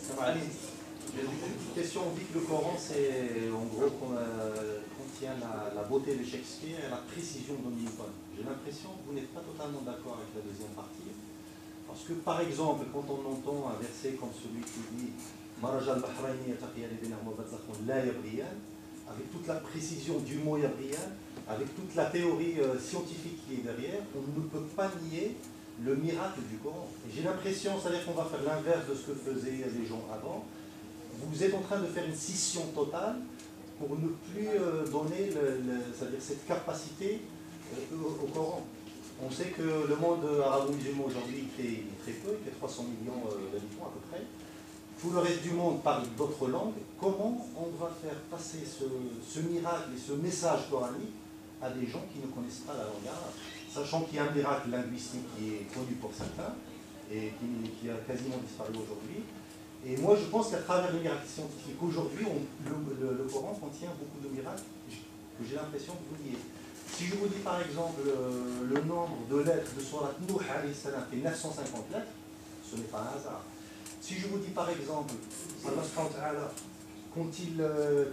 Une question, on dit que le Coran, c'est en gros contient la beauté de Shakespeare et la précision de Newton. J'ai l'impression que vous n'êtes pas totalement d'accord avec la deuxième partie. Parce que par exemple, quand on entend un verset comme celui qui dit Marajal Bahrayni yataqiyani baynahuma barzakhun la yabriyan, avec toute la précision du mot yabriyan, avec toute la théorie scientifique qui est derrière, on ne peut pas nier le miracle du Coran. Et j'ai l'impression, c'est-à-dire qu'on va faire l'inverse de ce que faisaient les gens avant. Vous êtes en train de faire une scission totale pour ne plus donner c'est-à-dire cette capacité au Coran. On sait que le monde arabo-musulman aujourd'hui fait très peu, il fait 300 millions d'habitants à peu près. Tout le reste du monde parle d'autres langues. Comment on va faire passer ce miracle et ce message coranique à des gens qui ne connaissent pas la langue arabe, sachant qu'il y a un miracle linguistique qui est connu pour certains et qui a quasiment disparu aujourd'hui. Et moi, je pense qu'à travers les miracles scientifiques, aujourd'hui, le Coran contient beaucoup de miracles que j'ai l'impression que vous niez. Si je vous dis par exemple le nombre de lettres de Surat Nuh alayhi salam fait 950 lettres, ce n'est pas un hasard. Si je vous dis par exemple, Allah, quand il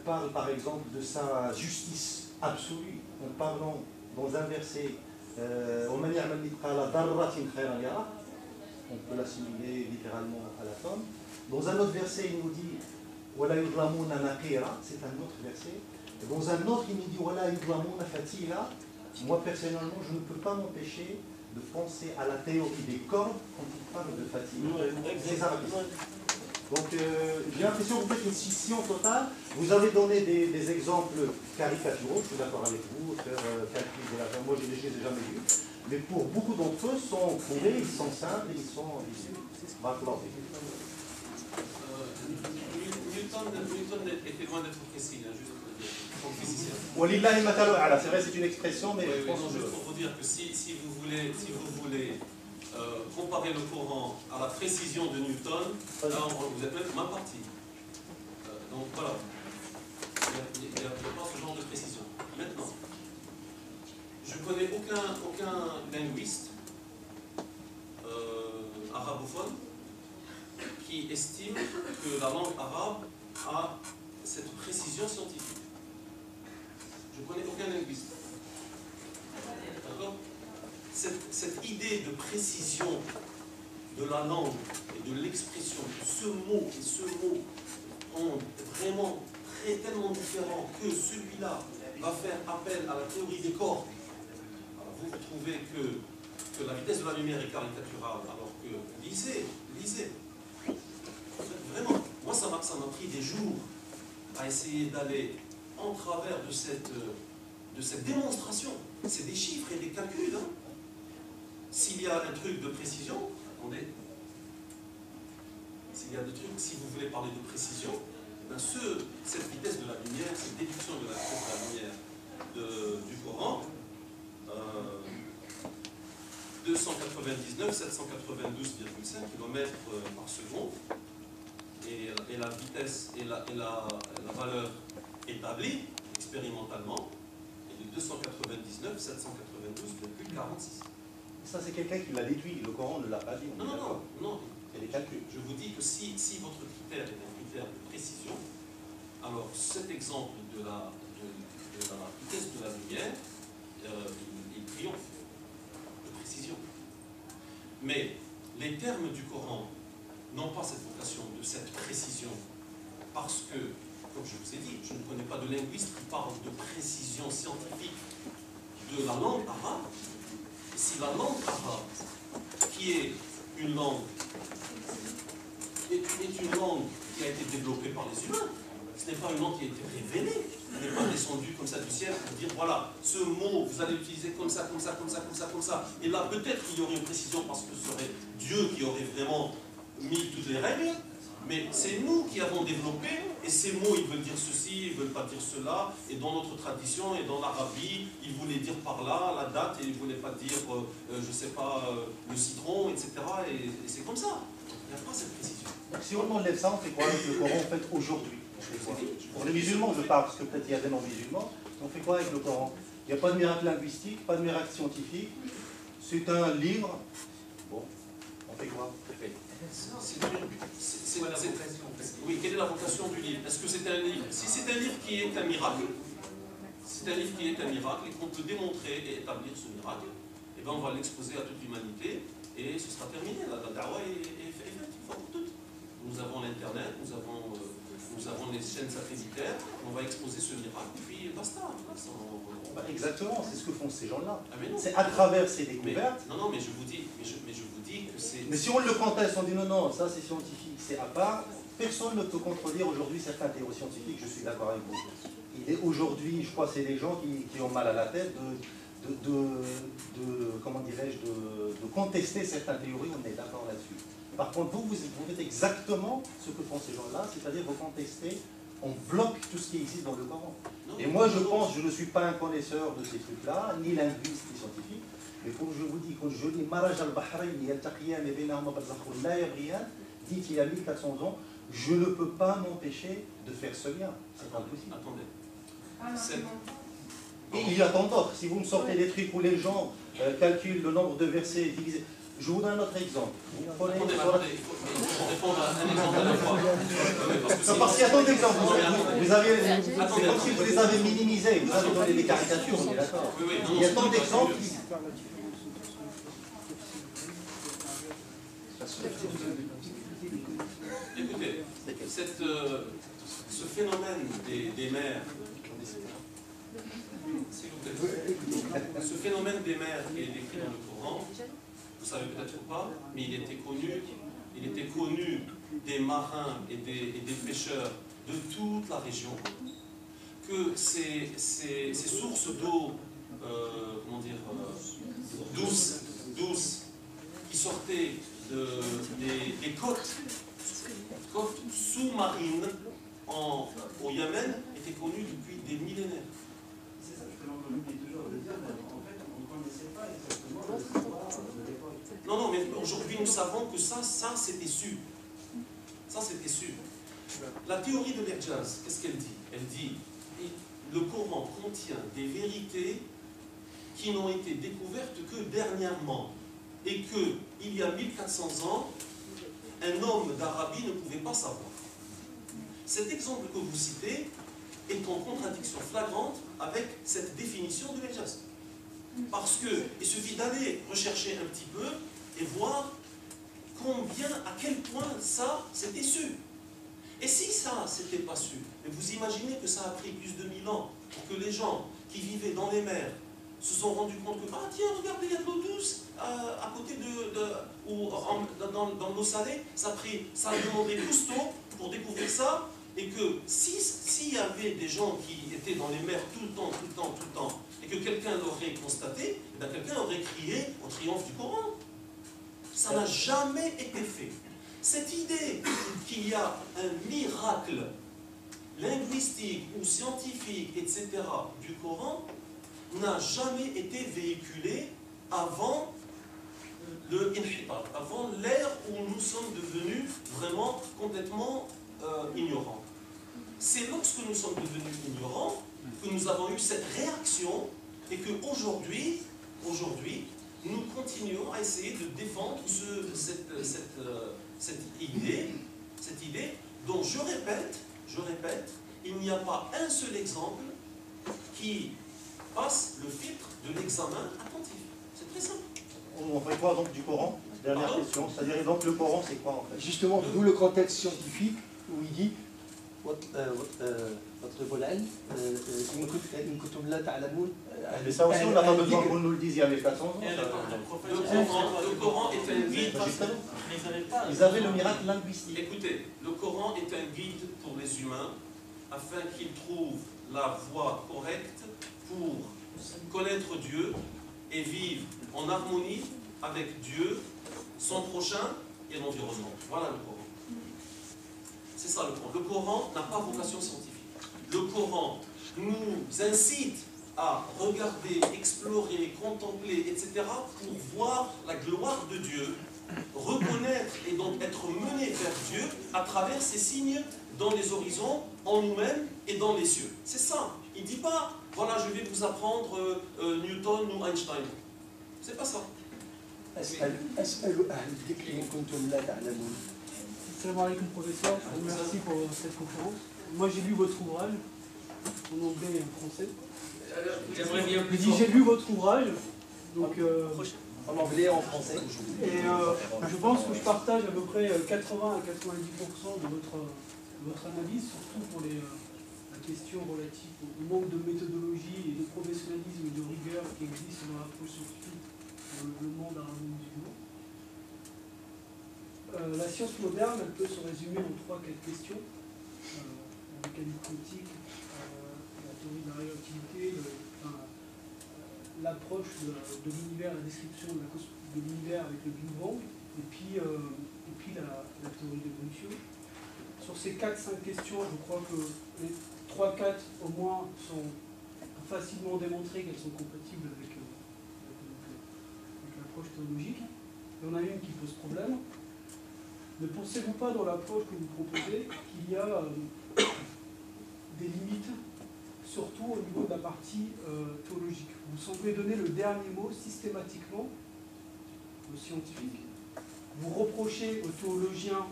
parle par exemple de sa justice absolue, en parlant dans un verset, on peut l'assimiler littéralement à la tombe. Dans un autre verset, il nous dit Wala yudlamuna naqira, c'est un autre verset. Et dans un autre, il nous dit Wala yudlamuna fatila. Moi, personnellement, je ne peux pas m'empêcher de penser à la théorie des cordes quand il parle de fatila. C'est arabistes. Donc, j'ai l'impression que vous faites une scission totale. Vous avez donné des exemples caricaturaux, je suis d'accord avec vous, faire calcul de la. Moi, je ne les ai jamais vus. Mais pour beaucoup d'entre eux, sont prouvés, ils sont simples et ils sont issus. Newton était loin d'être précis, hein, juste pour dire. C'est vrai, c'est une expression, mais je pense non, juste pour vous dire que si vous voulez comparer le Coran à la précision de Newton, là, vous êtes même mal parti. Donc voilà, il n'y a pas ce genre de précision. Maintenant, je ne connais aucun linguiste arabophone qui estime que la langue arabe a cette précision scientifique. Je ne connais aucun linguiste. D'accord ? Cette idée de précision de la langue et de l'expression, de ce mot et ce mot sont vraiment tellement différents que celui-là va faire appel à la théorie des cordes. Alors vous trouvez que la vitesse de la lumière est caricaturale, alors que lisez. Vraiment, moi ça m'a pris des jours à essayer d'aller en travers de cette démonstration. C'est des chiffres et des calculs. Hein. S'il y a un truc de précision, attendez, s'il y a des trucs, si vous voulez parler de précision, ben cette vitesse de la lumière, cette déduction de la vitesse de la lumière du Coran, 299, 792,5 km par seconde, et la vitesse et la valeur établie expérimentalement est de 299, 792,46. Ça, c'est quelqu'un qui l'a déduit. Le Coran ne l'a pas dit. Non. C'est des calculs. Je vous dis que si votre critère est un critère de précision, alors cet exemple de la vitesse de la lumière, il triomphe de précision. Mais les termes du Coran n'ont pas cette vocation de cette précision, parce que, comme je vous ai dit, je ne connais pas de linguiste qui parle de précision scientifique de la langue arabe. Et si la langue arabe, qui est une langue qui a été développée par les humains, ce n'est pas une langue qui a été révélée, elle n'est pas descendue comme ça du ciel pour dire voilà, ce mot, vous allez l'utiliser comme ça. Et là, peut-être qu'il y aurait une précision parce que ce serait Dieu qui aurait vraiment mis toutes les règles, mais c'est nous qui avons développé, et ces mots, ils veulent dire ceci, ils ne veulent pas dire cela, et dans notre tradition, et dans l'Arabie, ils voulaient dire par là, la date, et ils ne voulaient pas dire, je ne sais pas, le citron, etc. Et c'est comme ça. Il n'y a pas cette précision. Donc si on enlève ça, on fait quoi avec le Coran en fait aujourd'hui? Pour les musulmans, je parle, parce que peut-être il y a des non-musulmans, on fait quoi avec le Coran? Il n'y a pas de miracle linguistique, pas de miracle scientifique, c'est un livre. Bon, On fait quoi? Oui, quelle est la vocation du livre? Est-ce que c'est un livre? Si c'est un livre qui est un miracle, c'est un livre qui est un miracle et qu'on peut démontrer et établir ce miracle, eh bien on va l'exposer à toute l'humanité et ce sera terminé. La dawa est faite une fois pour toutes. Nous avons l'Internet, nous avons les chaînes satellitaires, on va exposer ce miracle et puis basta. Exactement, c'est ce que font ces gens-là. Ah, c'est à travers ces découvertes. Non, mais je vous dis que c'est... Mais si on le conteste, on dit non, ça c'est scientifique, c'est à part. Personne ne peut contredire aujourd'hui certaines théories scientifiques, je suis d'accord avec vous. Il est aujourd'hui, je crois que c'est des gens qui ont mal à la tête comment dirais-je, de contester certaines théories, on est d'accord là-dessus. Par contre, vous faites exactement ce que font ces gens-là, c'est-à-dire vous contestez, on bloque tout ce qui existe dans le Coran. Et moi je pense, je ne suis pas un connaisseur de ces trucs-là, ni linguiste, ni scientifique, mais comme je vous dis, quand je lis Maraj al-Bahrayn, yaltaqiyan et baynahuma barzakhun la yabghiyan, dit qu'il y a 1400 ans, je ne peux pas m'empêcher de faire ce lien. C'est impossible. Attendez. Et il y a tant d'autres. Si vous me sortez des trucs où les gens calculent le nombre de versets divisés. Je vous donne un autre exemple. Attendez, il faut répondre à un exemple à la fois. Parce qu'il y a tant d'exemples. C'est comme si vous les avez minimisés. Vous avez donné des caricatures, on est d'accord. Il y a tant d'exemples. Écoutez, ce phénomène des mers, s'il vous plaît, ce phénomène des mers qui est décrit dans le Coran, vous savez peut-être pas, mais il était connu des marins et des pêcheurs de toute la région, que ces sources d'eau, comment dire, douces, qui sortaient des côtes sous-marines au Yémen, étaient connues depuis des millénaires. C'est ça que l'on oublie toujours de dire, mais en fait, on ne connaissait pas exactement l'histoire de l'époque. Non, mais aujourd'hui, nous savons que ça c'était su. Ça, c'était su. La théorie de l'Irjaz, qu'est-ce qu'elle dit? Elle dit, le Coran contient des vérités qui n'ont été découvertes que dernièrement. Et qu'il y a 1400 ans, un homme d'Arabie ne pouvait pas savoir. Cet exemple que vous citez est en contradiction flagrante avec cette définition de l'Irjaz. Parce qu'il suffit d'aller rechercher un petit peu et voir à quel point ça, c'était su. Et si ça, c'était pas su, mais vous imaginez que ça a pris plus de 1000 ans pour que les gens qui vivaient dans les mers se sont rendus compte que, ah tiens, regardez, il y a de l'eau douce à côté dans l'eau salée, ça a demandé Cousteau pour découvrir ça, et que s'il y avait des gens qui étaient dans les mers tout le temps, et que quelqu'un l'aurait constaté, quelqu'un aurait crié au triomphe du Coran. Ça n'a jamais été fait. Cette idée qu'il y a un miracle linguistique ou scientifique, etc., du Coran, n'a jamais été véhiculée avant l'ère où nous sommes devenus vraiment complètement ignorants. C'est lorsque nous sommes devenus ignorants que nous avons eu cette réaction et qu'aujourd'hui, nous continuons à essayer de défendre cette idée dont je répète, il n'y a pas un seul exemple qui passe le filtre de l'examen attentif. C'est très simple. On fait quoi donc du Coran? Dernière question. C'est-à-dire donc le Coran c'est quoi en fait? Justement, d'où le contexte scientifique où il dit mais ça aussi on n'a pas besoin qu'on nous le dise il y a 1400 ans. Le Coran est un guide. Ils avaient le miracle linguistique. Écoutez, le Coran est un guide pour les humains afin qu'ils trouvent la voie correcte pour connaître Dieu et vivre en harmonie avec Dieu, son prochain et l'environnement. Voilà le Coran. C'est ça le Coran. Le Coran n'a pas vocation scientifique. Le Coran nous incite à regarder, explorer, contempler, etc. pour voir la gloire de Dieu, reconnaître et donc être mené vers Dieu à travers ces signes dans les horizons, en nous-mêmes et dans les cieux. C'est ça. Il ne dit pas, voilà, je vais vous apprendre Newton ou Einstein. C'est pas ça. أسأل أهل الذكر إن كنتم لا تعلمون. Salam alaikum professeur, merci pour cette conférence. Moi j'ai lu votre ouvrage, en anglais et en français. J'aimerais bien plus. J'ai lu votre ouvrage, donc en anglais et en français. Et je pense que je partage à peu près 80 à 90% de votre analyse, surtout pour la question relative au manque de méthodologie et de professionnalisme et de rigueur qui existe dans l'approche scientifique dans le monde arabo-musulman. La science moderne, elle peut se résumer en 3-4 questions. La mécanique quantique, la théorie de la relativité, l'approche de l'univers, la description de l'univers avec le Big Bang, et puis la théorie d'évolution. Sur ces 4-5 questions, je crois que les 3-4 au moins sont facilement démontrées qu'elles sont compatibles avec l'approche théologique. Il y en a une qui pose problème. Ne pensez-vous pas dans l'approche que vous proposez qu'il y a des limites, surtout au niveau de la partie théologique? Vous semblez donner le dernier mot systématiquement aux scientifiques. Vous reprochez aux théologiens,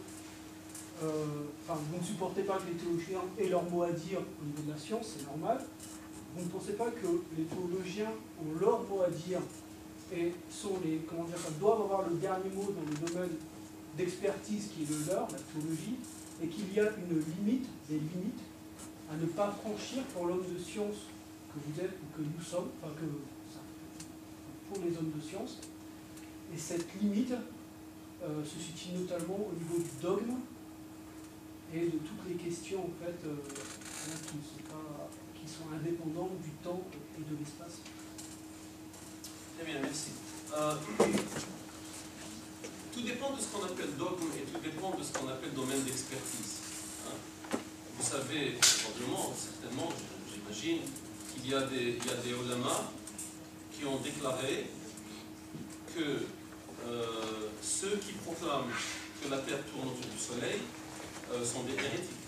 vous ne supportez pas que les théologiens aient leur mot à dire au niveau de la science, c'est normal. Vous ne pensez pas que les théologiens ont leur mot à dire et doivent avoir le dernier mot dans le domaine d'expertise qui est le leur, la théologie, et qu'il y a une limite, des limites, à ne pas franchir pour l'homme de science que vous êtes ou que nous sommes, pour les hommes de science. Et cette limite se situe notamment au niveau du dogme et de toutes les questions en fait, qui sont indépendantes du temps et de l'espace. Très bien, merci. Tout dépend de ce qu'on appelle dogme et tout dépend de ce qu'on appelle domaine d'expertise. Vous savez, probablement, certainement, j'imagine, qu'il y a des ulamas qui ont déclaré que ceux qui proclament que la Terre tourne autour du Soleil sont des hérétiques.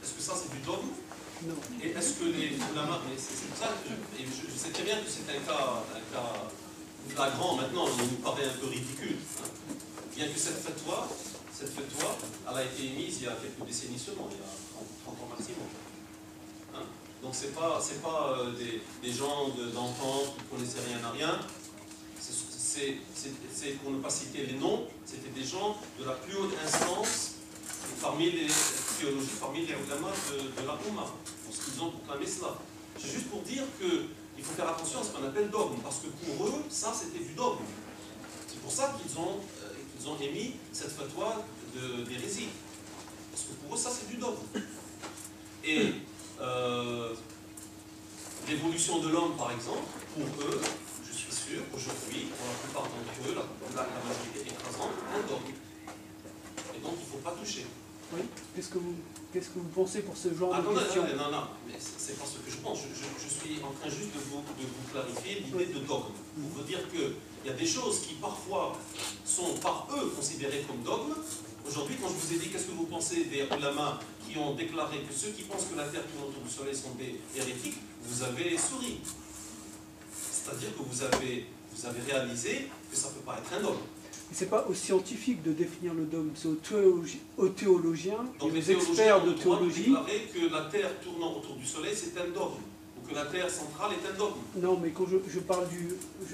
Est-ce que ça c'est du dogme? Non. Et est-ce que les ulamas... Mais c'est pour ça que je sais très bien que c'est un cas flagrant maintenant, il nous paraît un peu ridicule. Bien que cette fatwa, elle a été émise il y a quelques décennies seulement, il y a 30 ans maximum. Donc c'est pas des gens d'enfants qui ne connaissaient rien à rien. C'est pour ne pas citer les noms, c'était des gens de la plus haute instance parmi les théologies, parmi les ulamas de la Oumma, parce qu'ils ont proclamé cela. C'est juste pour dire qu'il faut faire attention à ce qu'on appelle dogme, parce que pour eux, ça c'était du dogme. C'est pour ça qu'ils ont émis cette fatwa d'hérésie. Parce que pour eux, ça c'est du dogme. Et l'évolution de l'homme, par exemple, pour eux, je suis sûr, aujourd'hui, pour la plupart d'entre eux, la majorité écrasante, un dogme. Et donc il ne faut pas toucher. Oui. Qu'est-ce que vous pensez pour ce genre de questions? Non, mais c'est pas ce que je pense. Je suis en train juste de vous clarifier l'idée de dogme. Pour vous dire qu'il y a des choses qui parfois sont par eux considérées comme dogme. Aujourd'hui, quand je vous ai dit qu'est-ce que vous pensez des ulamas qui ont déclaré que ceux qui pensent que la Terre tourne autour du Soleil sont des hérétiques, vous avez souri. C'est-à-dire que vous avez réalisé que ça ne peut pas être un dogme. Ce n'est pas aux scientifiques de définir le dogme, c'est aux théologiens, donc et aux experts de théologie. Déclarer que la Terre tournant autour du Soleil, c'est un dogme, ou que la Terre centrale est un dogme. Non, mais quand je parle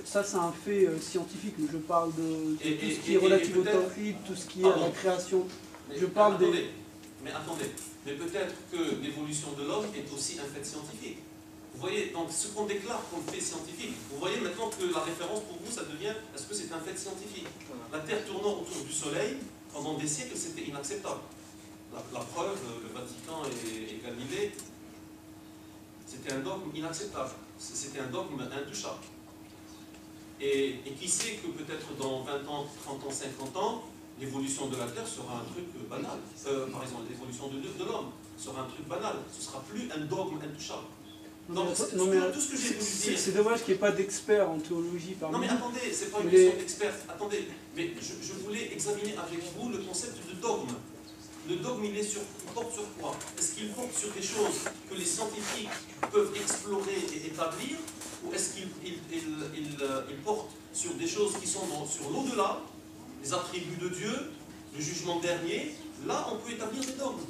ça c'est un fait scientifique, mais je parle de tout ce qui est relatif au tawhid, tout ce qui est à la création. Mais attendez, mais peut-être que l'évolution de l'homme est aussi un fait scientifique. Vous voyez, donc ce qu'on déclare comme fait scientifique, vous voyez maintenant que la référence pour vous, ça devient, est-ce que c'est un fait scientifique? La Terre tournant autour du Soleil, pendant des siècles, c'était inacceptable. La preuve, le Vatican et Galilée, c'était un dogme inacceptable. C'était un dogme intouchable. Et qui sait que peut-être dans 20 ans, 30 ans, 50 ans, l'évolution de la Terre sera un truc banal. Par exemple, l'évolution de l'homme sera un truc banal. Ce ne sera plus un dogme intouchable. Donc, tout ce que j'ai voulu dire... C'est dommage qu'il n'y ait pas d'experts en théologie parmi nous. Non mais attendez, c'est pas une question d'experts. Attendez, mais je voulais examiner avec vous le concept de dogme. Le dogme, il porte sur quoi? Est-ce qu'il porte sur des choses que les scientifiques peuvent explorer et établir? Ou est-ce qu'il porte sur des choses qui sont sur l'au-delà, les attributs de Dieu, le jugement dernier, là on peut établir des dogmes.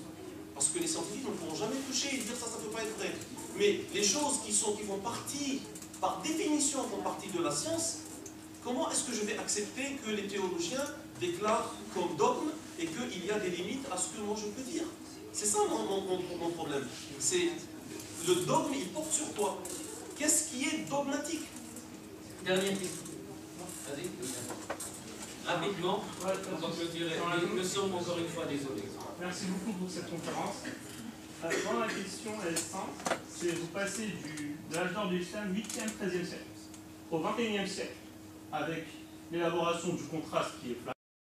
Parce que les scientifiques ne pourront jamais toucher et dire ça ne peut pas être vrai. Mais les choses qui font partie, par définition, font partie de la science, comment est-ce que je vais accepter que les théologiens déclarent comme dogme et qu'il y a des limites à ce que moi je peux dire? C'est ça mon problème. C'est le dogme, il porte sur quoi? Qu'est-ce qui est dogmatique? Dernière question. Vas-y. Rapidement, on va clôturer. Nous sommes encore une fois désolés. Merci beaucoup pour cette conférence. Moi, la question est simple. C'est vous passez de l'âge d'or de l'islam 8e, 13e siècle au 21e siècle, avec l'élaboration du contraste qui est flagrant.